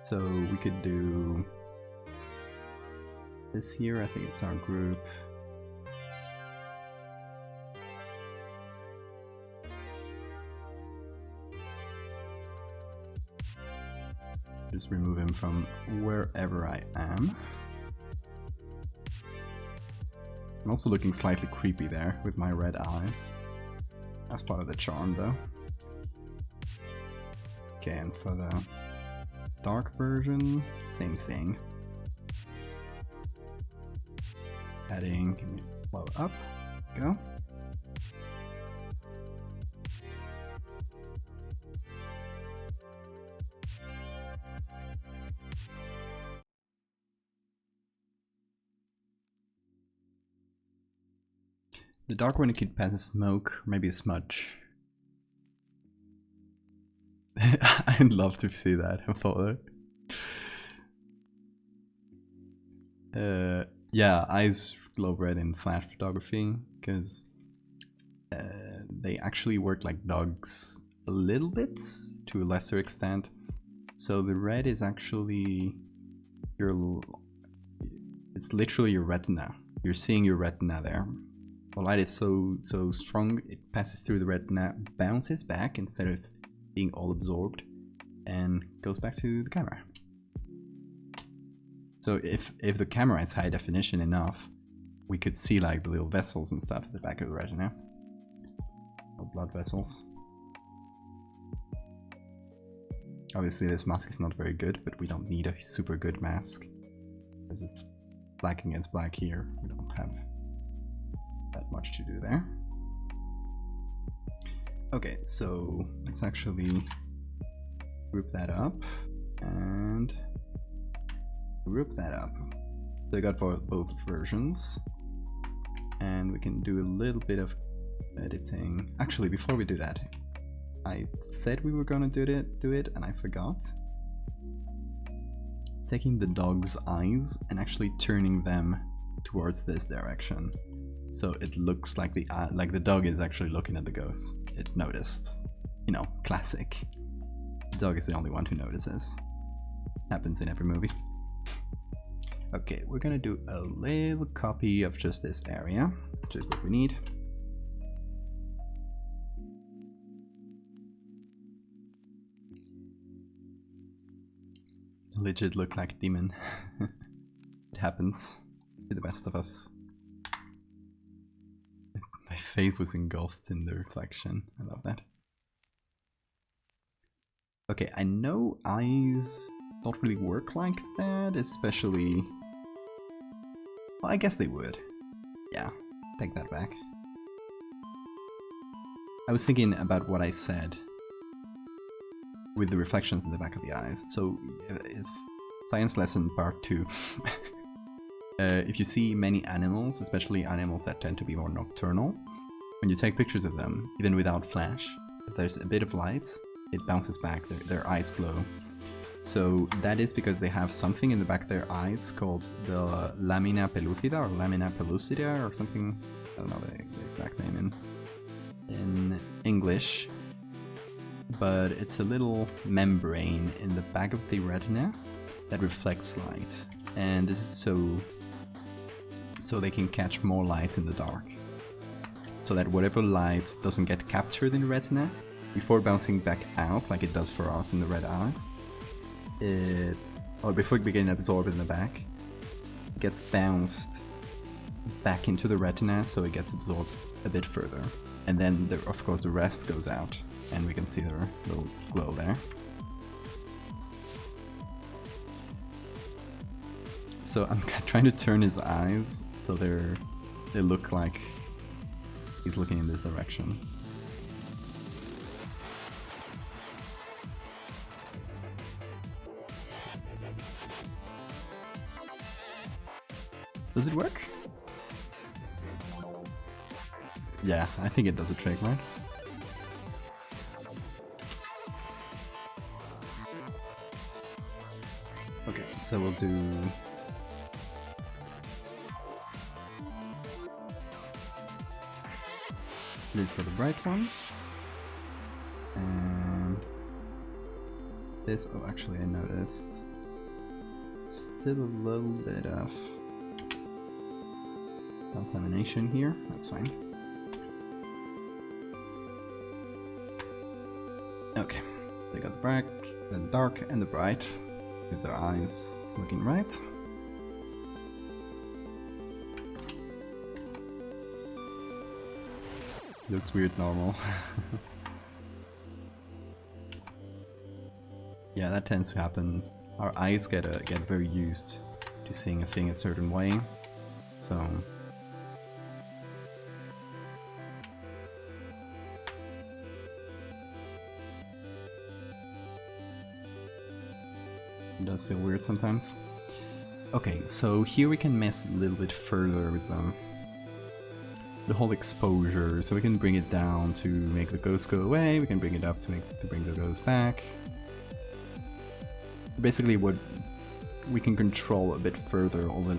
So we could do this here. I think it's our group. Just remove him from wherever I am. I'm also looking slightly creepy there with my red eyes. That's part of the charm though. Okay, and for the dark version, same thing. Adding, flow up, go. The dark one could pass a smoke, maybe a smudge. I'd love to see that, a photo. Yeah, eyes glow red in flash photography, because they actually work like dogs a little bit, to a lesser extent. So the red is actually it's literally your retina. You're seeing your retina there. The light is so strong, it passes through the retina, bounces back instead of being all absorbed, and goes back to the camera. So if the camera is high definition enough, we could see like the little vessels and stuff at the back of the retina. Or blood vessels. Obviously this mask is not very good, but we don't need a super good mask. Because it's black against black here. We don't have that much to do there. Okay, so let's actually group that up and group that up. So I got for both versions, and we can do a little bit of editing. Actually, before we do that, I said we were gonna do it, and I forgot. Taking the dog's eyes and actually turning them towards this direction, so it looks like the dog is actually looking at the ghost. It noticed, you know, classic. The dog is the only one who notices. Happens in every movie. Okay, we're gonna do a little copy of just this area, which is what we need. Legit look like a demon. It happens to the best of us. My face was engulfed in the reflection. I love that. Okay, I know eyes don't really work like that, especially... Well, I guess they would. Yeah, take that back. I was thinking about what I said with the reflections in the back of the eyes. So, if science lesson part 2. If you see many animals, especially animals that tend to be more nocturnal, when you take pictures of them, even without flash, if there's a bit of light, it bounces back, their eyes glow. So that is because they have something in the back of their eyes called the lamina pellucida or lamina pellucida or something. I don't know the exact name in English, but it's a little membrane in the back of the retina that reflects light, and this is so they can catch more light in the dark, so that whatever light doesn't get captured in the retina before bouncing back out like it does for us in the red eyes, or before it begins absorbed in the back, it gets bounced back into the retina, so it gets absorbed a bit further, and then of course the rest goes out and we can see their little glow there. So I'm trying to turn his eyes so they look like he's looking in this direction. Does it work? Yeah, I think it does a trick, right? Okay, so we'll do... this for the bright one. And this, oh actually I noticed still a little bit of contamination here, that's fine. Okay, they got the black, the dark and the bright with their eyes looking right. Looks weird normal. Yeah, that tends to happen. Our eyes get very used to seeing a thing a certain way, so it does feel weird sometimes. Okay, so here we can mess a little bit further with the whole exposure, so we can bring it down to make the ghost go away, we can bring it up to bring the ghost back. Basically what we can control a bit further, all the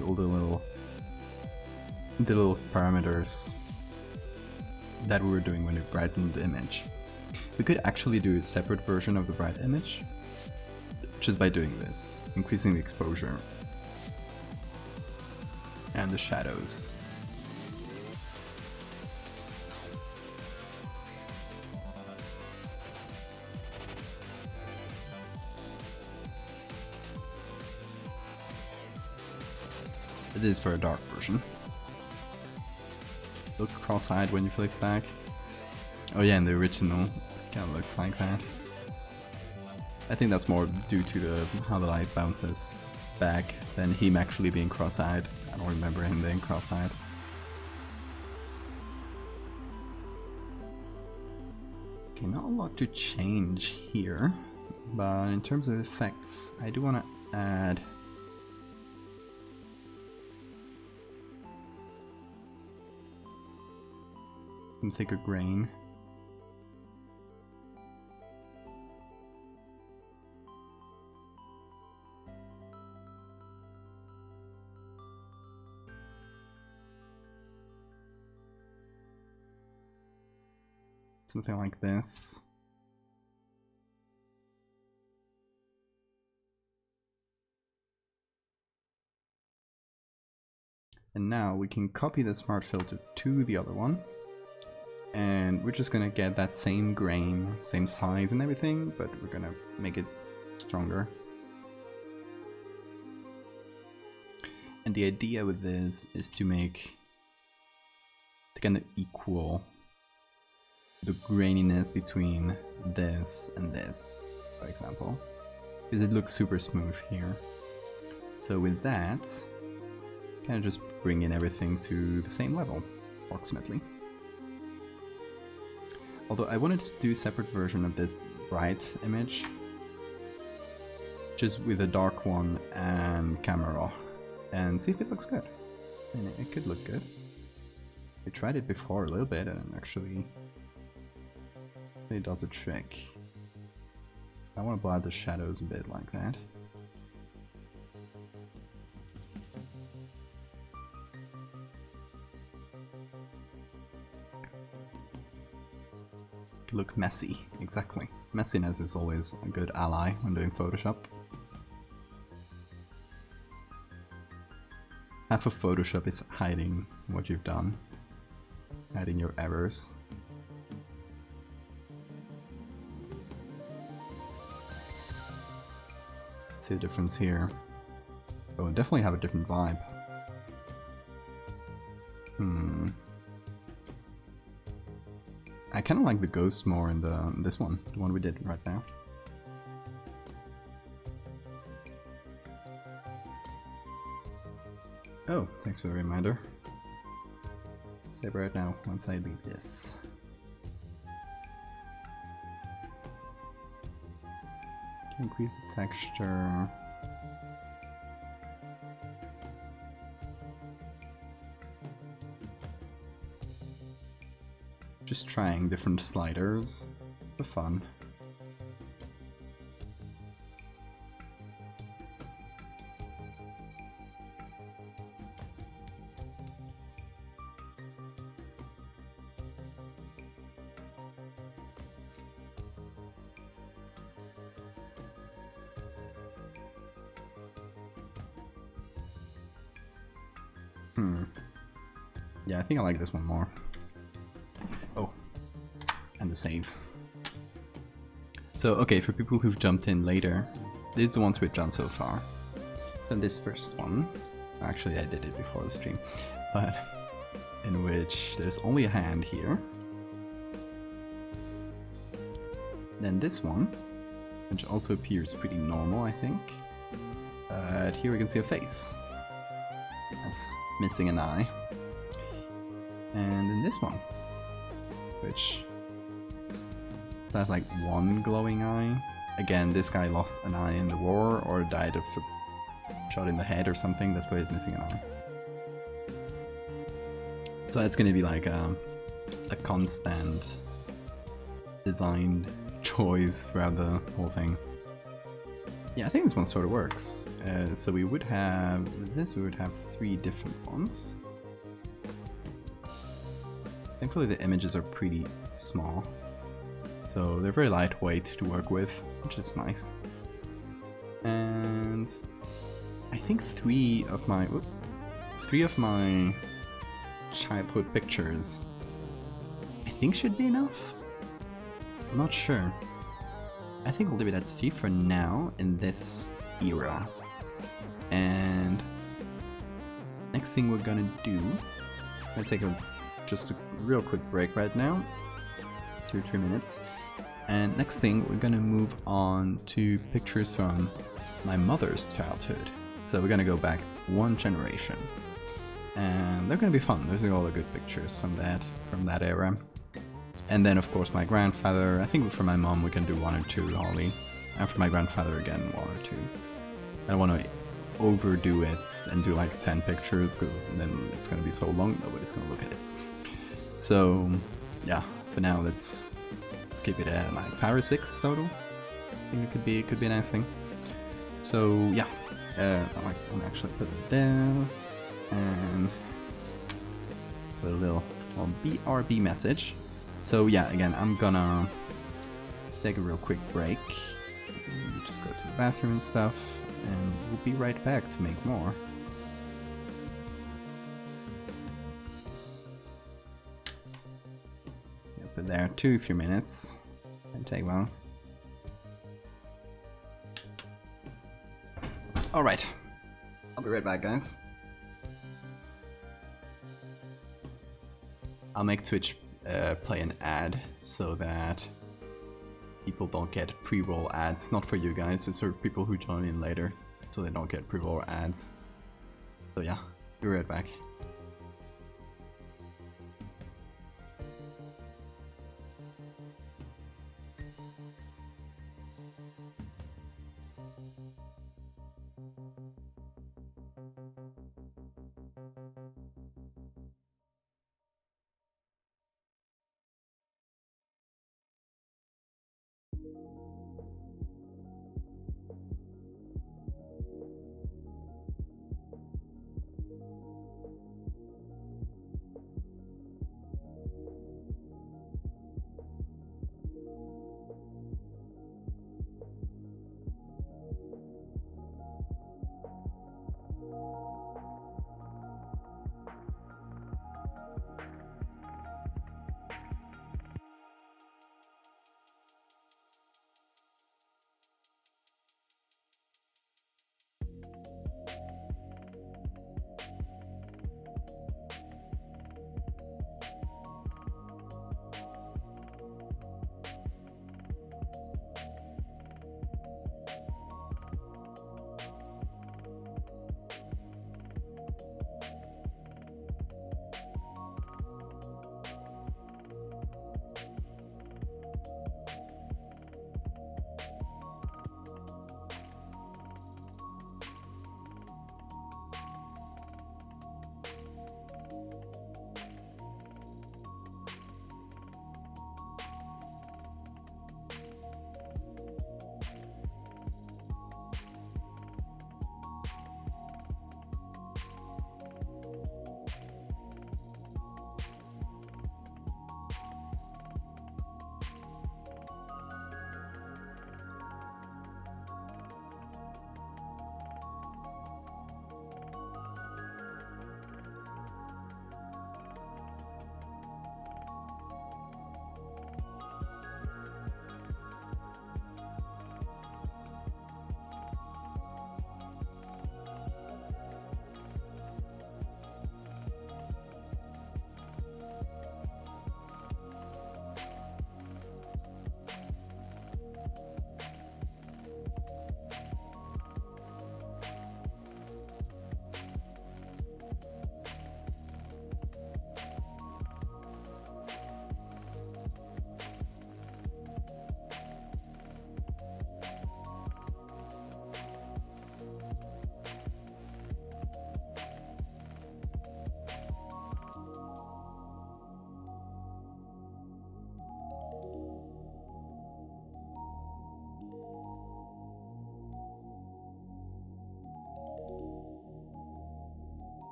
little parameters that we were doing when we brightened the image. We could actually do a separate version of the bright image, just by doing this, increasing the exposure and the shadows. It is for a dark version. Look cross-eyed when you flick back. Oh yeah, in the original, it kind of looks like that. I think that's more due to how the light bounces back than him actually being cross-eyed. I don't remember him being cross-eyed. Okay, not a lot to change here, but in terms of effects, I do want to add some thicker grain. Something like this. And now we can copy the smart filter to the other one. And we're just gonna get that same grain, same size and everything, but we're gonna make it stronger. And the idea with this is to kind of equal the graininess between this and this, for example, because it looks super smooth here. So with that, kind of just bring in everything to the same level, approximately. Although I wanted to do a separate version of this bright image, just with a dark one and camera raw, and see if it looks good. I mean, it could look good. I tried it before a little bit and actually it does a trick. I want to blur the shadows a bit like that. Look messy, exactly. Messiness is always a good ally when doing Photoshop. Half of Photoshop is hiding what you've done, hiding your errors. See the difference here. Oh, definitely have a different vibe. I kind of like the ghost more in this one, the one we did right now. Oh, thanks for the reminder. Save right now once I leave this. Increase the texture. Just trying different sliders for fun. Yeah, I think I like this one more. Oh, and the save. So, okay, for people who've jumped in later, these are the ones we've done so far. Then this first one, actually I did it before the stream, but in which there's only a hand here. Then this one, which also appears pretty normal, I think. But here we can see a face. That's missing an eye. And then this one, which has like one glowing eye. Again, this guy lost an eye in the war or died of a shot in the head or something. That's why he's missing an eye. So that's going to be like a constant design choice throughout the whole thing. Yeah, I think this one sort of works. So we would have this, we would have 3 different ones. Thankfully the images are pretty small, so they're very lightweight to work with, which is nice. And I think three of my childhood pictures I think should be enough. I'm not sure. I think we'll leave it at 3 for now in this era. And next thing we're gonna do, I'm gonna take just a real quick break right now, 2-3 minutes. And next thing we're gonna move on to pictures from my mother's childhood. So we're gonna go back one generation, and they're gonna be fun. There's all the good pictures from that era. And then of course my grandfather. I think for my mom we can do 1 or 2 only, and for my grandfather again 1 or 2. I don't want to overdo it and do like 10 pictures, because then it's gonna be so long nobody's gonna look at it. So yeah, for now let's keep it at like 5 or 6 total. I think it could be a nice thing. So yeah, I'm gonna actually put this and put a little BRB message. So yeah, again, I'm gonna take a real quick break. Just go to the bathroom and stuff, and we'll be right back to make more. Yeah, put there 2-3 minutes. Didn't take long. Alright, I'll be right back, guys. I'll make Twitch play an ad so that people don't get pre-roll ads. Not for you guys, it's for people who join in later, so they don't get pre-roll ads. So yeah, be right back.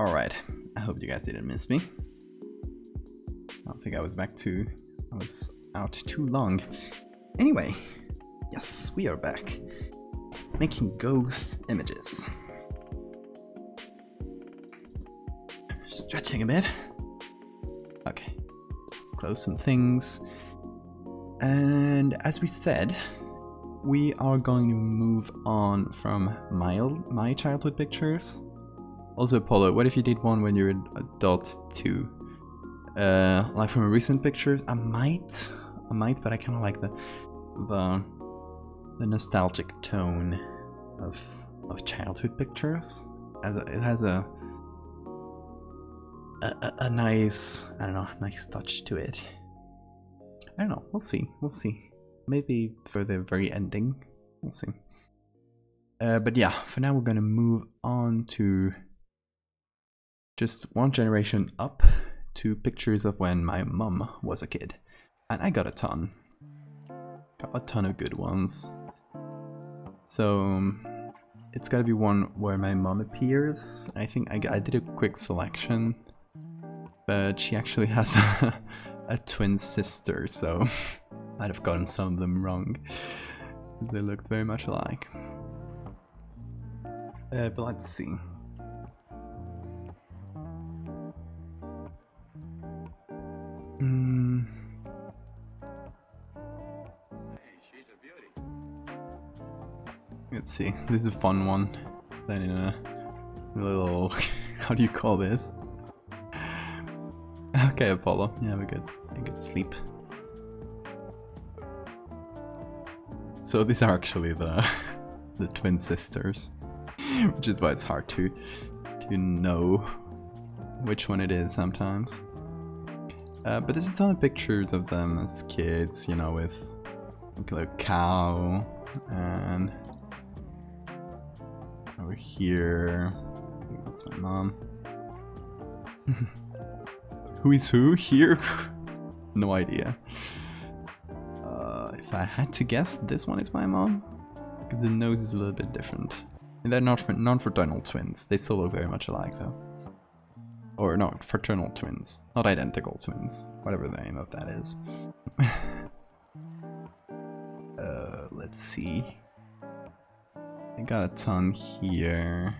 Alright, I hope you guys didn't miss me. I don't think I was out too long. Anyway, yes, we are back. Making ghost images. Stretching a bit. Okay, close some things. And as we said, we are going to move on from my childhood pictures. Also, Apollo, what if you did one when you were an adult too? Like from recent pictures? I might, but I kind of like the nostalgic tone of childhood pictures. It has a nice, I don't know, nice touch to it. I don't know. We'll see. Maybe for the very ending, we'll see. But yeah, for now we're gonna move on to just one generation up to pictures of when my mum was a kid, and I got a ton of good ones. So it's gotta be one where my mum appears. I think I did a quick selection, but she actually has a twin sister, so I'd have gotten some of them wrong because they looked very much alike. But let's see. Let's see. This is a fun one. Then in a little, how do you call this? Okay, Apollo. You have a good sleep. So these are actually the twin sisters, which is why it's hard to know which one it is sometimes. But there's a ton of pictures of them as kids, you know, with like a cow, and over here, I think that's my mom. Who is who here? No idea. If I had to guess, this one is my mom, because the nose is a little bit different. And they're not non-fraternal twins. They still look very much alike, though. Or no, fraternal twins, not identical twins, whatever the name of that is. Let's see. I got a ton here.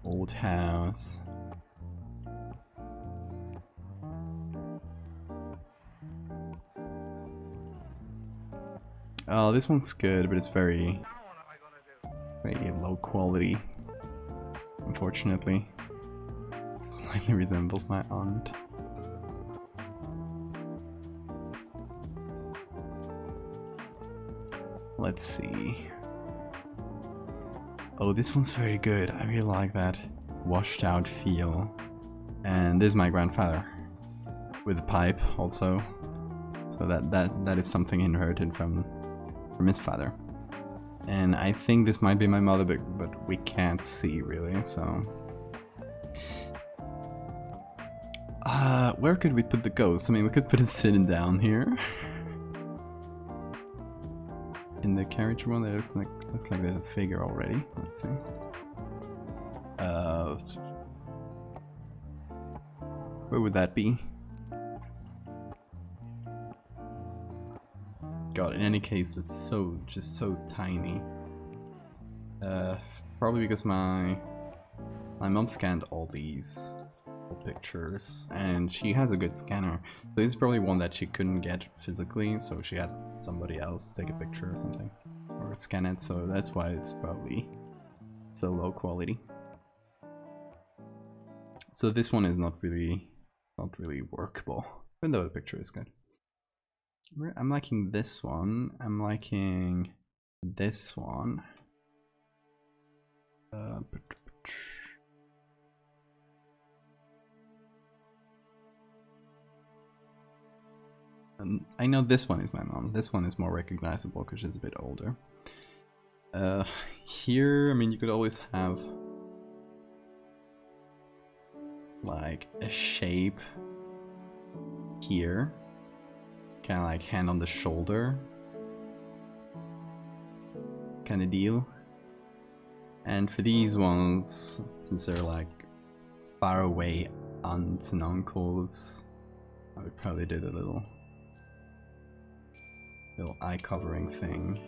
Old house. Oh, this one's good, but it's very low quality. Unfortunately, slightly resembles my aunt. Let's see. Oh, this one's very good. I really like that washed out feel. And this is my grandfather with a pipe also. So that is something inherited from his father. And I think this might be my mother, but we can't see really, so... where could we put the ghost? I mean, we could put it sitting down here. In the carriage one, it looks like there's a figure already. Let's see. Where would that be? God, in any case, it's just so tiny. Probably because my mom scanned all these pictures, and she has a good scanner. So this is probably one that she couldn't get physically, so she had somebody else take a picture or something, or scan it. So that's why it's probably so low quality. So this one is not really workable, even though the picture is good. I'm liking this one. I'm liking this one. I know this one is my mom. This one is more recognizable because she's a bit older. Here, I mean, you could always have like a shape here, kind of like hand on the shoulder kind of deal. And for these ones, since they're like far away aunts and uncles, I would probably do the little eye covering thing.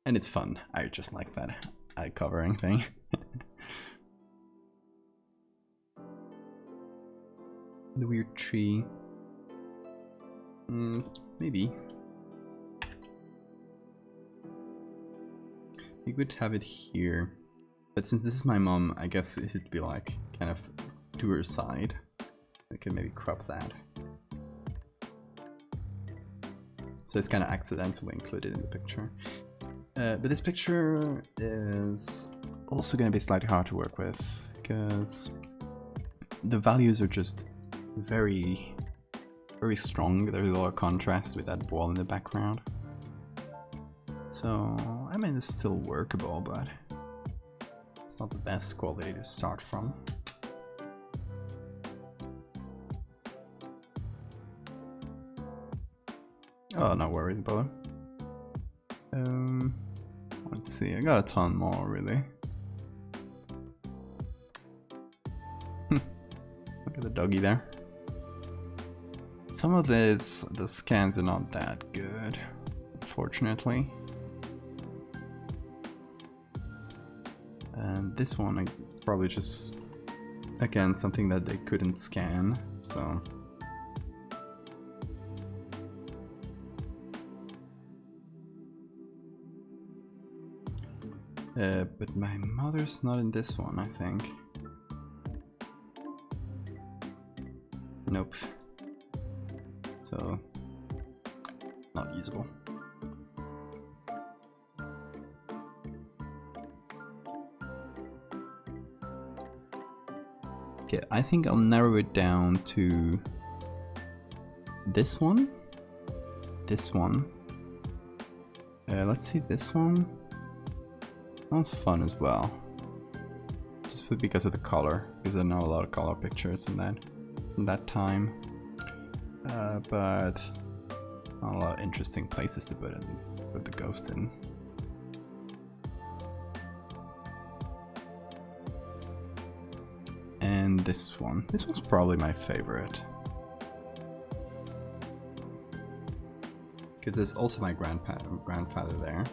And it's fun. I just like that eye covering thing. The weird tree. Maybe. We could have it here. But since this is my mom, I guess it should be like kind of to her side. I could maybe crop that. So it's kind of accidentally included in the picture. But this picture is also going to be slightly hard to work with because the values are just very, very strong. There's a lot of contrast with that wall in the background. So, I mean, it's still workable, but it's not the best quality to start from. Oh, no worries about it. Let's see, I got a ton more, really. Look at the doggy there. Some of the scans are not that good, unfortunately. And this one, I probably just, again, something that they couldn't scan, so. But my mother's not in this one, I think. Nope. So, not usable. Okay, I think I'll narrow it down to this one. This one. Let's see this one. Sounds fun as well. Just because of the color, because there are not a lot of color pictures in that time. But not a lot of interesting places to put the ghost in. And this one's probably my favorite. Because there's also my grandfather there.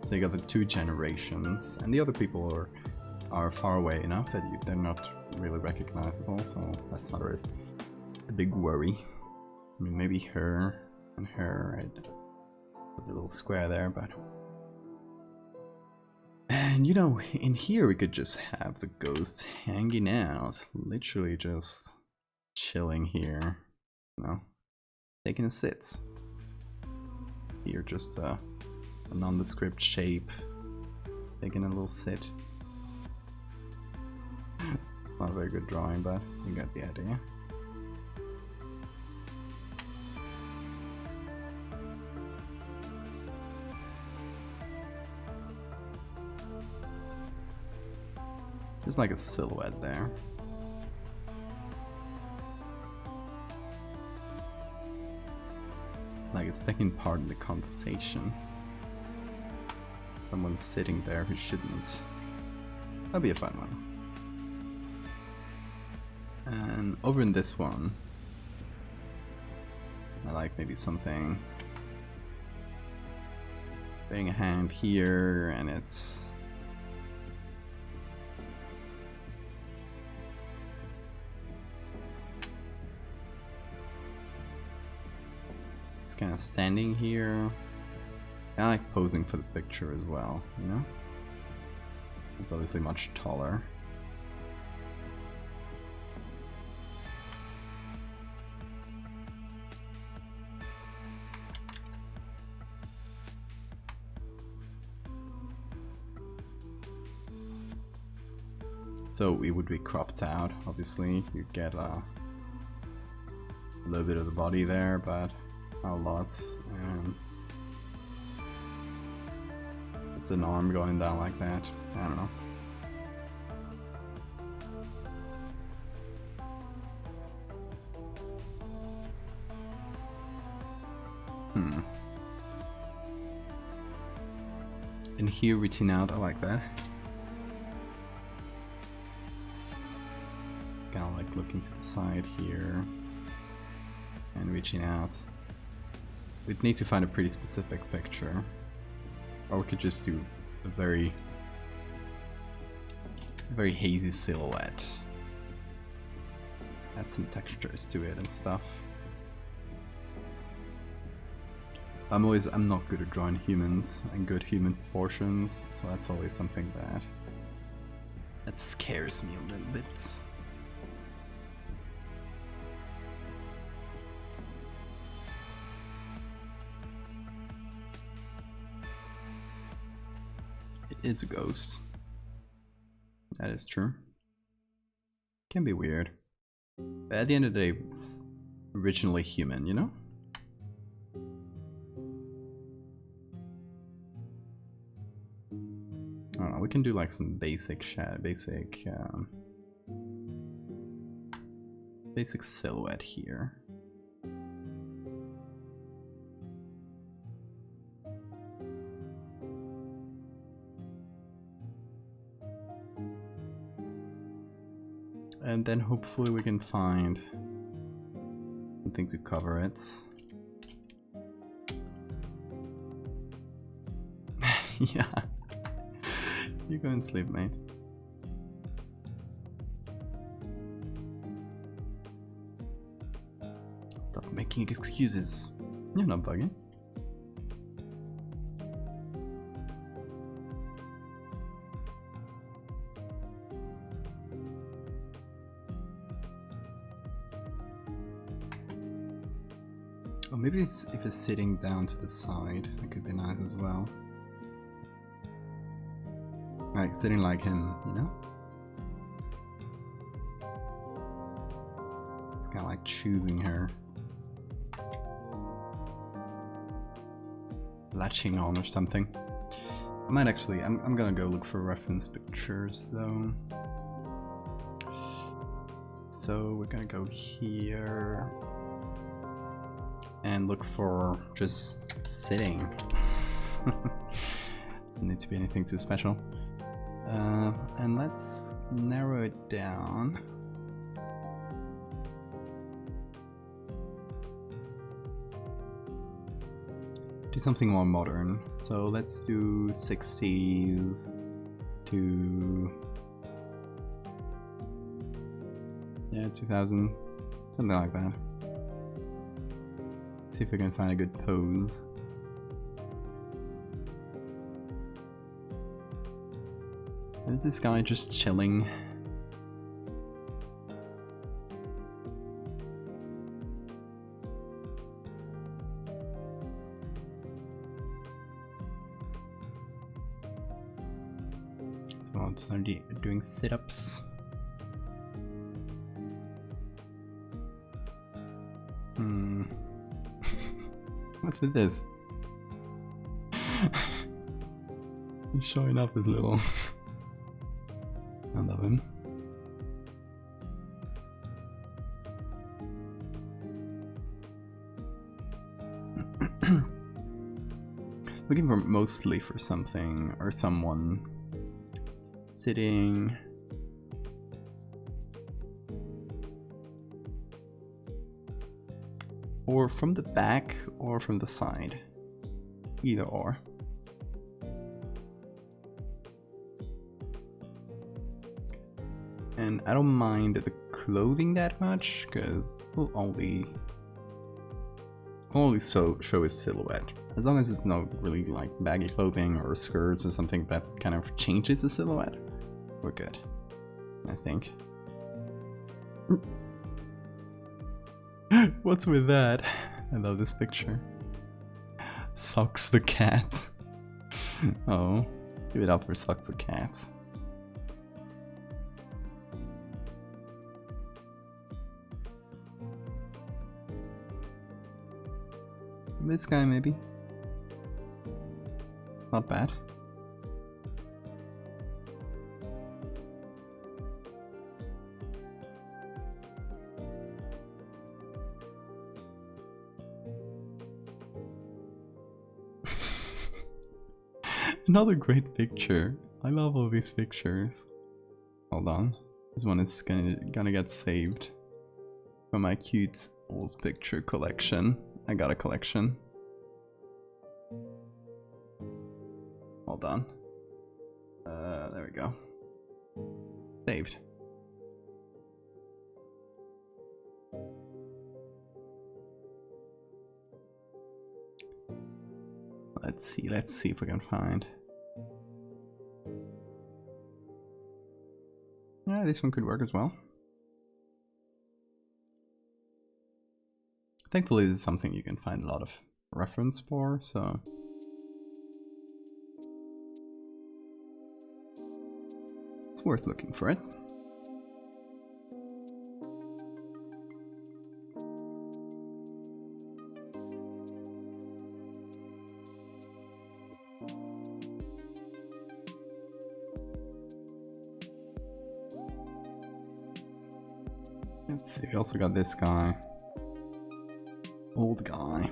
So you got the two generations, and the other people are far away enough that they're not really recognizable, so that's not a big worry. I mean, maybe her and her, right? Put the little square there, but... And you know, in here we could just have the ghosts hanging out, literally just chilling here, you know, taking a sit. Here, just a nondescript shape, taking a little sit. It's not a very good drawing, but you got the idea. There's like a silhouette there. Like it's taking part in the conversation. Someone's sitting there who shouldn't. That'll be a fun one. And over in this one, I like maybe something. Putting a hand here, and it's kind of standing here. I like posing for the picture as well, you know? It's obviously much taller. So it would be cropped out, obviously. You get a little bit of the body there, but not lots. And just an arm going down like that. I don't know. And here reaching out, I like that. Kind of like looking to the side here and reaching out. We'd need to find a pretty specific picture, or we could just do a very hazy silhouette. Add some textures to it and stuff. I'm not good at drawing humans and good human proportions, so that's always something that scares me a little bit. It is a ghost. That is true. Can be weird. But at the end of the day, it's originally human, you know? I don't know, we can do like some basic silhouette here. And then hopefully we can find something to cover it. Yeah. You go and sleep, mate. Stop making excuses. You're not bugging. Or maybe if it's sitting down to the side, that could be nice as well. Like sitting like him, you know? It's kind of like choosing her. Latching on or something. I might actually, I'm gonna go look for reference pictures though. So we're gonna go here and look for just sitting. Doesn't need to be anything too special. And let's narrow it down. Do something more modern. So let's do 60s to 2000, something like that. See if we can find a good pose. Is this guy just chilling? So I'll just start doing sit-ups. What's with this? He's showing off his little... I love him. Looking for mostly for something or someone sitting. Or from the back or from the side. Either or. And I don't mind the clothing that much, because we'll only show his silhouette. As long as it's not really like baggy clothing or skirts or something that kind of changes the silhouette, we're good, I think. What's with that? I love this picture. Socks the cat. Oh, give it up for Socks the cat. This guy maybe. Not bad. Another great picture. I love all these pictures. Hold on. This one is gonna get saved from my cute old picture collection. I got a collection. Hold on. There we go. Saved. Let's see if we can find. Yeah, this one could work as well. Thankfully, this is something you can find a lot of reference for, so. It's worth looking for it. Let's see, we also got this guy. Old guy.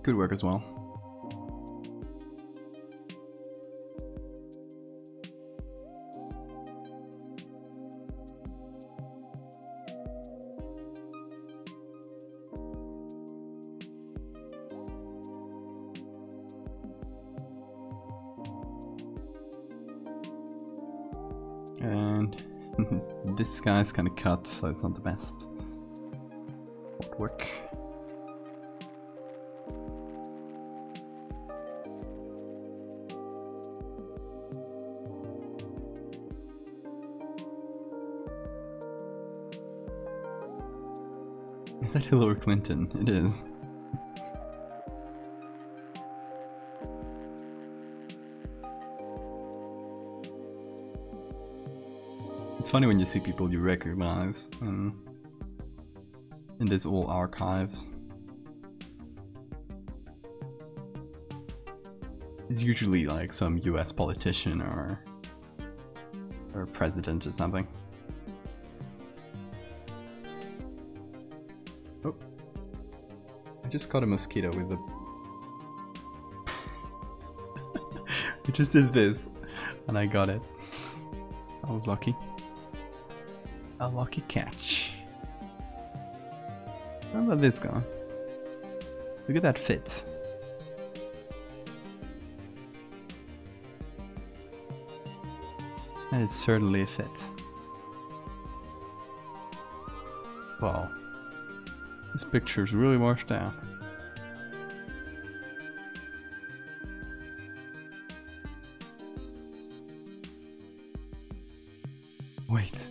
Could work as well. And this guy's kind of cut, so it's not the best. Won't work. Is that Hillary Clinton? It is. It's funny when you see people you recognize in these old archives. It's usually like some US politician or president or something. Oh, I just caught a mosquito with the. I just did this and I got it. I was lucky. A lucky catch. What about this guy? Look at that fit. That is certainly a fit. Wow. This picture's really washed out. Wait.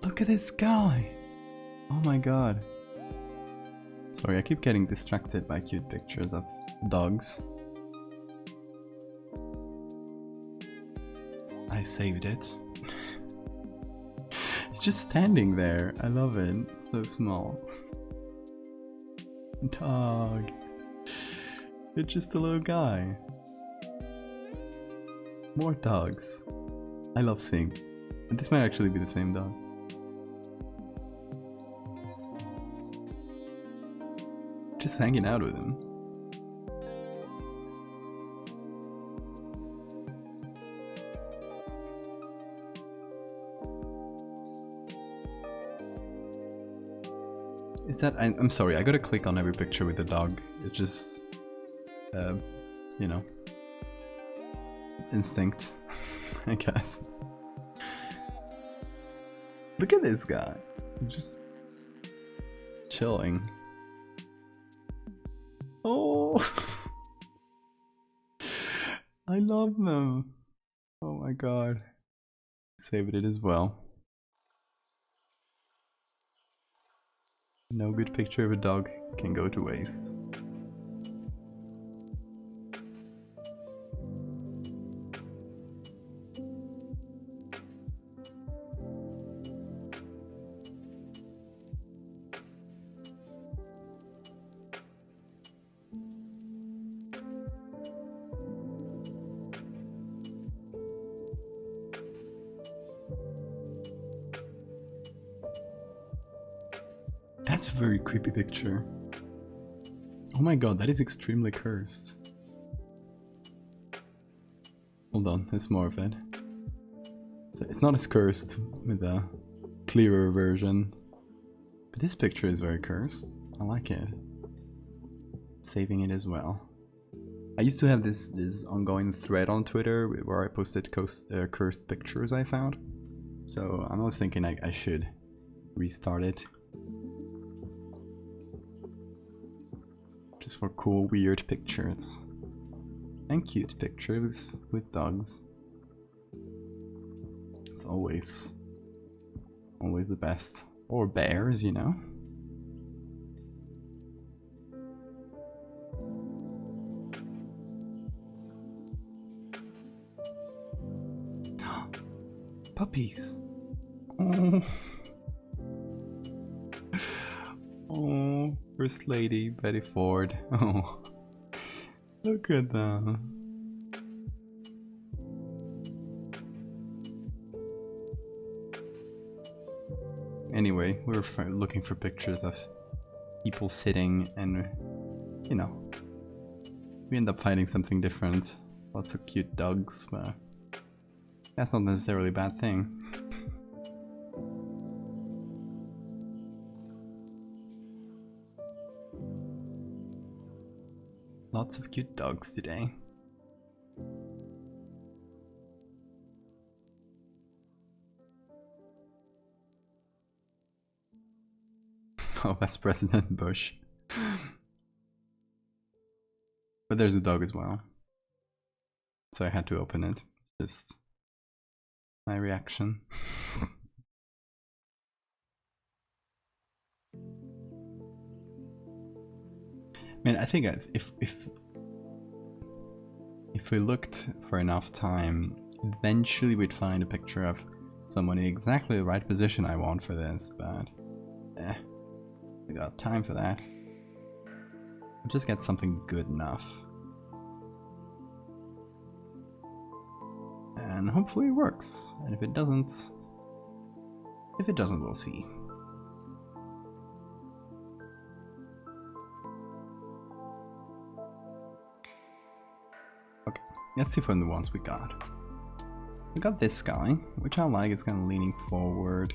Look at this guy! Oh my god. Sorry, I keep getting distracted by cute pictures of dogs. I saved it. It's just standing there. I love it. So small. Dog. You're just a little guy. More dogs. I love seeing. And this might actually be the same dog. Just hanging out with him. Is that... I'm sorry, I gotta click on every picture with the dog. It's just... you know... instinct, I guess. Look at this guy. Just... chilling. Oh! I love them. Oh my god. Saved it as well. No good picture of a dog can go to waste. That's a very creepy picture. Oh my god, that is extremely cursed. Hold on, there's more of it. So it's not as cursed with a clearer version. But this picture is very cursed. I like it. Saving it as well. I used to have this ongoing thread on Twitter where I posted cursed pictures I found. So I'm always thinking I should restart it. Just for cool, weird pictures. And cute pictures with dogs. It's always the best. Or bears, you know? Puppies! Oh. Oh, First Lady Betty Ford. Oh, look at that. Anyway, we were looking for pictures of people sitting, and you know, we end up finding something different. Lots of cute dogs, but that's not necessarily a bad thing. Lots of cute dogs today. Oh, that's President Bush. But there's a dog as well. So I had to open it. Just my reaction. Man, I think if we looked for enough time, eventually we'd find a picture of someone in exactly the right position I want for this, but we got time for that. We'll just get something good enough. And hopefully it works. And if it doesn't, we'll see. Okay, let's see from the ones we got. We got this guy, which I like. It's kind of leaning forward.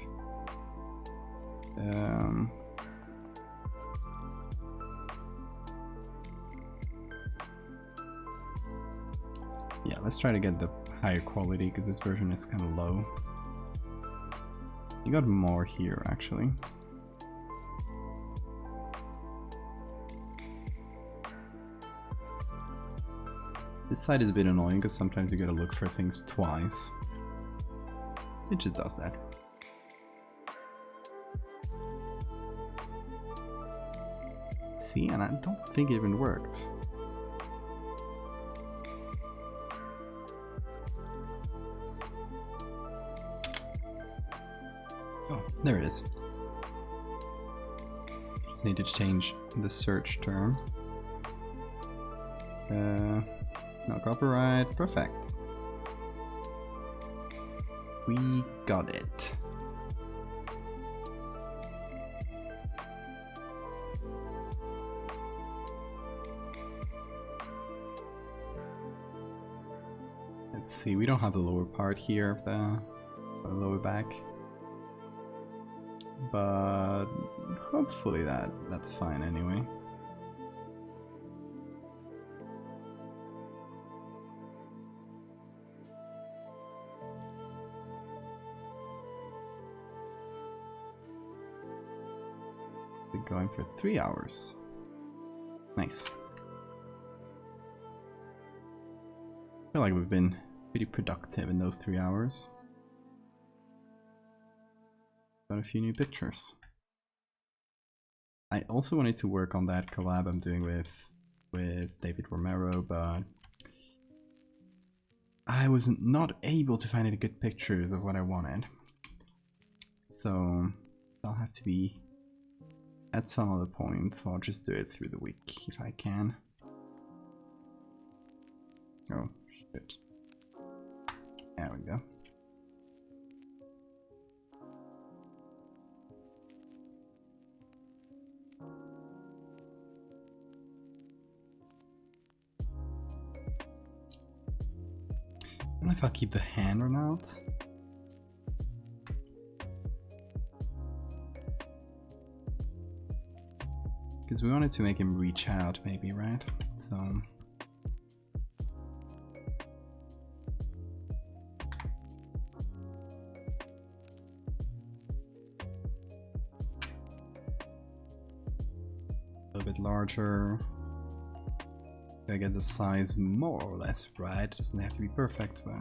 Yeah, let's try to get the higher quality because this version is kind of low. You got more here, actually. This side is a bit annoying because sometimes you gotta look for things twice. It just does that. See, and I don't think it even worked. Oh, there it is. Just need to change the search term. No copyright, perfect. We got it. Let's see, we don't have the lower part here of the lower back. But hopefully that's fine anyway. We're going for 3 hours. Nice. I feel like we've been pretty productive in those 3 hours. Got a few new pictures. I also wanted to work on that collab I'm doing with David Romero, but I was not able to find any good pictures of what I wanted. So I'll have to be at some other point, so I'll just do it through the week if I can. Oh, shit. There we go. know if I'll keep the hand or not. Because we wanted to make him reach out, maybe, right? So... a little bit larger. Gotta get the size more or less right. Doesn't have to be perfect, but...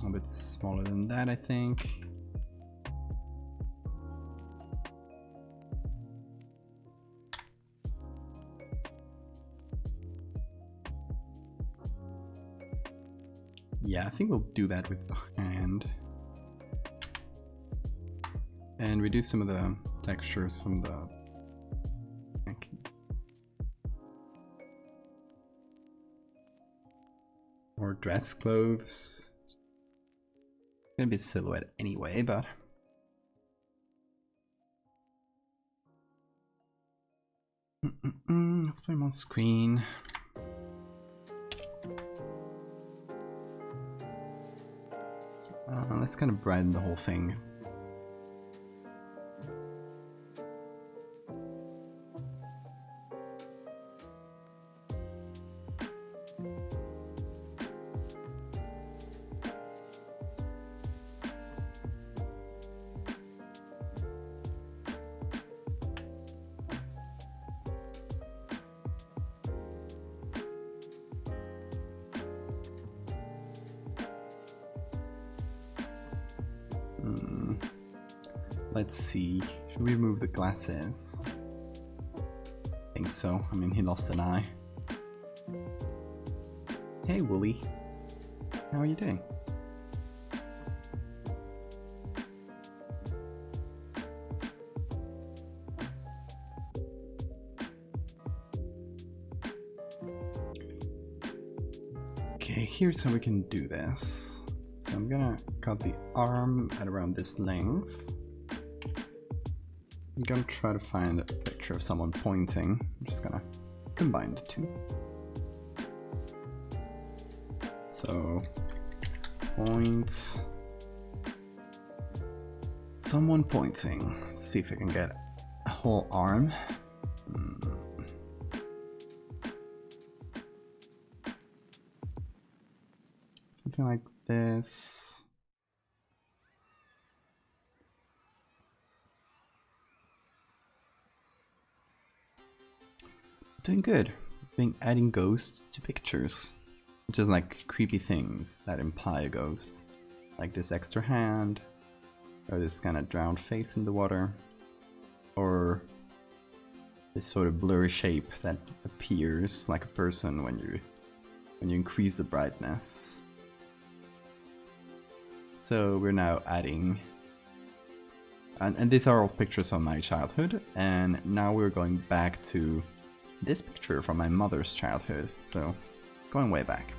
a bit smaller than that, I think. Yeah, I think we'll do that with the hand. And reduce some of the textures from the neck. Or dress clothes. It's gonna be silhouette anyway, but... let's put him on screen. Let's kind of brighten the whole thing. Let's see, should we remove the glasses? I think so, I mean he lost an eye. Hey Wooly, how are you doing? Okay, here's how we can do this. So I'm gonna cut the arm at around this length. I'm gonna try to find a picture of someone pointing. I'm just gonna combine the two. So, point. Someone pointing. Let's see if I can get a whole arm. Something like this. Doing good. Being adding ghosts to pictures, which is like creepy things that imply a ghost, like this extra hand, or this kind of drowned face in the water, or this sort of blurry shape that appears like a person when you increase the brightness. So we're now adding, and these are all pictures of my childhood, and now we're going back to this picture from my mother's childhood, so going way back.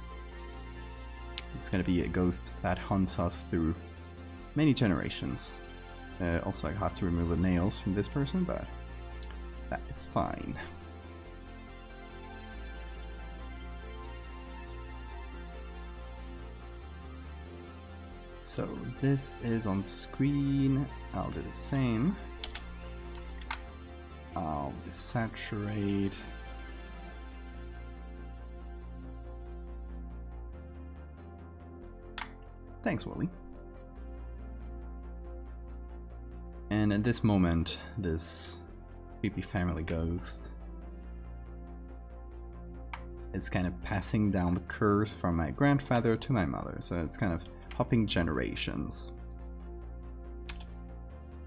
It's gonna be a ghost that hunts us through many generations. Also, I have to remove the nails from this person, but that is fine. So this is on screen. I'll do the same. I'll desaturate. Thanks, Wooly. And at this moment, this creepy family ghost is kind of passing down the curse from my grandfather to my mother. So it's kind of hopping generations.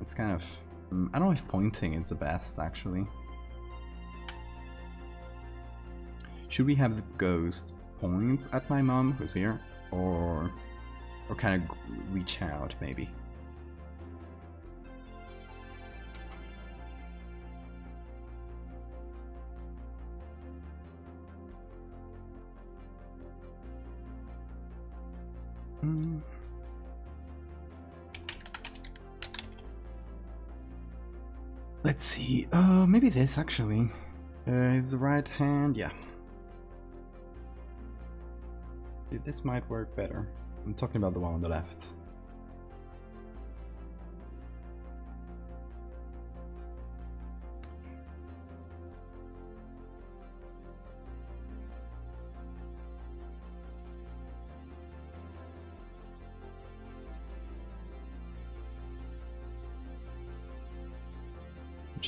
It's kind of... I don't know if pointing is the best, actually. Should we have the ghost point at my mom, who's here? Or kind of reach out, maybe? Let's see, maybe this actually. Is the right hand? Yeah. This might work better. I'm talking about the one on the left.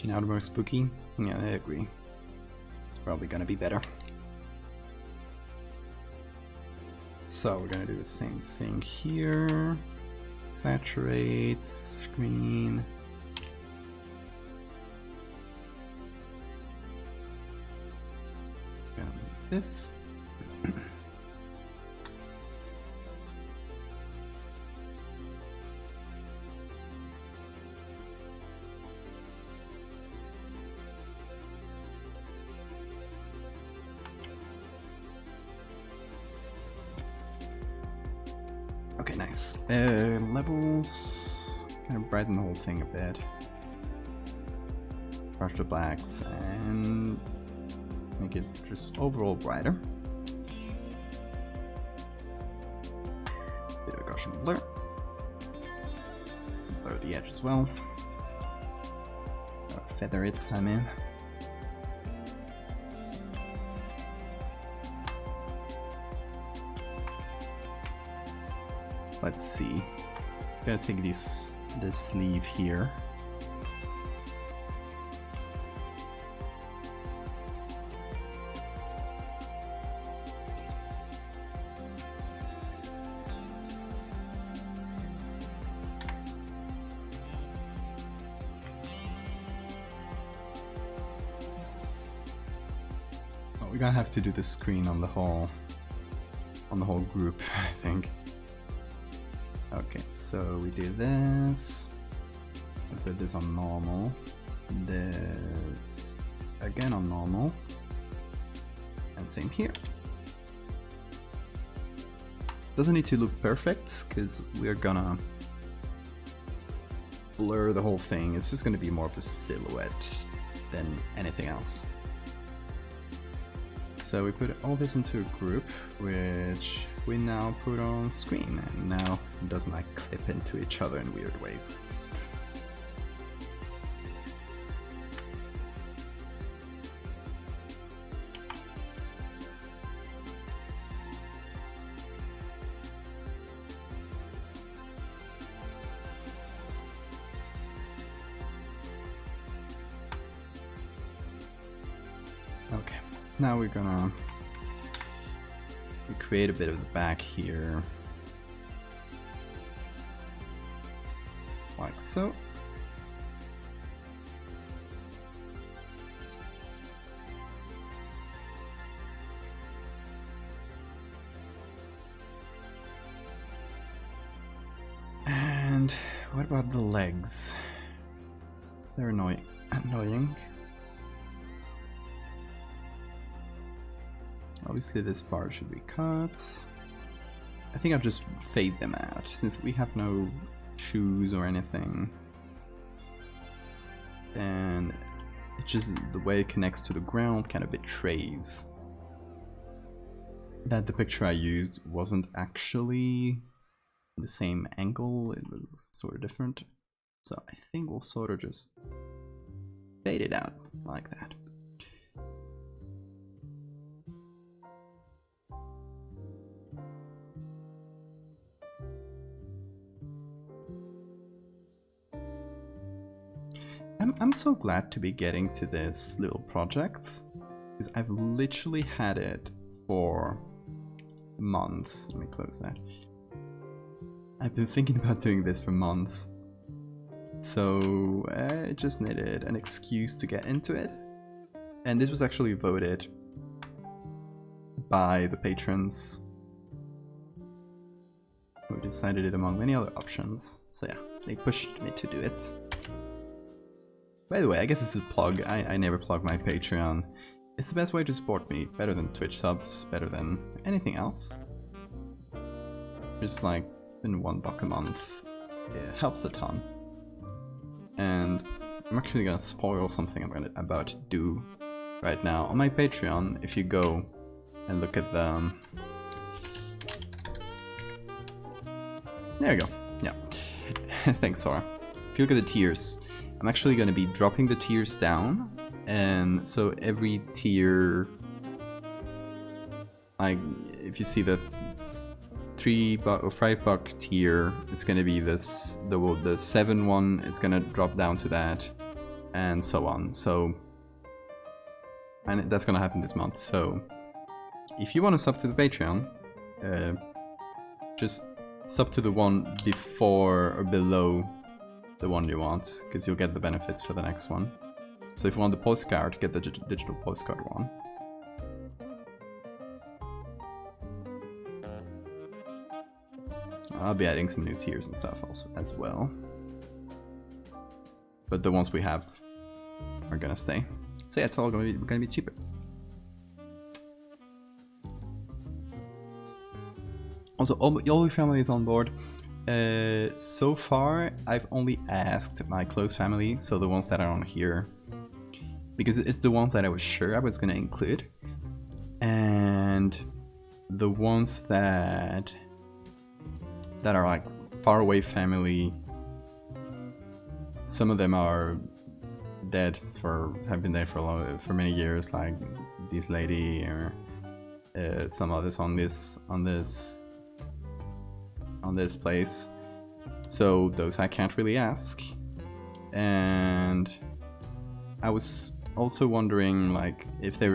Now the more spooky? Yeah, I agree. It's probably gonna be better. So we're gonna do the same thing here. Saturate, screen. Gonna make this. Okay, nice. Levels. Kind of brighten the whole thing a bit. Brush the blacks and make it just overall brighter. Bit of a Gaussian blur. Blur the edge as well. Feather it, I mean. Let's see. I'm gonna take this sleeve here. Oh, we're gonna have to do the screen on the whole group, I think. Okay, so we do this. I put this on normal. This again on normal. And same here. Doesn't need to look perfect, because we're gonna blur the whole thing. It's just gonna be more of a silhouette than anything else. So we put all this into a group, which we now put on screen, and now it doesn't like clip into each other in weird ways. Okay, now we're gonna create a bit of the back here, like so. And what about the legs? They're annoying. Obviously this part should be cut. I think I'll just fade them out, since we have no shoes or anything. And it's just the way it connects to the ground kind of betrays that the picture I used wasn't actually the same angle, it was sort of different. So I think we'll sort of just fade it out like that. I'm so glad to be getting to this little project, because I've literally had it for months. Let me close that. I've been thinking about doing this for months, so I just needed an excuse to get into it. And this was actually voted by the patrons, who decided it among many other options. So yeah, they pushed me to do it. By the way, I guess it's a plug. I never plug my Patreon. It's the best way to support me. Better than Twitch subs, better than anything else. Just like in $1 a month. It helps a ton. And I'm actually gonna spoil something I'm about to do right now. On my Patreon, if you go and look at the... There you go. Yeah. Thanks, Sora. If you look at the tiers, I'm actually going to be dropping the tiers down. And so every tier... Like, if you see the $3 or $5 tier, it's going to be this... The 7 one is going to drop down to that. And so on. So... And that's going to happen this month. So... If you want to sub to the Patreon, just sub to the one before or below the one you want, because you'll get the benefits for the next one. So if you want the postcard, get the digital postcard one. I'll be adding some new tiers and stuff also as well. But the ones we have are gonna stay. So yeah, it's all gonna be cheaper. Also, all your family is on board. So far, I've only asked my close family, so the ones that are on here, because it's the ones that I was sure I was going to include. And the ones that are like far away family, some of them are dead have been dead for many years, like this lady or some others on this place, so those I can't really ask. And I was also wondering, like, if there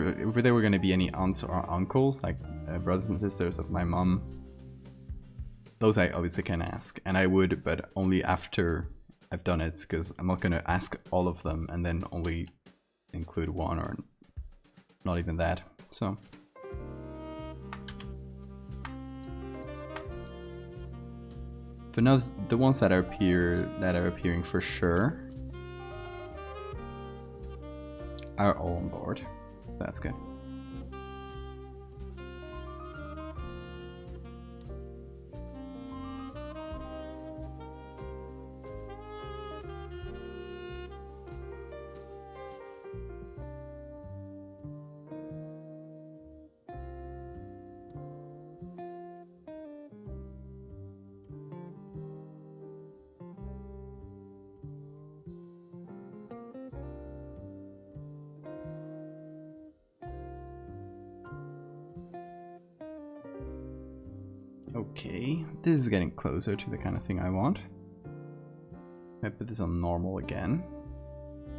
were going to be any aunts or uncles, like brothers and sisters of my mom. Those I obviously can ask, and I would, but only after I've done it, because I'm not going to ask all of them and then only include one, or not even that. So for now, the ones that are appearing for sure are all on board. That's good. Okay, this is getting closer to the kind of thing I want. I put this on normal again.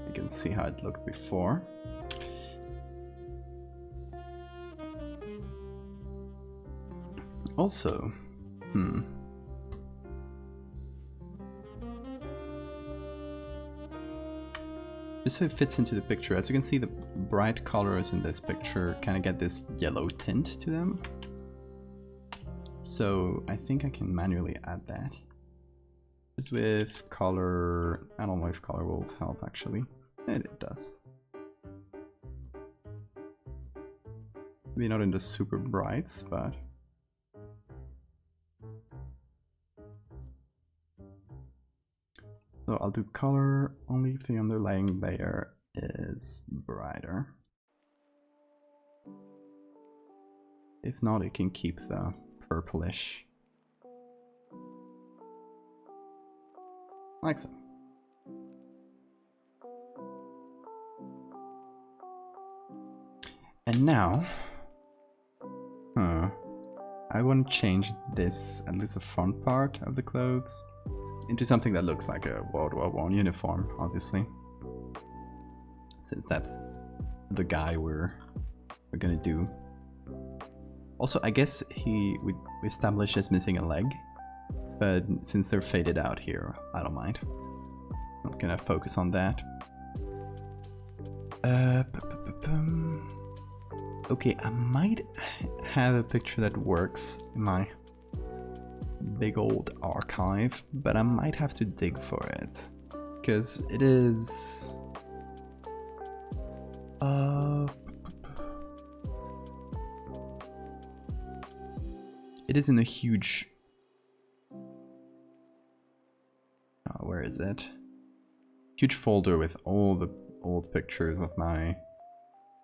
You can see how it looked before. Also, just so it fits into the picture, as you can see, the bright colors in this picture kind of get this yellow tint to them. So I think I can manually add that. Just with color, I don't know if color will help actually. It does. Maybe not in the super brights, but... So I'll do color only if the underlying layer is brighter. If not, it can keep the purplish. Like so. And now, I want to change this, at least the front part of the clothes, into something that looks like a World War I uniform, obviously. Since that's the guy we're gonna do. Also, I guess we established as missing a leg, but since they're faded out here, I don't mind. I'm not gonna focus on that. Okay, I might have a picture that works in my big old archive, but I might have to dig for it, because it is... It is in a huge... where is it? Huge folder with all the old pictures of my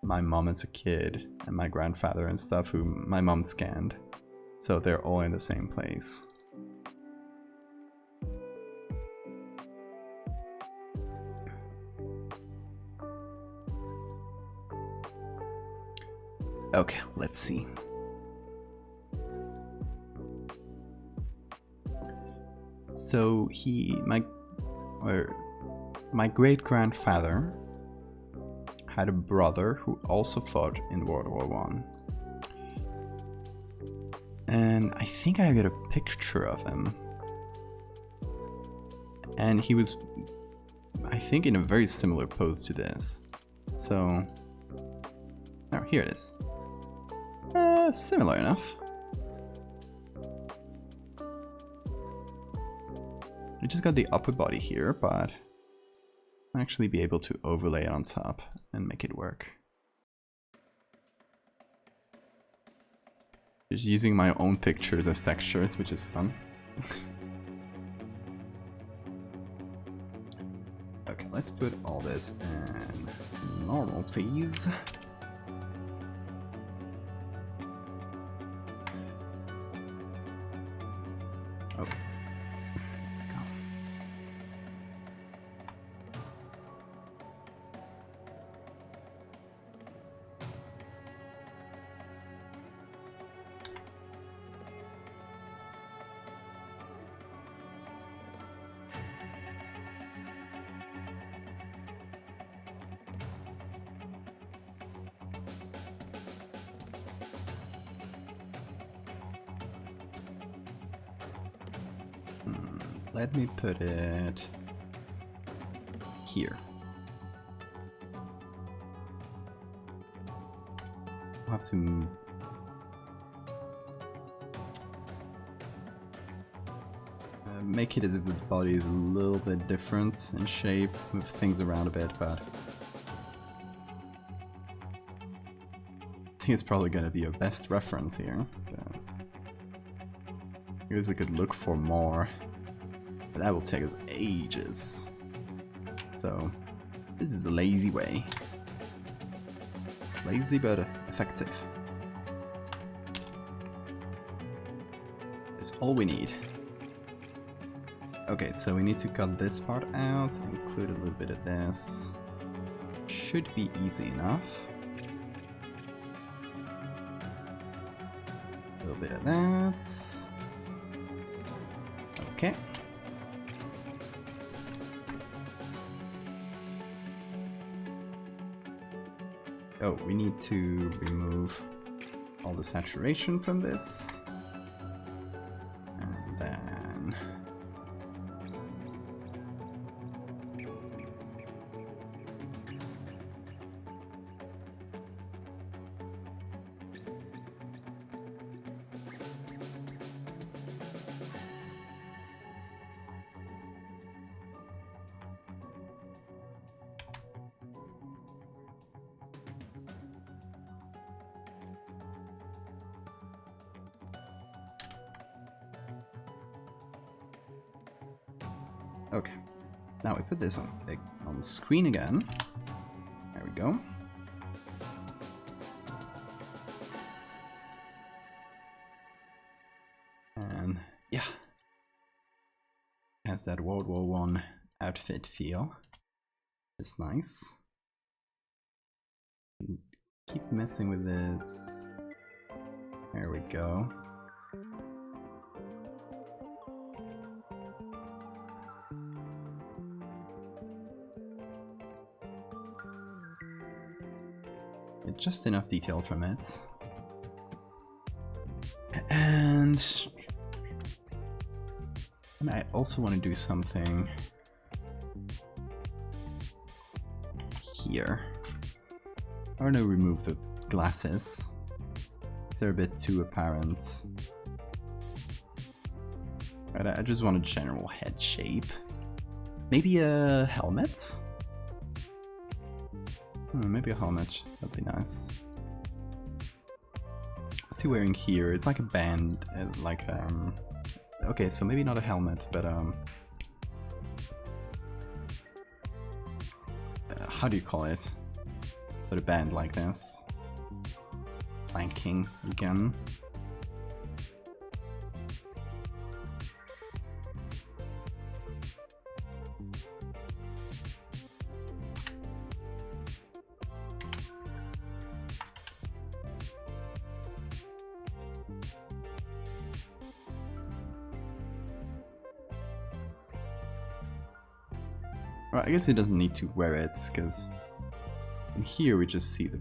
my mom as a kid and my grandfather and stuff who my mom scanned. So they're all in the same place. Okay, let's see. So my great-grandfather had a brother who also fought in World War One. And I think I got a picture of him. And he was, I think, in a very similar pose to this. So, oh, here it is. Similar enough. I just got the upper body here, but I'll actually be able to overlay it on top and make it work. Just using my own pictures as textures, which is fun. Okay, let's put all this in normal, please. Okay. Let me put it here. I'll have to make it as if the body is a little bit different in shape, move things around a bit, but I think it's probably going to be your best reference here, because here's a good look for more. But that will take us ages. So, this is a lazy way. Lazy but effective. It's all we need. Okay, so we need to cut this part out, include a little bit of this. Should be easy enough. A little bit of that. Okay. Oh, we need to remove all the saturation from this. And then... Okay, now we put this on the screen again. There we go. And yeah, has that World War One outfit feel. It's nice. Keep messing with this. There we go. Just enough detail from it. And I also want to do something here. I want to remove the glasses. They're a bit too apparent. Right, I just want a general head shape. Maybe a helmet? Maybe a helmet, that'd be nice. What's he wearing here? It's like a band, like okay, so maybe not a helmet, but how do you call it? put a band like this. Planking again. Well, I guess he doesn't need to wear it, because in here we just see the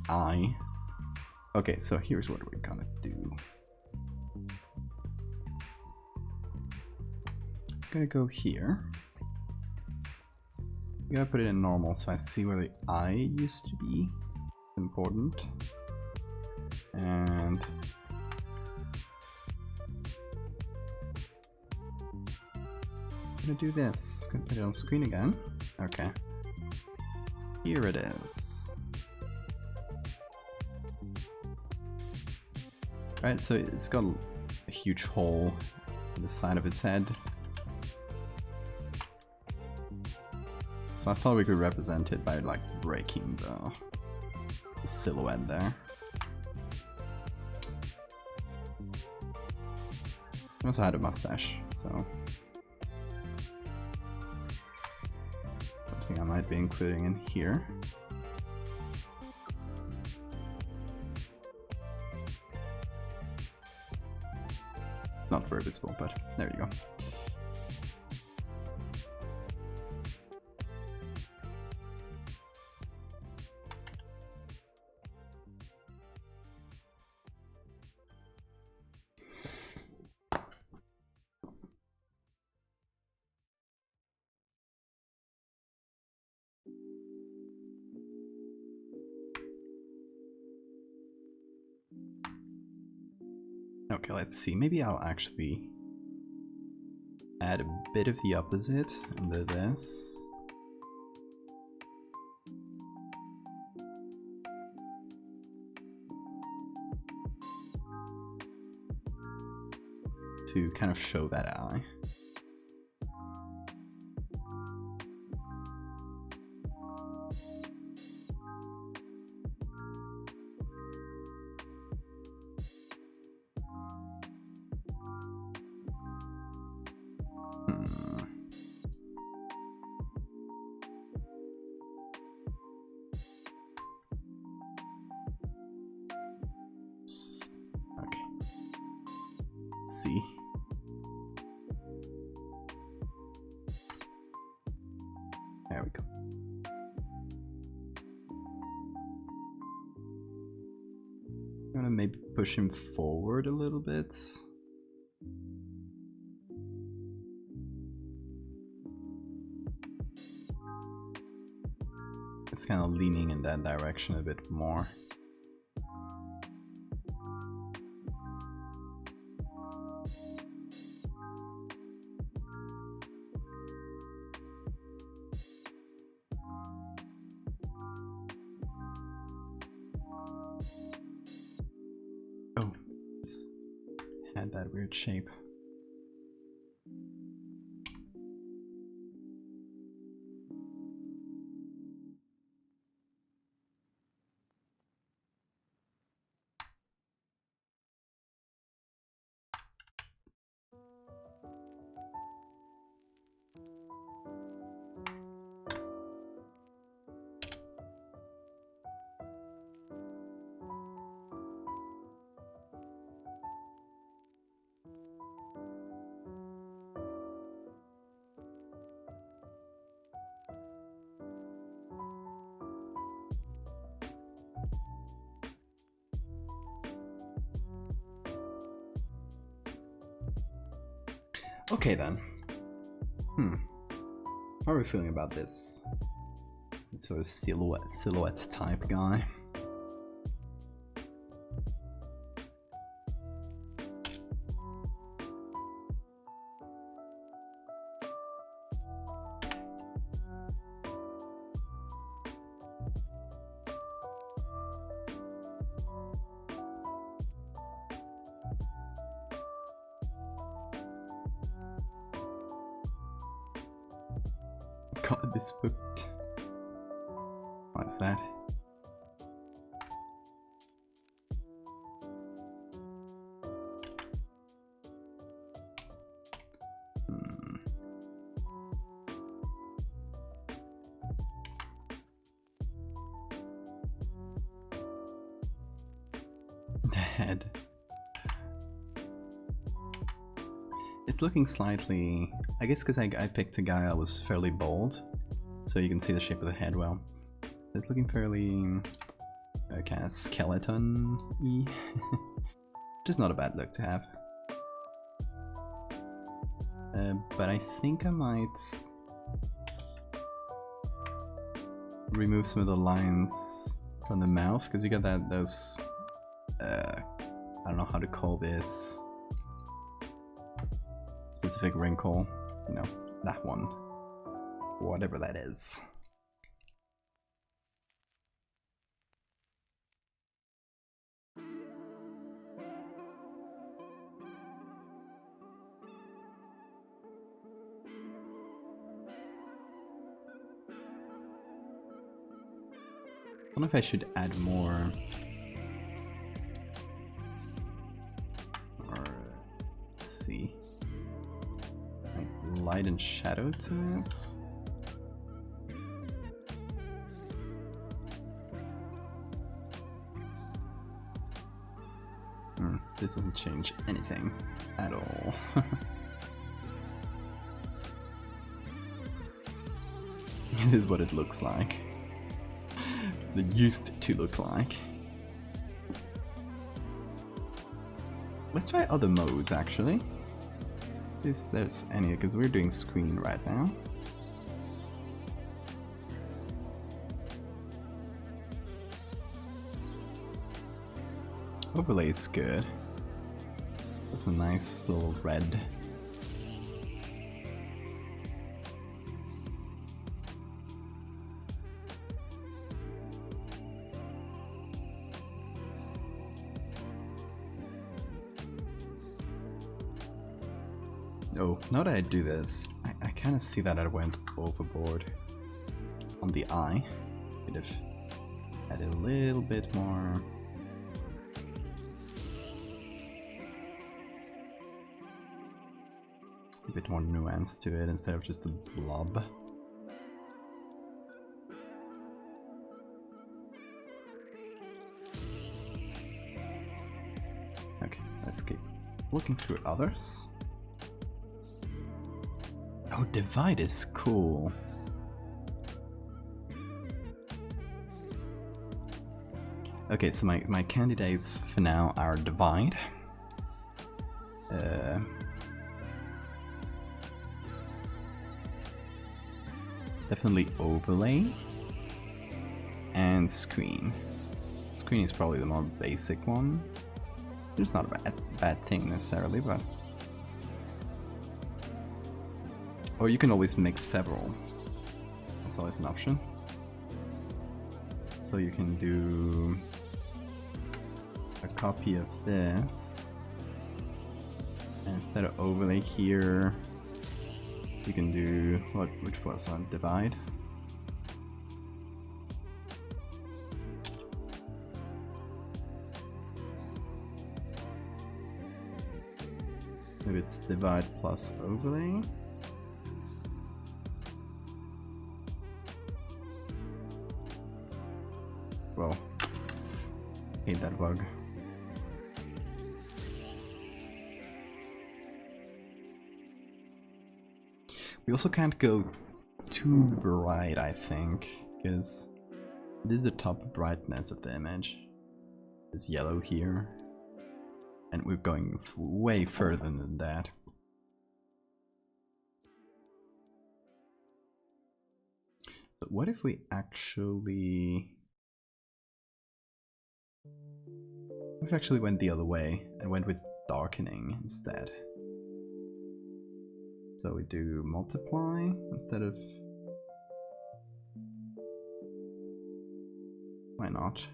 eye. Okay, so here's what we're gonna do. I'm gonna go here. I'm gonna put it in normal so I see where the eye used to be. It's important. And I'm gonna do this. I'm gonna put it on screen again. Okay. Here it is. Right, so it's got a huge hole in the side of its head. So I thought we could represent it by like breaking the silhouette there. He also had a mustache, so something I might be including in here. Not very visible, but there you go. Okay, let's see. Maybe I'll actually add a bit of the opposite under this. To kind of show that eye. See. There we go. I'm gonna maybe push him forward a little bit. It's kind of leaning in that direction a bit more. That weird shape. Okay then. How are we feeling about this? Sort of silhouette type guy. God, this booked. What's that? The head. It's looking slightly... I guess because I picked a guy that was fairly bald, so you can see the shape of the head well. It's looking fairly... kind of skeleton-y. Just not a bad look to have. But I think I might... remove some of the lines from the mouth, because you got those... I don't know how to call this... specific wrinkle, you know, that one, whatever that is. I don't know if I should add more, or let's see. Light and shadow to it. This doesn't change anything at all. It is what it looks like. It used to look like. Let's try other modes actually. If there's any, because we're doing screen right now. Overlay is good. That's a nice little red. Oh, now that I do this, I kind of see that I went overboard on the eye. Could have added a little bit more. A bit more nuance to it instead of just a blob. Okay, let's keep looking through others. Oh, divide is cool. Okay, so my candidates for now are divide. Definitely overlay and screen. Screen is probably the more basic one. It's not a bad thing necessarily, but... Or you can always mix several. That's always an option. So you can do a copy of this, and instead of overlay here, you can do which was on divide. Maybe it's divide plus overlay. Well, hate that bug. We also can't go too bright, I think, because this is the top brightness of the image. It's yellow here, and we're going way further than that. So what if we actually... We've actually went the other way and went with darkening instead. So we do multiply instead of... Why not?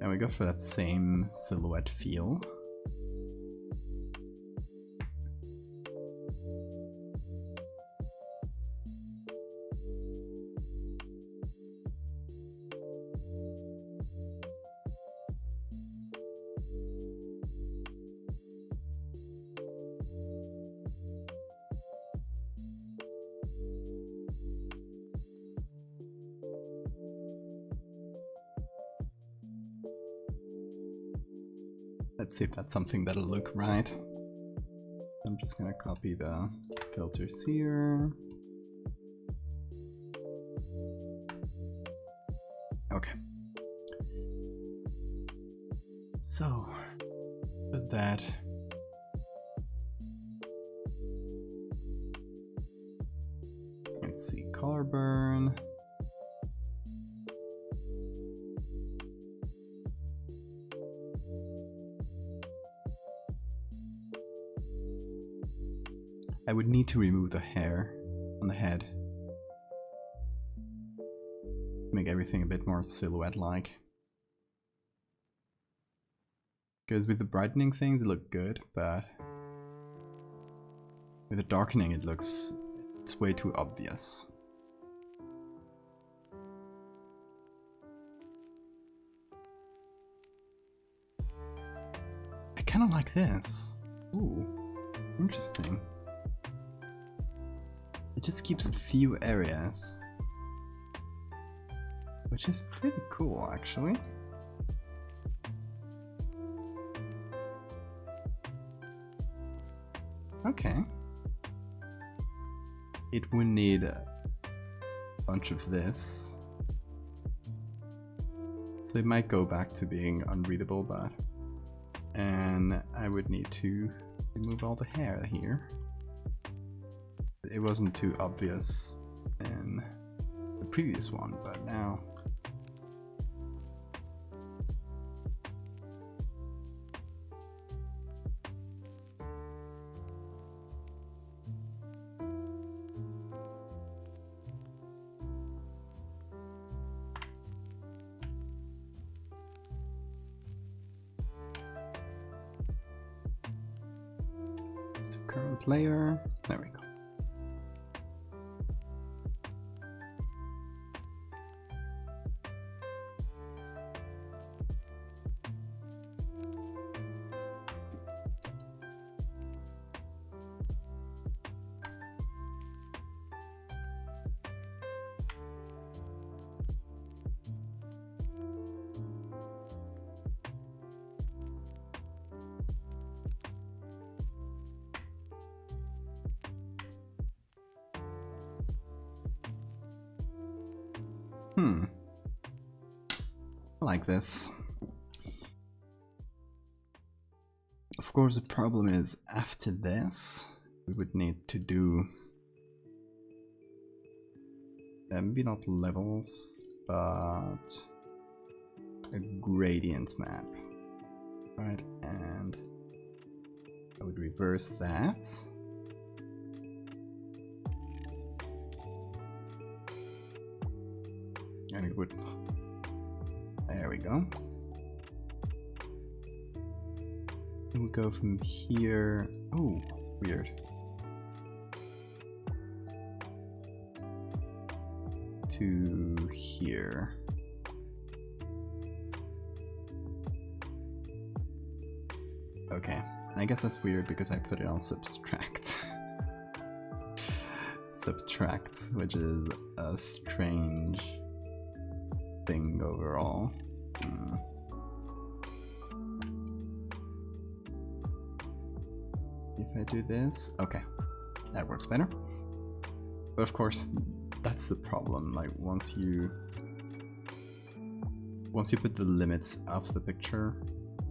And we go for that same silhouette feel. Let's see if that's something that'll look right. I'm just gonna copy the filters here. Okay. So, with that, let's see, color burn. I would need to remove the hair on the head. Make everything a bit more silhouette-like. Because with the brightening things it look good, but with the darkening it's way too obvious. I kinda like this. Ooh, interesting. It just keeps a few areas, which is pretty cool actually. Okay. It would need a bunch of this. So it might go back to being unreadable, but... And I would need to remove all the hair here. It wasn't too obvious in the previous one, but now... It's the current layer. There we go. I like this. Of course, the problem is after this, we would need to do maybe not levels, but a gradient map, right? And I would reverse that. And it would, there we go. And we go from here, oh, weird. To here. Okay, I guess that's weird because I put it on subtract. Subtract, which is a strange thing overall. If I do this, okay, that works better. But of course, that's the problem. Like once you put the limits of the picture,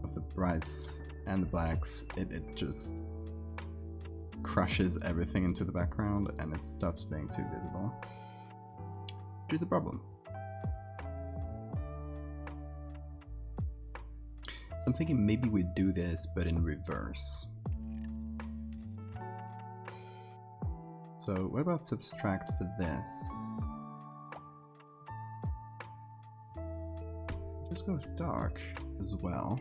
of the brights and the blacks, it just crushes everything into the background and it stops being too visible, which is a problem. So I'm thinking maybe we do this, but in reverse. So what about subtract for this? Just go with dark. as well.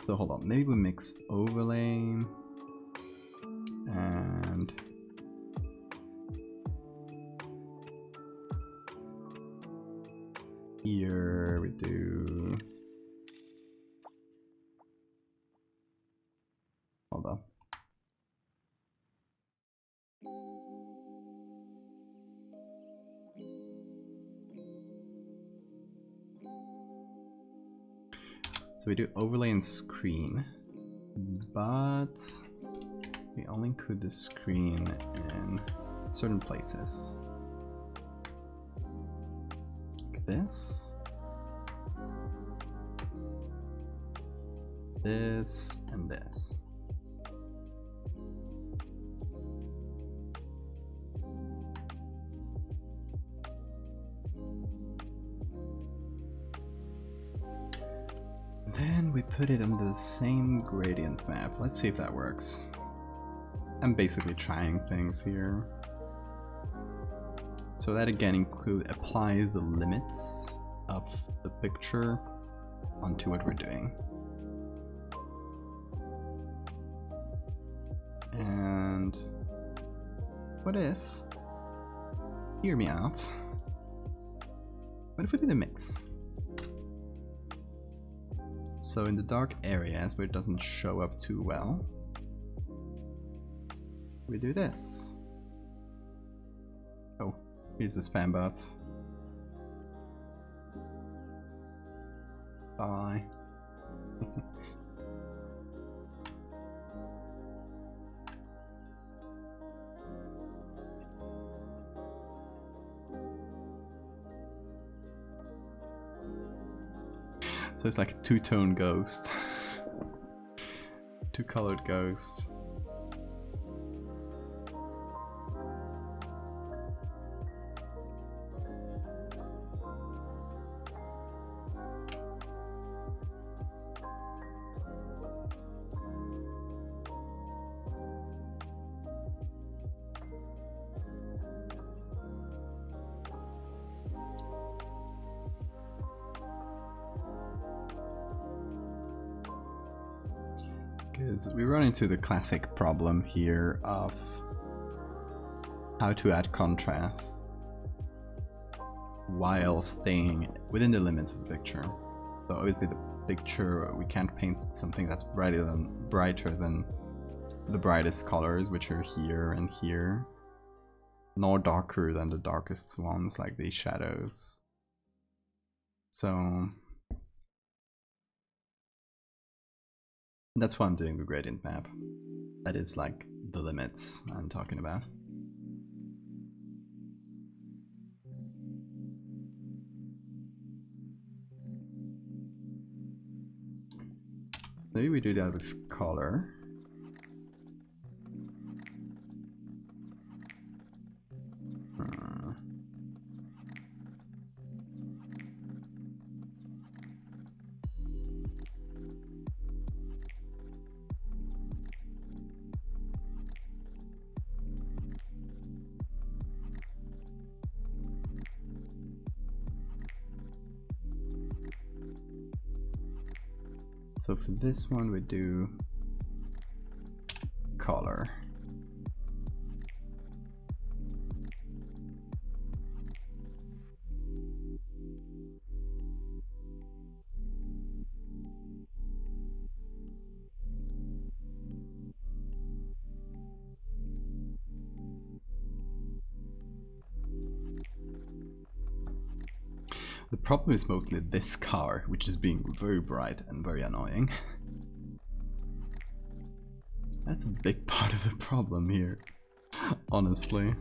So hold on, maybe we mix overlay and here we do, hold on. So we do overlay and screen, but we only include the screen in certain places. Like this, this, and this. Then we put it on the same gradient map. Let's see if that works. I'm basically trying things here. So that again applies the limits of the picture onto what we're doing. And what if, hear me out, what if we did a mix? So in the dark areas where it doesn't show up too well, we do this. Oh, here's the spam bots. Bye. So it's like a two-tone ghost. Two-colored ghost. Because we run into the classic problem here of how to add contrast while staying within the limits of the picture. So obviously the picture, we can't paint something that's brighter than the brightest colors, which are here and here, nor darker than the darkest ones, like these shadows. So that's why I'm doing the gradient map. That is like the limits I'm talking about. Maybe we do that with color. So for this one we do color. The problem is mostly this car, which is being very bright and very annoying. That's a big part of the problem here, honestly.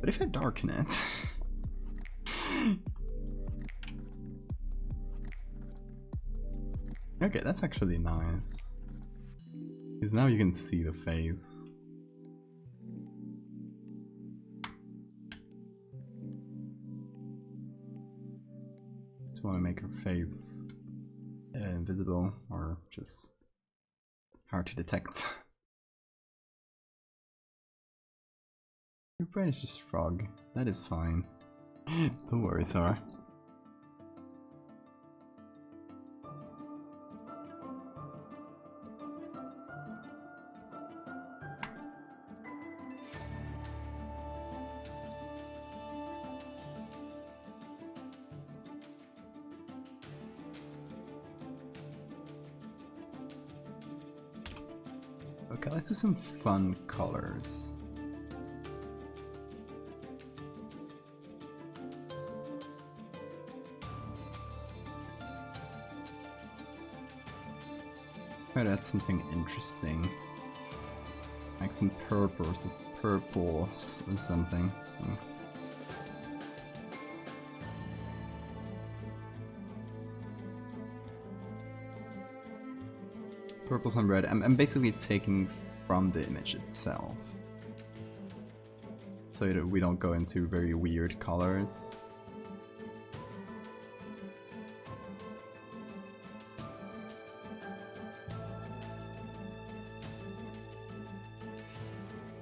But if I darken it... Okay, that's actually nice. Because now you can see the face. Just want to make her face invisible or just hard to detect. Your brain is just frog. That is fine. Don't worry, Sarah. Okay, let's do some fun colors. Try to add something interesting. Like some purples or something. Purples and red. I'm basically taking from the image itself, so that we don't go into very weird colors.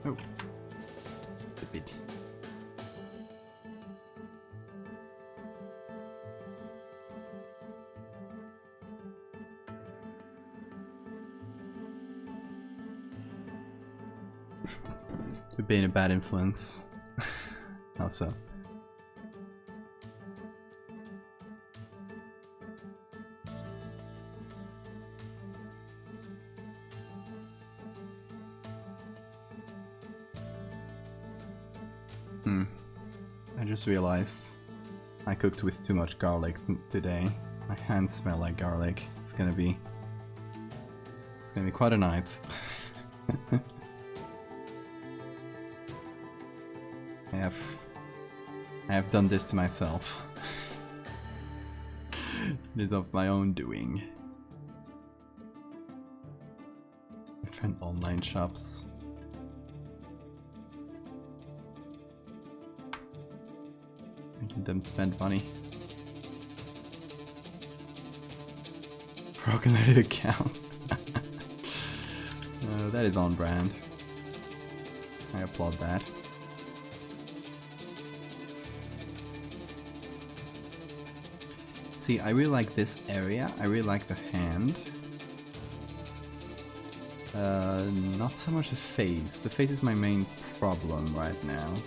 Oh, a bit. You're being a bad influence. How so? I just realized I cooked with too much garlic today. My hands smell like garlic. It's gonna be quite a night. I have done this to myself. It is of my own doing. Different online shops. Making them spend money. Broken Reddit account. That is on brand. I applaud that. See, I really like this area. I really like the hand. Not so much the face. The face is my main problem right now.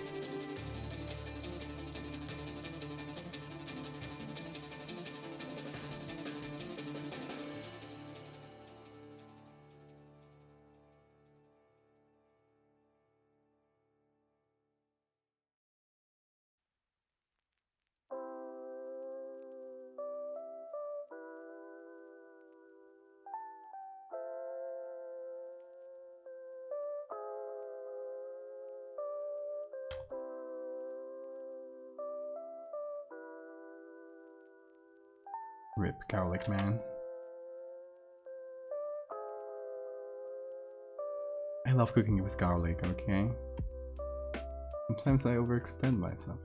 Rip garlic man. I love cooking with garlic, okay? Sometimes I overextend myself.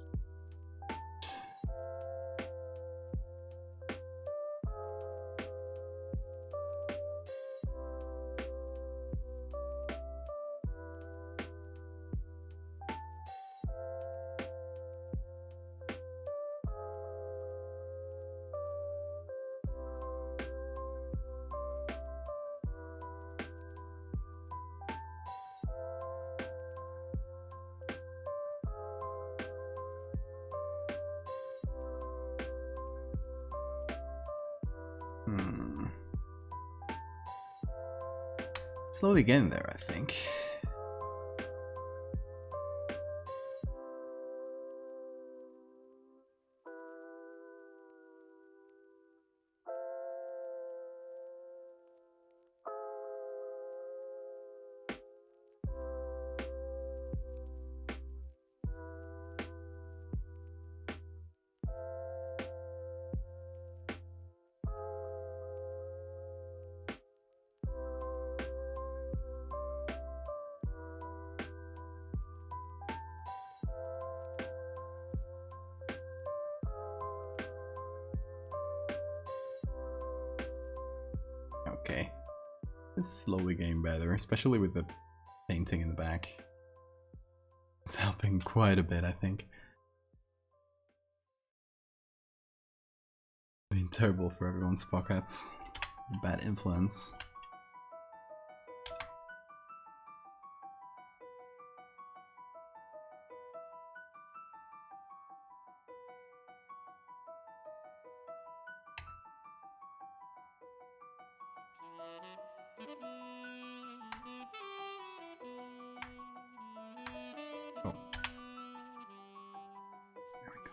Slowly getting there, I think. Okay. It's slowly getting better, especially with the painting in the back. It's helping quite a bit, I think. Being terrible for everyone's pockets. Bad influence. Oh. There we go.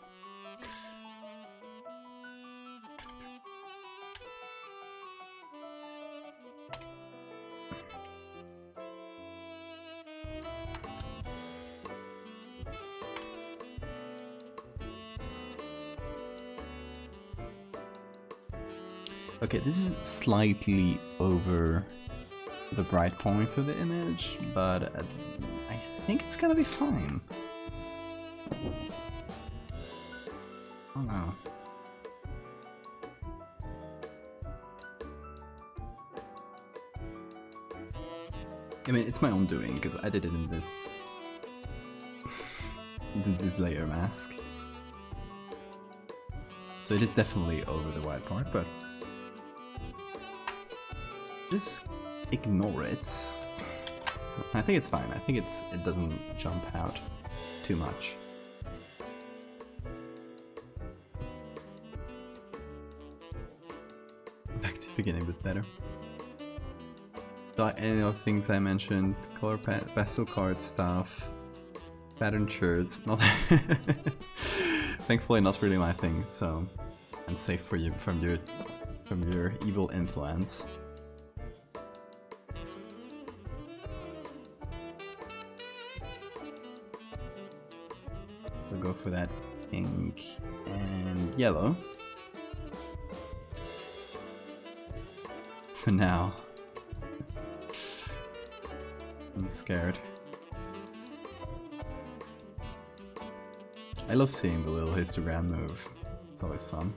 Okay, this is slightly over the bright point of the image, but I think it's gonna be fine. Oh no. I mean, it's my own doing, because I did it in this this layer mask. So it is definitely over the white part, but just ignore it. I think it's fine. I think it doesn't jump out too much. Back to the beginning, but better. So any of the things I mentioned, color pastel card stuff, pattern shirts, not thankfully not really my thing, so I'm safe for you from your evil influence. So go for that pink and yellow for now. I'm scared. I love seeing the little histogram move. It's always fun.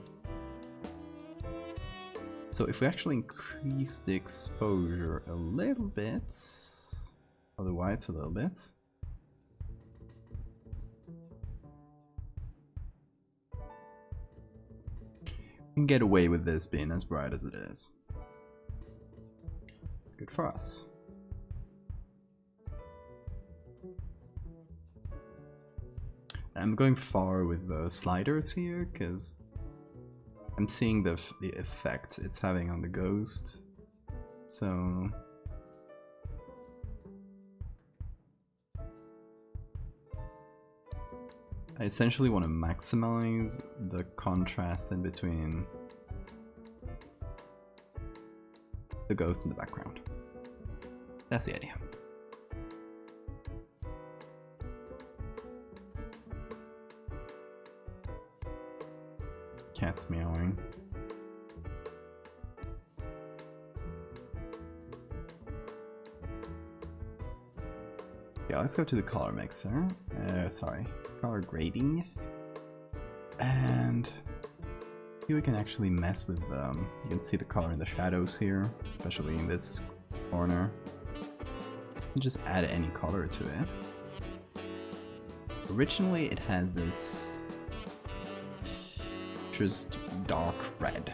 So if we actually increase the exposure a little bit, or the whites a little bit, we can get away with this being as bright as it is. Good for us. I'm going far with the sliders here because I'm seeing the effect it's having on the ghost. So I essentially want to maximize the contrast in between the ghost and the background. That's the idea. Cat's meowing. Yeah, let's go to the color mixer. Sorry, color grading. And here we can actually mess with, you can see the color in the shadows here, especially in this corner. And just add any color to it. Originally it has this just dark red.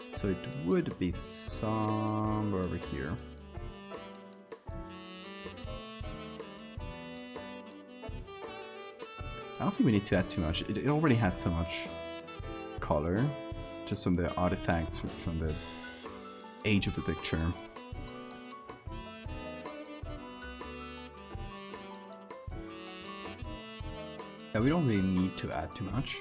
So it would be somewhere over here. I don't think we need to add too much. It already has so much color, just from the artifacts, from the age of the picture. Yeah, we don't really need to add too much.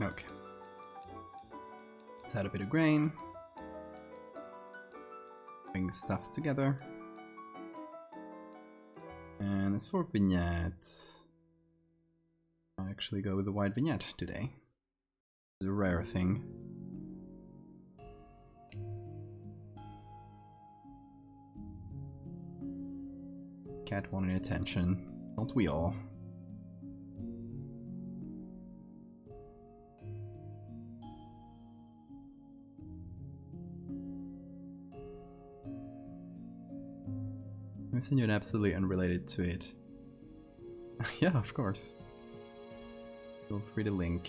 Okay. Let's add a bit of grain. Bring stuff together. And as for vignette, I actually go with the white vignette today. It's a rare thing. Cat wanting attention. Don't we all? I send you an absolutely unrelated to it. Yeah, of course. Feel free to link.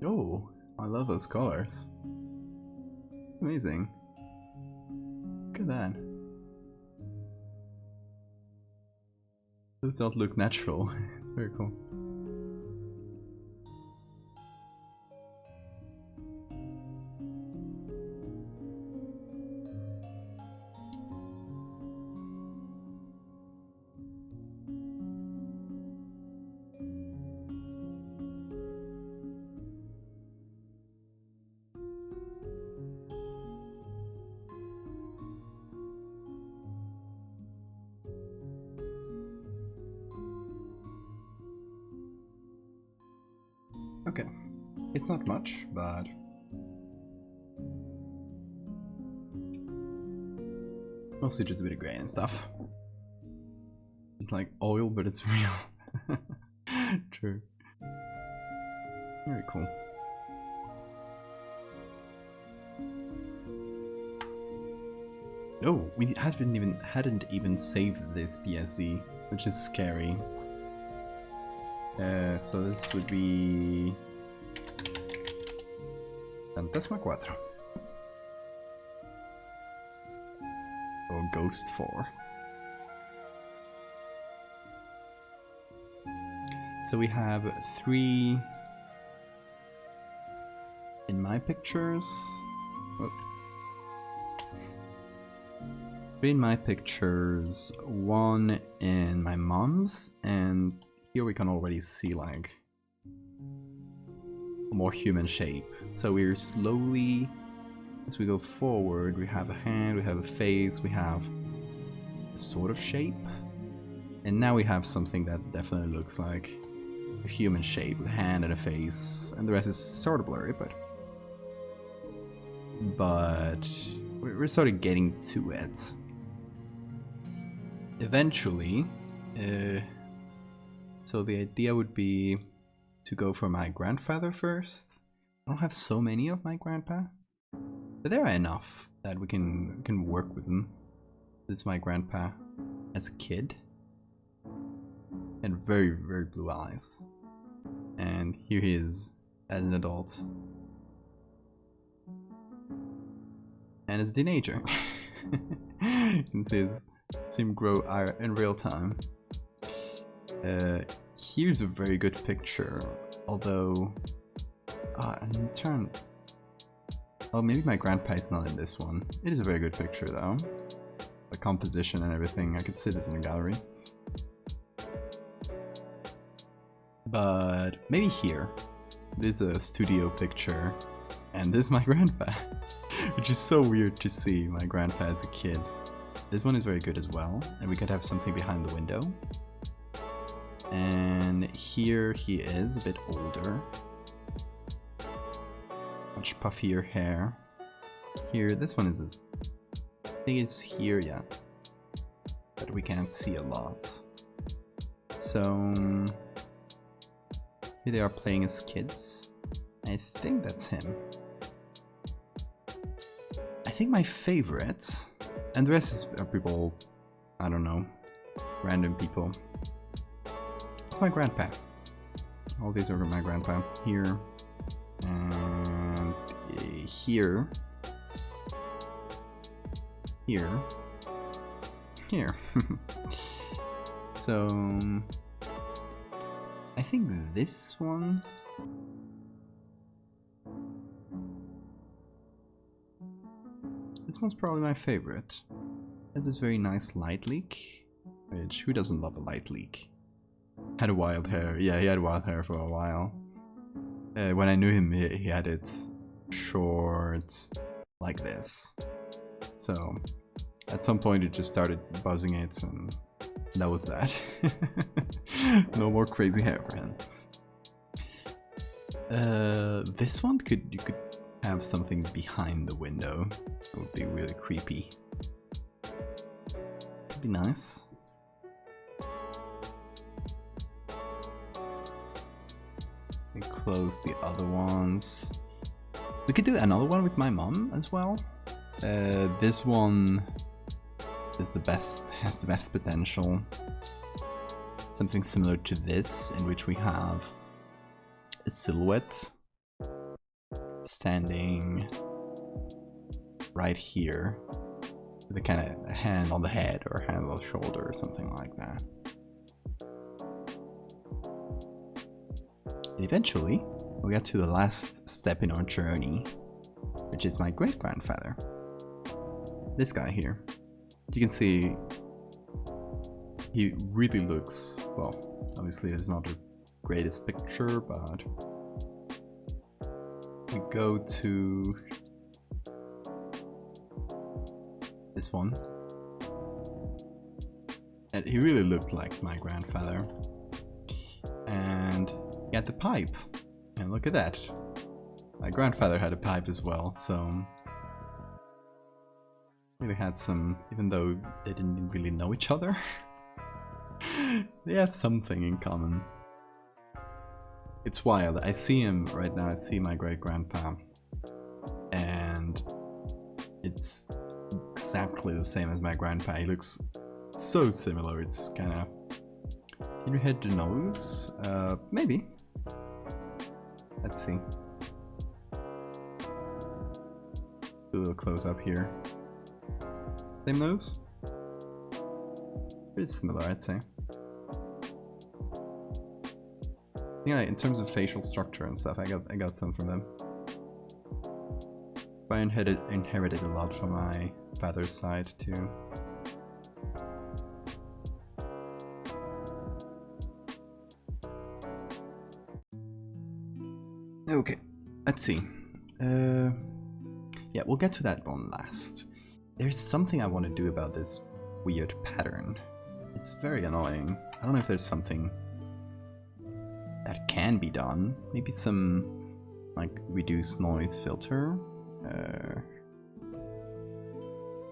Oh, I love those colors. Amazing. Look at that. Those don't look natural. It's very cool. Okay, it's not much, but mostly just a bit of gray and stuff. It's like oil, but it's real. True. Very cool. Oh, we hadn't even saved this PSE, which is scary. So this would be Fantasma 4 or Ghost 4. So we have 3 in my pictures. Oh. 3 in my pictures, 1 in my mom's, and here we can already see like a more human shape. So we're slowly, as we go forward, we have a hand, we have a face, we have a sort of shape, and now we have something that definitely looks like a human shape with a hand and a face, and the rest is sort of blurry, but we're sort of getting to it. Eventually, so the idea would be to go for my grandfather first. I don't have so many of my grandpa, but there are enough that we can work with them. This is my grandpa as a kid, and very, very blue eyes. And here he is as an adult. And as a teenager. You can see him grow in real time. Here's a very good picture, although I'm trying. Oh, maybe my grandpa is not in this one. It is a very good picture though. The composition and everything. I could see this in a gallery. But maybe here. This is a studio picture, and this is my grandpa, which is so weird to see my grandpa as a kid. This one is very good as well, and we could have something behind the window. And here he is, a bit older. Much puffier hair. Here, this one is, I think it's here, yeah. But we can't see a lot. So, here they are playing as kids. I think that's him. I think my favorites, and the rest are people, I don't know, random people. It's my grandpa. All these are my grandpa. Here, and here, here, here. So, I think this one. This one's probably my favorite. It has this very nice light leak, which who doesn't love a light leak? Had a wild hair. Yeah, he had wild hair for a while. When I knew him, he had it short, like this. So, at some point it just started buzzing it, and that was that. No more crazy hair for him. This one you could have something behind the window. It would be really creepy. It'd be nice. We close the other ones. We could do another one with my mom as well. This one is the best, has the best potential. Something similar to this, in which we have a silhouette standing right here with a kind of hand on the head or a hand on the shoulder or something like that. Eventually, we'll get to the last step in our journey, which is my great-grandfather. This guy here. You can see he really looks, well, obviously it's not the greatest picture, but we go to this one. And he really looked like my grandfather. And he had the pipe. And look at that. My grandfather had a pipe as well, so really had some, even though they didn't really know each other, they have something in common. It's wild. I see him right now, I see my great-grandpa, and it's exactly the same as my grandpa. He looks so similar, it's kinda... Can you head the nose? Maybe. Let's see. Do a little close up here. Same nose? Pretty similar, I'd say. Yeah, in terms of facial structure and stuff, I got some from them. But I inherited a lot from my father's side too. Okay, let's see. Yeah, we'll get to that one last. There's something I want to do about this weird pattern. It's very annoying. I don't know if there's something that can be done. Maybe some, like, reduced noise filter.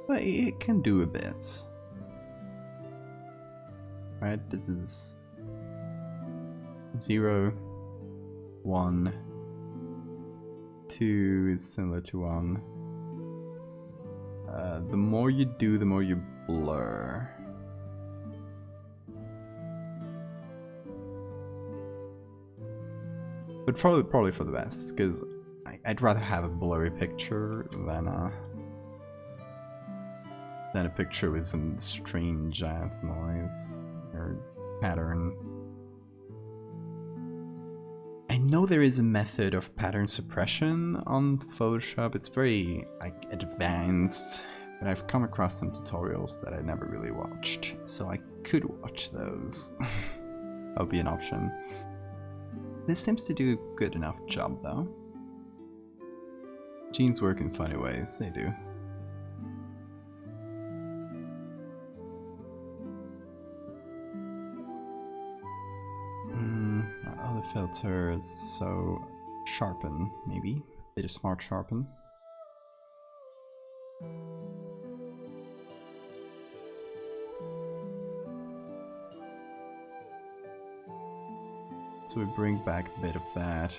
But it can do a bit. Right, this is 0, 1, 2 is similar to 1. The more you do, the more you blur. But probably for the best, because I'd rather have a blurry picture than a picture with some strange ass noise or pattern. I know there is a method of pattern suppression on Photoshop. It's very like advanced, but I've come across some tutorials that I never really watched, so I could watch those. That would be an option. This seems to do a good enough job though. Genes work in funny ways, they do. Other filters, so sharpen maybe. Bit of smart sharpen. So we bring back a bit of that.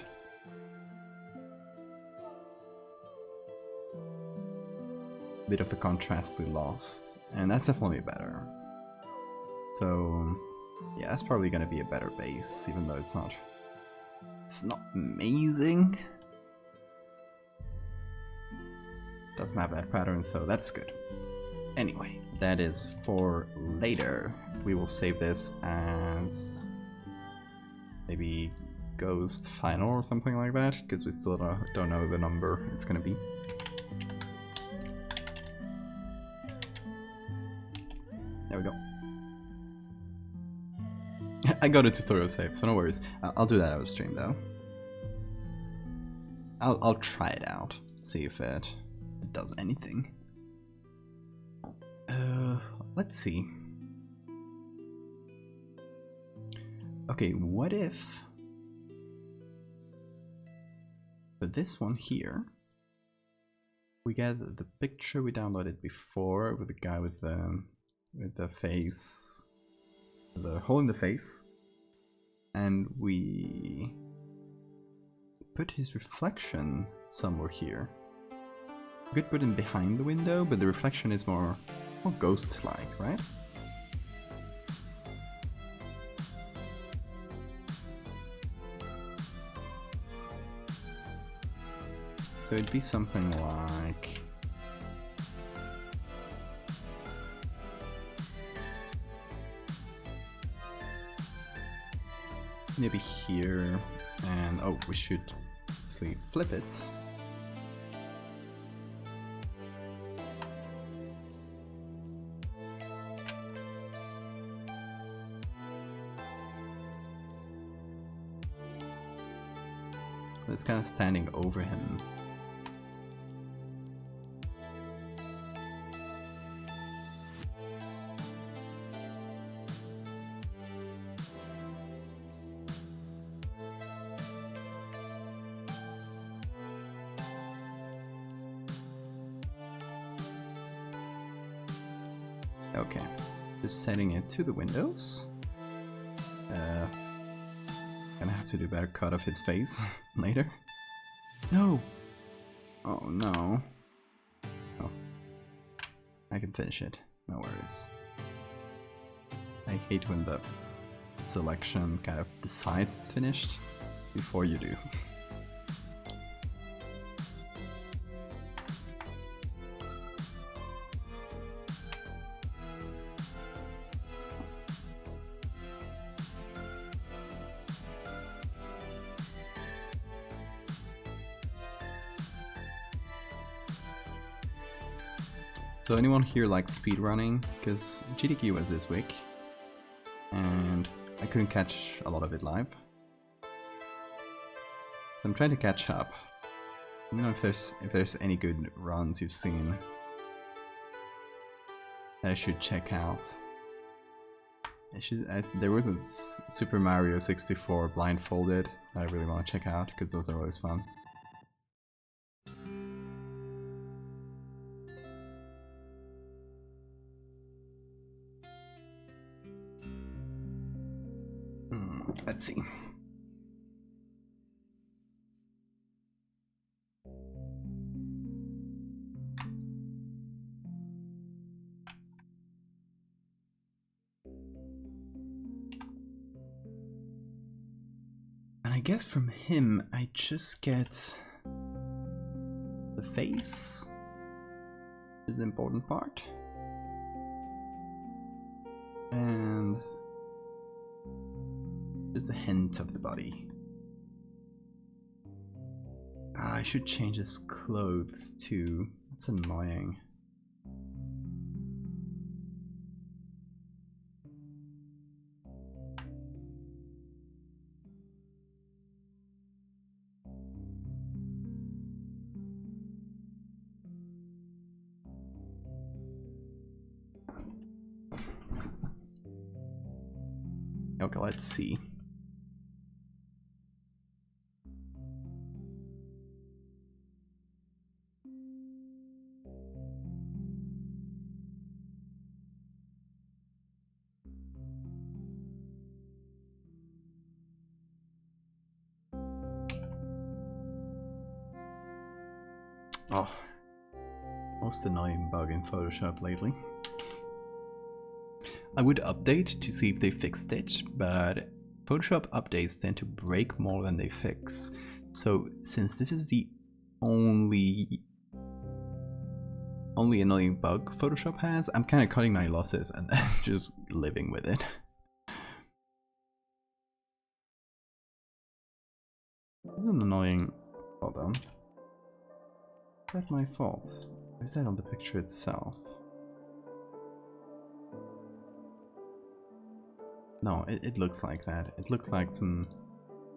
A bit of the contrast we lost, and that's definitely better. So yeah, that's probably gonna be a better base, even though it's not amazing. Doesn't have that pattern, so that's good. Anyway, that is for later. We will save this as maybe Ghost Final or something like that, because we still don't know the number it's gonna be. There we go. I got a tutorial saved, so no worries. I'll do that out of stream though. I'll try it out, see if it does anything. Let's see. Okay, what if for this one here we get the picture we downloaded before with the guy with the face, the hole in the face, and we put his reflection somewhere here. We could put him behind the window, but the reflection is more ghost-like, right? So it'd be something like maybe here, and oh, we should actually flip it. It's kind of standing over him. Okay, just setting it to the windows. Gonna have to do a better cut of his face later. No! Oh no. Oh. I can finish it, no worries. I hate when the selection kind of decides it's finished before you do. So anyone here likes speedrunning? Because GDQ was this week, and I couldn't catch a lot of it live. So I'm trying to catch up. I don't know if there's any good runs you've seen that I should check out. There was a Super Mario 64 blindfolded that I really want to check out, because those are always fun. Let's see. And I guess from him, I just get the face is the important part. And just a hint of the body. I should change his clothes too. That's annoying. Okay, let's see. Oh, most annoying bug in Photoshop lately. I would update to see if they fixed it, but Photoshop updates tend to break more than they fix. So since this is the only annoying bug Photoshop has, I'm kind of cutting my losses and just living with it. This is an annoying... Hold on. Is that my fault? Or is that on the picture itself? No, it looks like that. It looked like some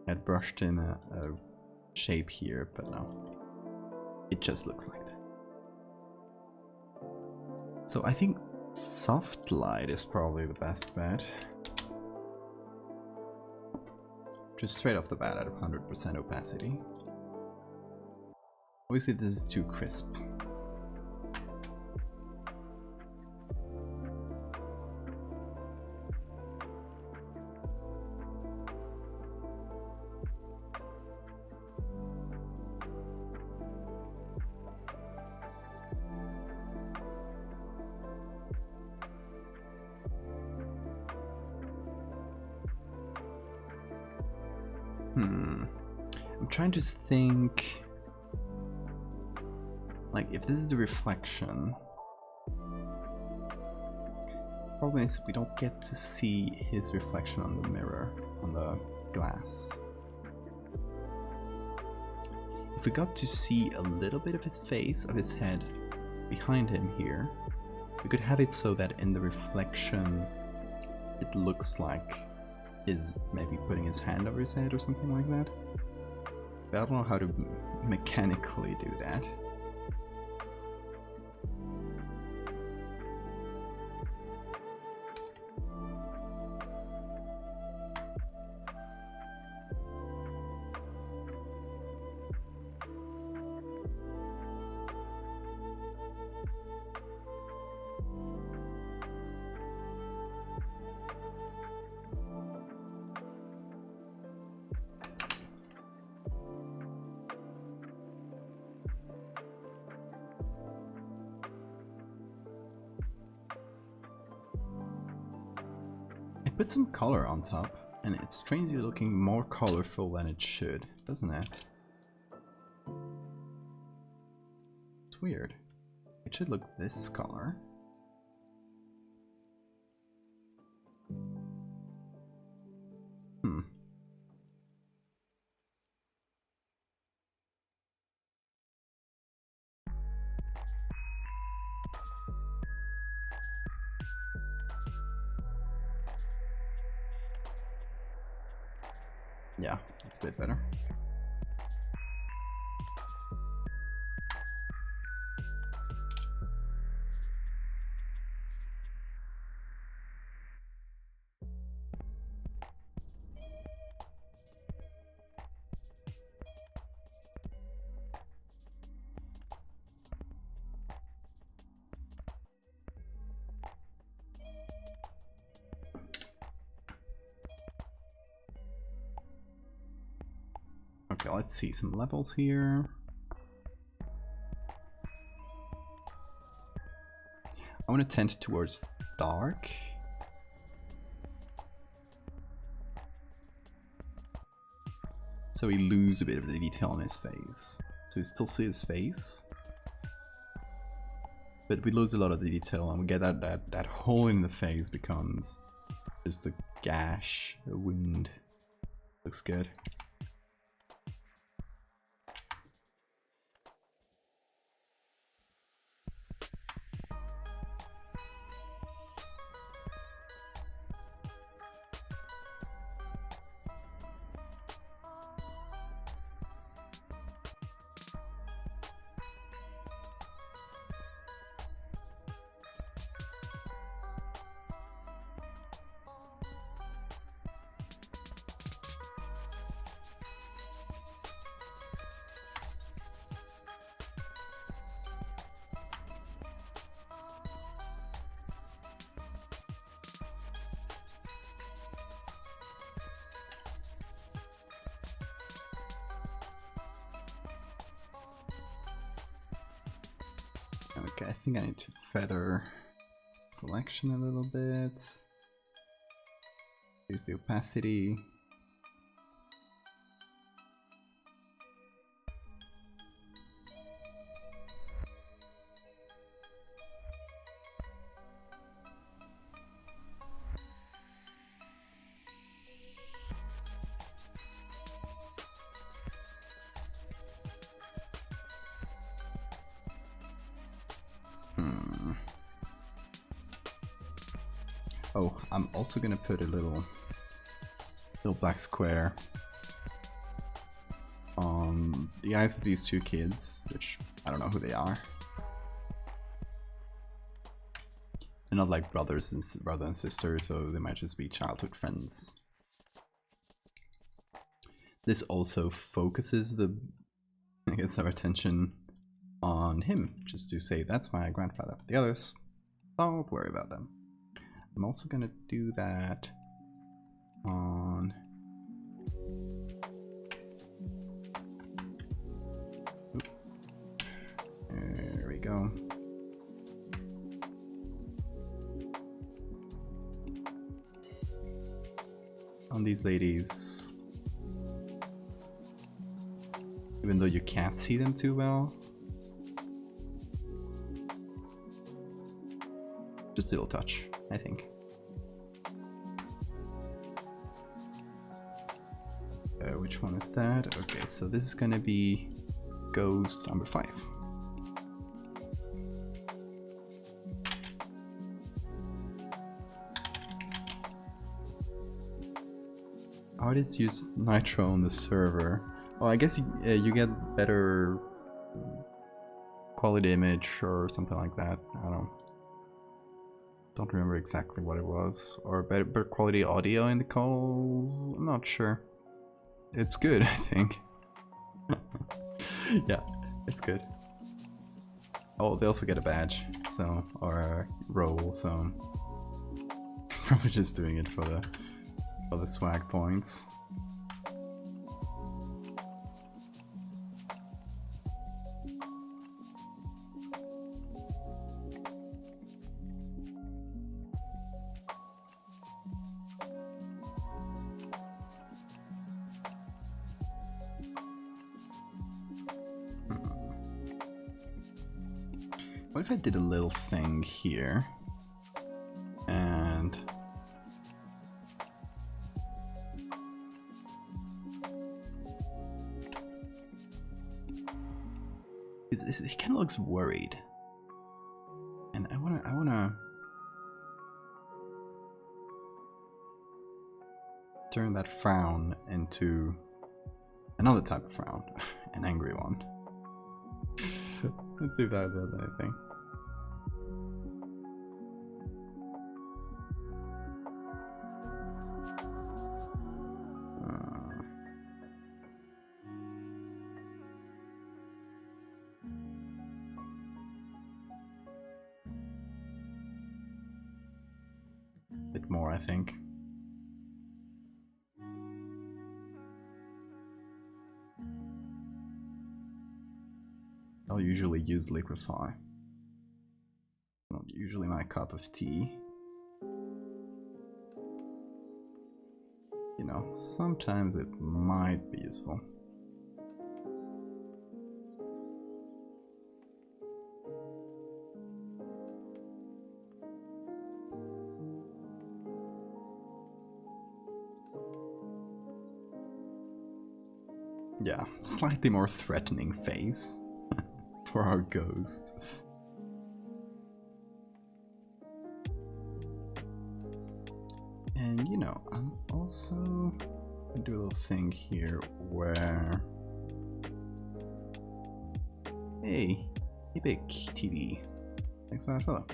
had brushed in a shape here, but no. It just looks like that. So I think soft light is probably the best bet. Just straight off the bat at 100% opacity. Obviously this is too crisp. I'm trying to think, like, if this is the reflection, problem is we don't get to see his reflection on the mirror, on the glass. If we got to see a little bit of his face, of his head, behind him here, we could have it so that in the reflection it looks like is maybe putting his hand over his head or something like that. But I don't know how to mechanically do that. Put some color on top, and it's strangely looking more colorful than it should, doesn't it? It's weird. It should look this color. Yeah, that's a bit better. Okay, let's see some levels here. I want to tend towards dark. So we lose a bit of the detail on his face. So we still see his face, but we lose a lot of the detail, and we get that hole in the face becomes just a gash, a wound. Looks good. Okay, I think I need to feather selection a little bit. Use the opacity. Oh, I'm also gonna put a little black square on the eyes of these two kids, which I don't know who they are. They're not like brother and sister, so they might just be childhood friends. This also focuses I guess our attention on him, just to say that's my grandfather. The others, don't worry about them. I'm also gonna do that on there we go. On these ladies, even though you can't see them too well, just a little touch, I think. Which one is that? Okay, so this is gonna be ghost number 5. Artists use nitro on the server. Oh, I guess you get better quality image or something like that. I don't remember exactly what it was. Or better quality audio in the calls. I'm not sure. It's good, I think. Yeah, it's good. Oh, they also get a badge, so, or a role, so it's probably just doing it for the swag points. What if I did a little thing here and he kind of looks worried, and I wanna turn that frown into another type of frown, an angry one. Let's see if that does anything. Bit more, I think. I'll usually use liquify. Not usually my cup of tea. You know, sometimes it might be useful. Yeah, slightly more threatening face for our ghost. And you know, I'm also gonna do a little thing here where, hey big TV, thanks so much, fellow.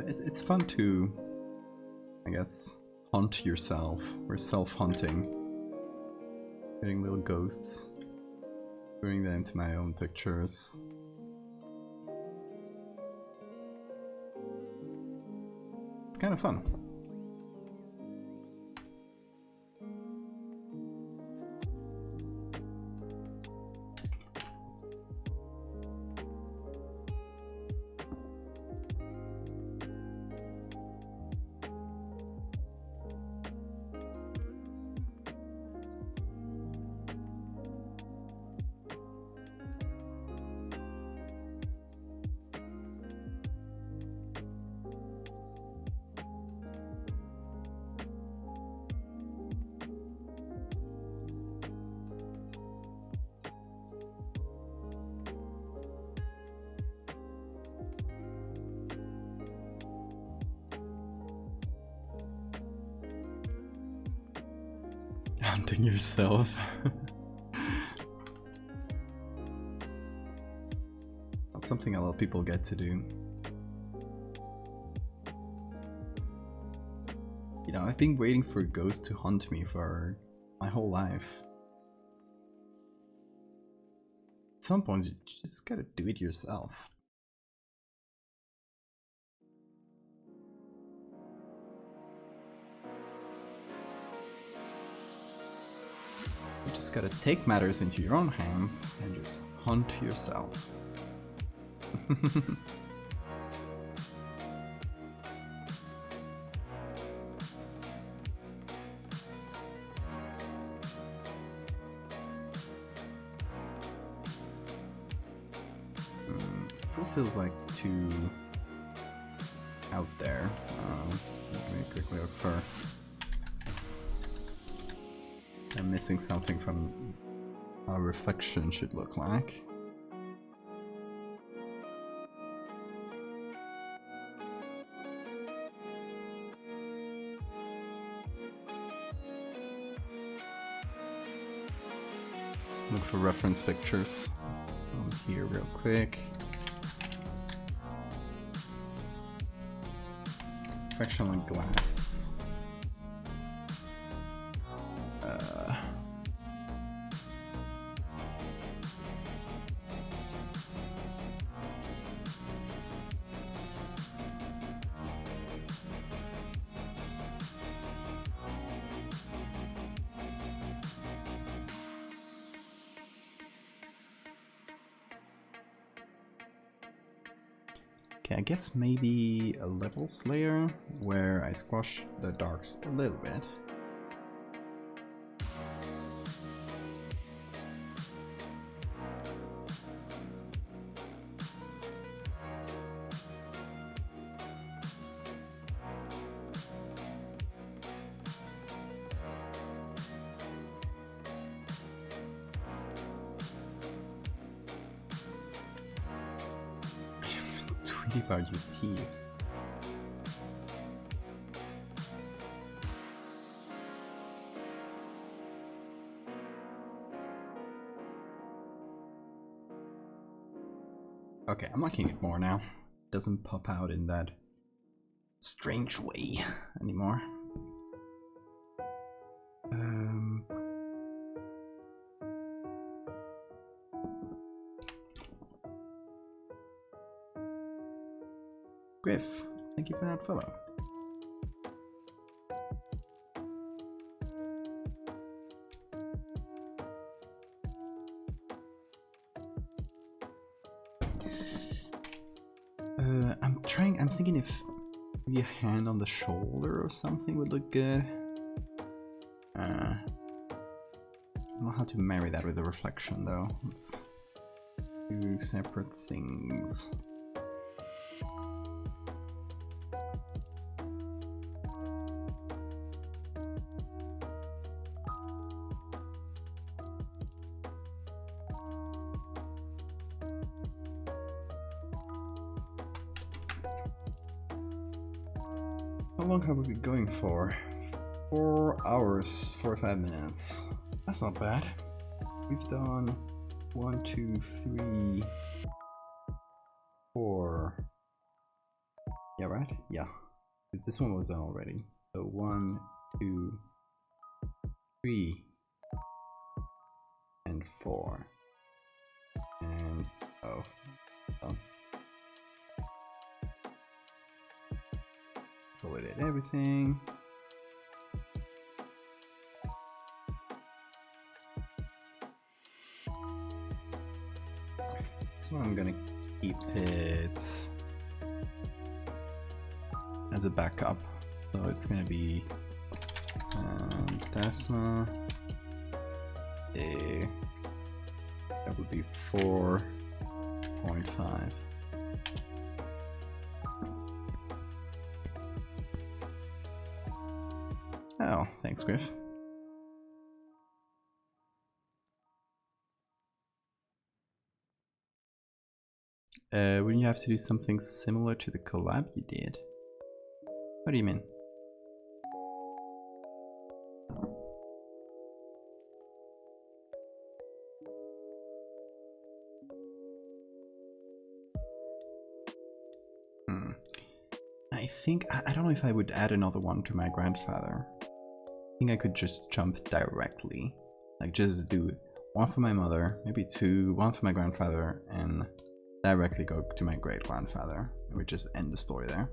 It's fun to, I guess, hunt yourself. We're self-hunting. Getting little ghosts. Putting them into my own pictures. It's kind of fun. hunting yourself. Not something a lot of people get to do. You know, I've been waiting for a ghost to hunt me for my whole life. At some point, you just gotta do it yourself. You just gotta take matters into your own hands and just hunt yourself. It still feels like too out there. Let me quickly look for. I'm missing something from how reflection should look like. Look for reference pictures on here real quick. Reflection on glass. Okay, I guess maybe a levels layer where I squash the darks a little bit. About your teeth. Okay, I'm liking it more now. It doesn't pop out in that strange way anymore. Griff, thank you for that follow. I'm thinking if maybe a hand on the shoulder or something would look good. I don't know how to marry that with the reflection though. It's two separate things. How long have we been going for? 4 hours, 45 minutes. That's not bad. We've done 1, 2, 3, 4. Yeah, right? Yeah. Because this one was done already. So 1, 2, 3, and 4. And oh. Consolidate everything. So I'm gonna keep it as a backup. So it's gonna be Desma. That would be 4.5. Oh, thanks, Griff. Wouldn't you have to do something similar to the collab you did? What do you mean? I think, I don't know if I would add another one to my grandfather. I think I could just jump directly. Like just do one for my mother, maybe two, one for my grandfather, and directly go to my great grandfather. And we just end the story there.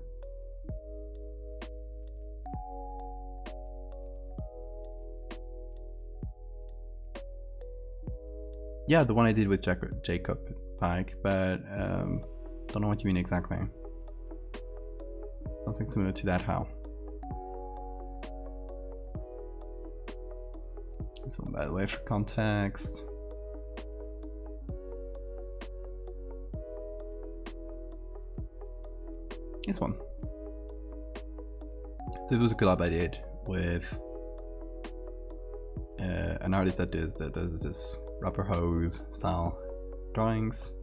Yeah, the one I did with Jacob Pike, but don't know what you mean exactly. Something similar to that, how? This one, by the way, for context. This one. So it was a collab I did with an artist that does this rubber hose style drawings,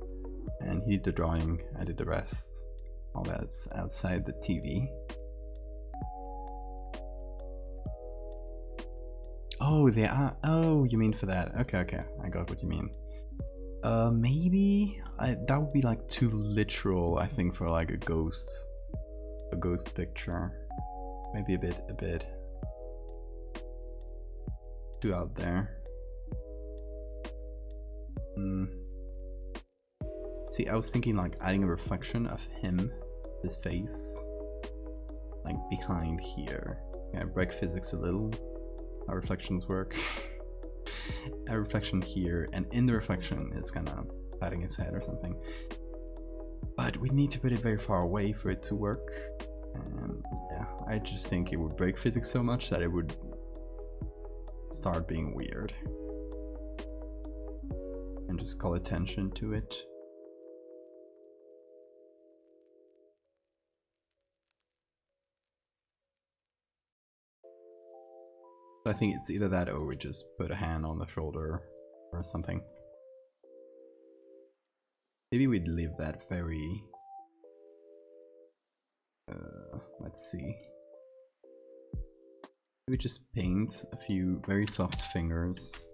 and he did the drawing, I did the rest. All that's outside the TV. Oh, they are. Oh, you mean for that? Okay, I got what you mean. Maybe that would be like too literal, I think, for like a ghost picture. Maybe a bit too out there. See, I was thinking like adding a reflection of him, his face, like behind here. Yeah, break physics a little. How reflections work. A reflection here, and in the reflection is kind of patting his head or something. But we need to put it very far away for it to work. And yeah, I just think it would break physics so much that it would start being weird. And just call attention to it. I think it's either that or we just put a hand on the shoulder or something. Maybe we'd leave that very... let's see. We just paint a few very soft fingers.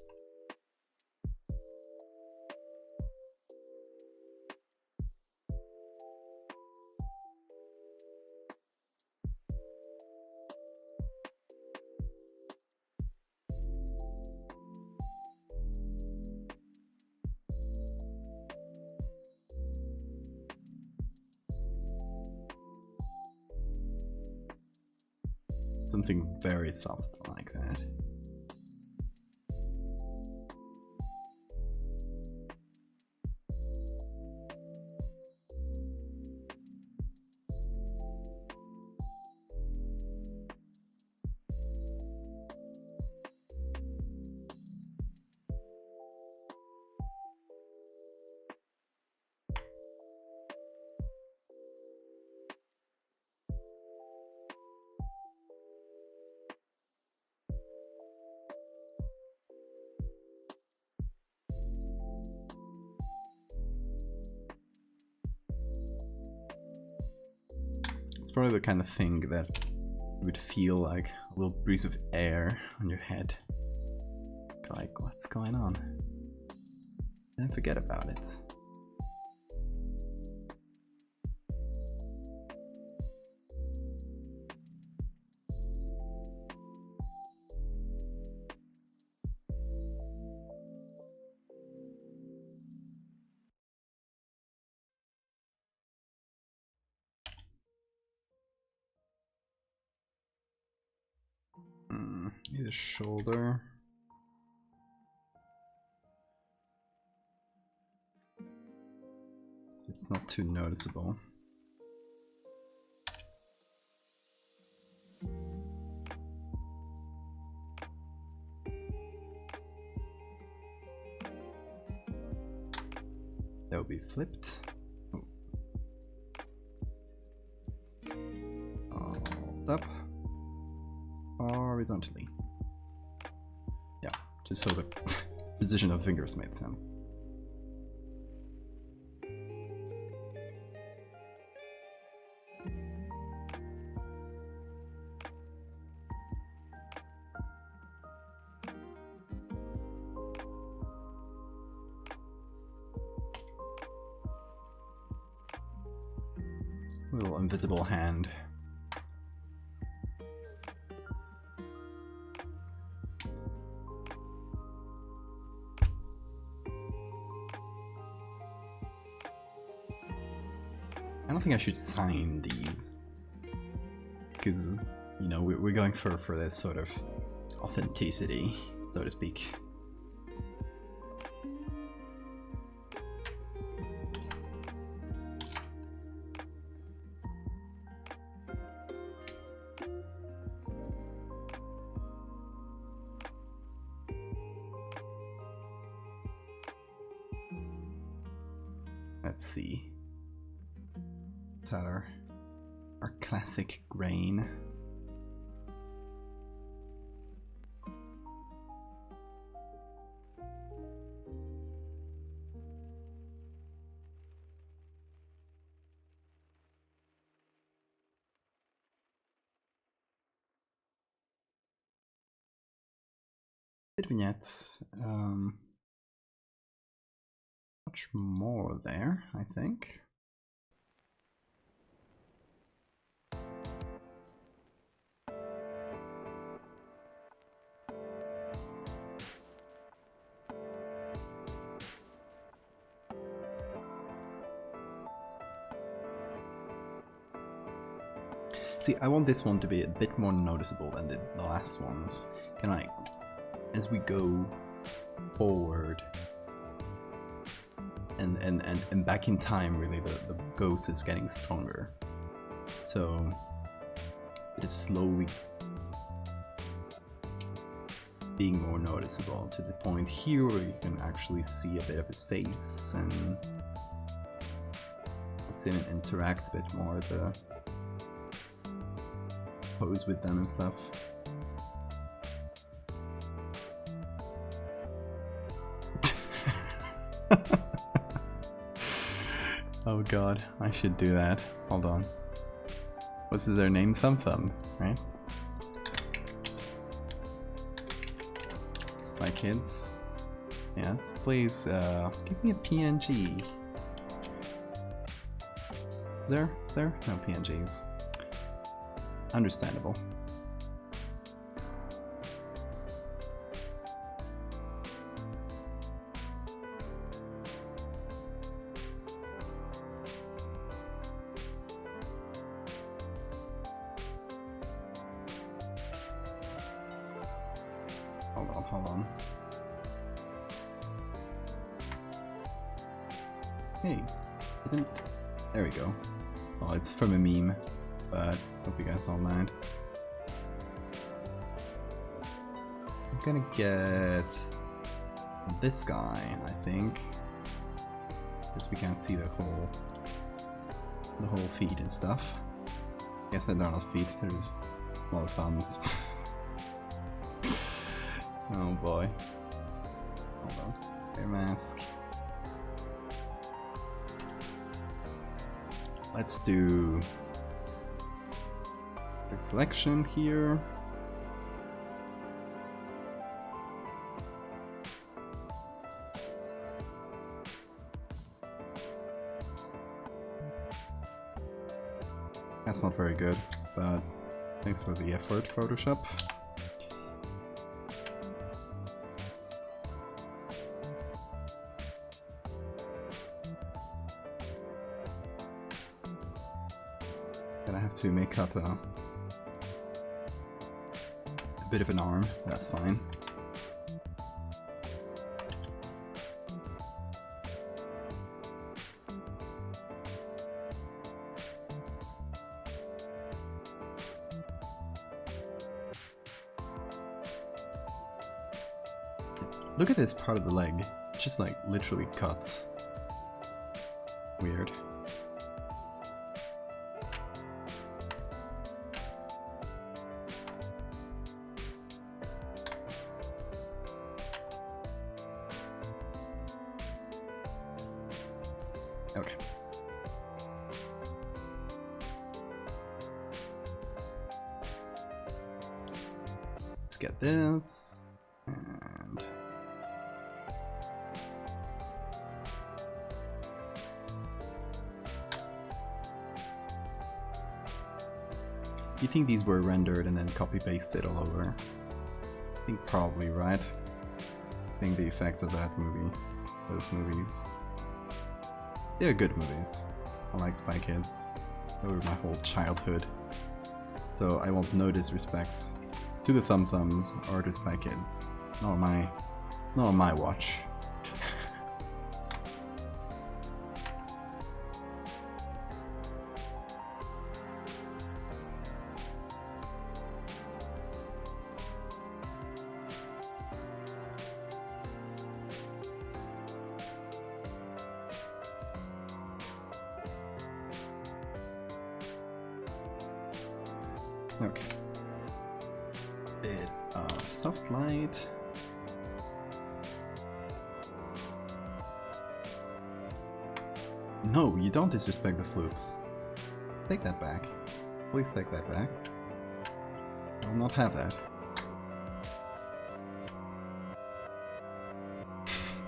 Something very soft like that. It's probably the kind of thing that you would feel like a little breeze of air on your head. Like, what's going on? And forget about it. The shoulder. It's not too noticeable. That will be flipped. Hold up. Horizontally. Yeah, just so the position of fingers made sense. Little invisible hand I don't think I should sign these. Because, you know, we're going for this sort of authenticity, so to speak. Let's see. What's our classic grain? Vignettes. Much more there, I think. See, I want this one to be a bit more noticeable than the last ones. Can I, as we go forward and back in time, really, the goat is getting stronger. So it is slowly being more noticeable to the point here where you can actually see a bit of his face and see him interact a bit more, the pose with them and stuff. Oh god, I should do that. Hold on. What's their name? Thumb Thumb, right? Spy Kids. Yes, please, give me a PNG. Is there? No PNGs. Understandable. Hold on. Hey, didn't... There we go. Well, it's from a meme, but hope you guys don't mind. I'm gonna get this guy, I think, because we can't see the whole feet and stuff. I guess they're not feet, there's a lot of thumbs. Oh boy. Hold on. Their mask. Let's do quick selection here. That's not very good, but thanks for the effort, Photoshop. Gonna have to make up a bit of an arm, that's fine. Look at this part of the leg. It just like literally cuts. Weird. Okay. Let's get this. And you think these were rendered and then copy pasted all over? I think probably, right? I think the effects of that movie, those movies, they're good movies. I like Spy Kids. They were my whole childhood. So I want no disrespects to the Thumb Thumbs or to Spy Kids. Not on my watch. Okay. Bit of soft light. No, you don't disrespect the flukes. Take that back. Please take that back. I will not have that.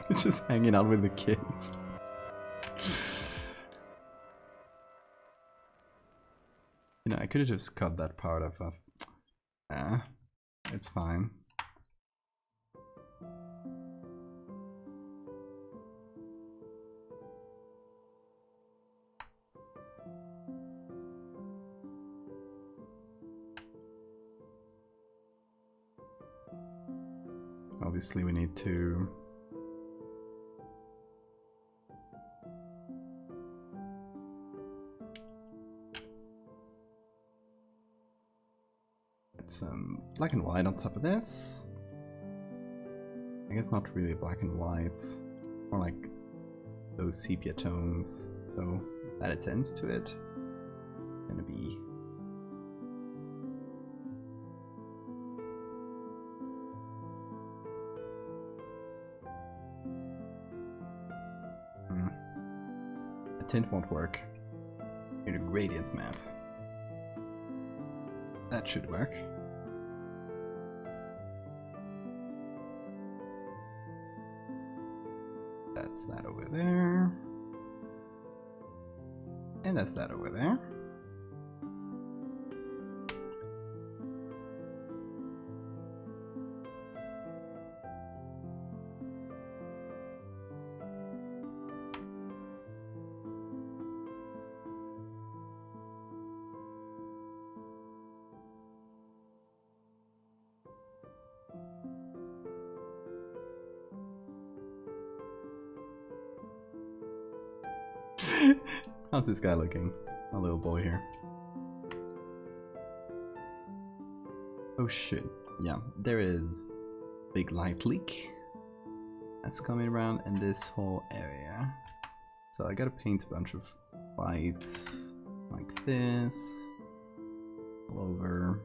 Just hanging out with the kids. You know, I could have just cut that part of. It's fine. Obviously, we need to. Some black and white on top of this. I guess not really black and white, more like those sepia tones. So let's add a tints to it. Gonna be a tint won't work. Need a gradient map. That should work. That's that over there. And that's that over there. How's this guy looking? My little boy here. Oh shit. Yeah, there is big light leak that's coming around in this whole area. So I gotta paint a bunch of whites like this all over.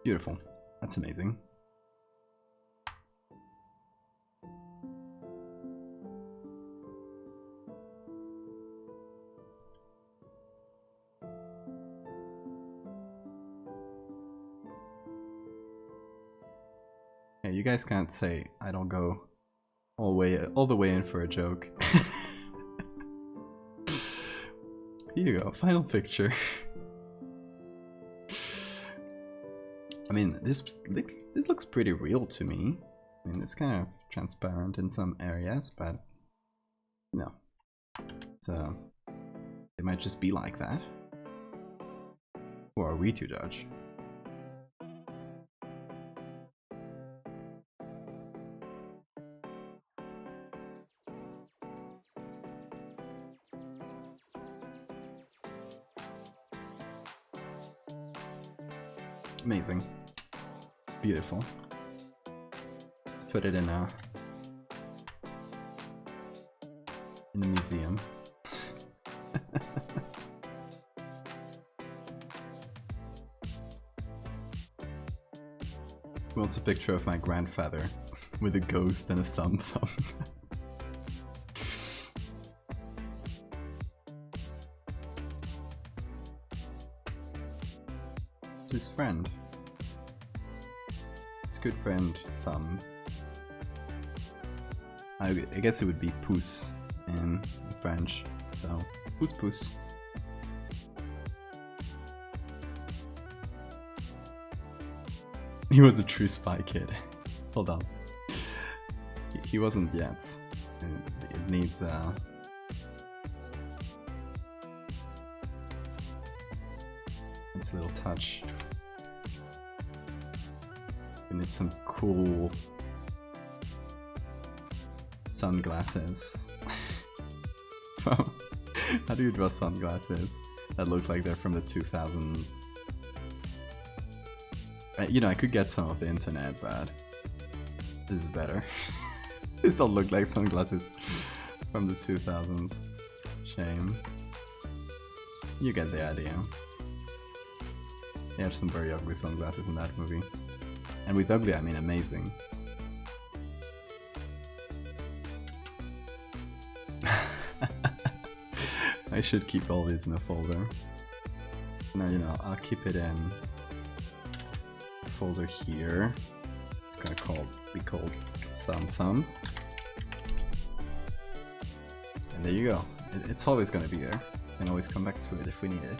Beautiful. That's amazing. Yeah, you guys can't say I don't go all the way in for a joke. Here you go, final picture. I mean, this looks pretty real to me. I mean, it's kind of transparent in some areas, but no. So it might just be like that. Who are we to judge? Amazing. Beautiful. Let's put it in a museum. Who wants a picture of my grandfather with a ghost and a thumb? It's his friend. Good friend, Thumb. I guess it would be pouce in French. So, pouce. He was a true spy kid. Hold on. He wasn't yet. It needs it's a little touch. We need some cool sunglasses. How do you draw sunglasses that look like they're from the 2000s? You know, I could get some off the internet, but this is better. These don't look like sunglasses from the 2000s. Shame. You get the idea. They have some very ugly sunglasses in that movie. And with ugly, I mean amazing. I should keep all these in a folder. No, you know, I'll keep it in a folder here. It's gonna be called Thumb. And there you go. It's always gonna be there. We can always come back to it if we need it.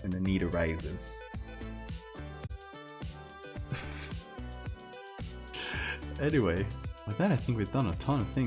When the need arises. Anyway, with that I think we've done a ton of things.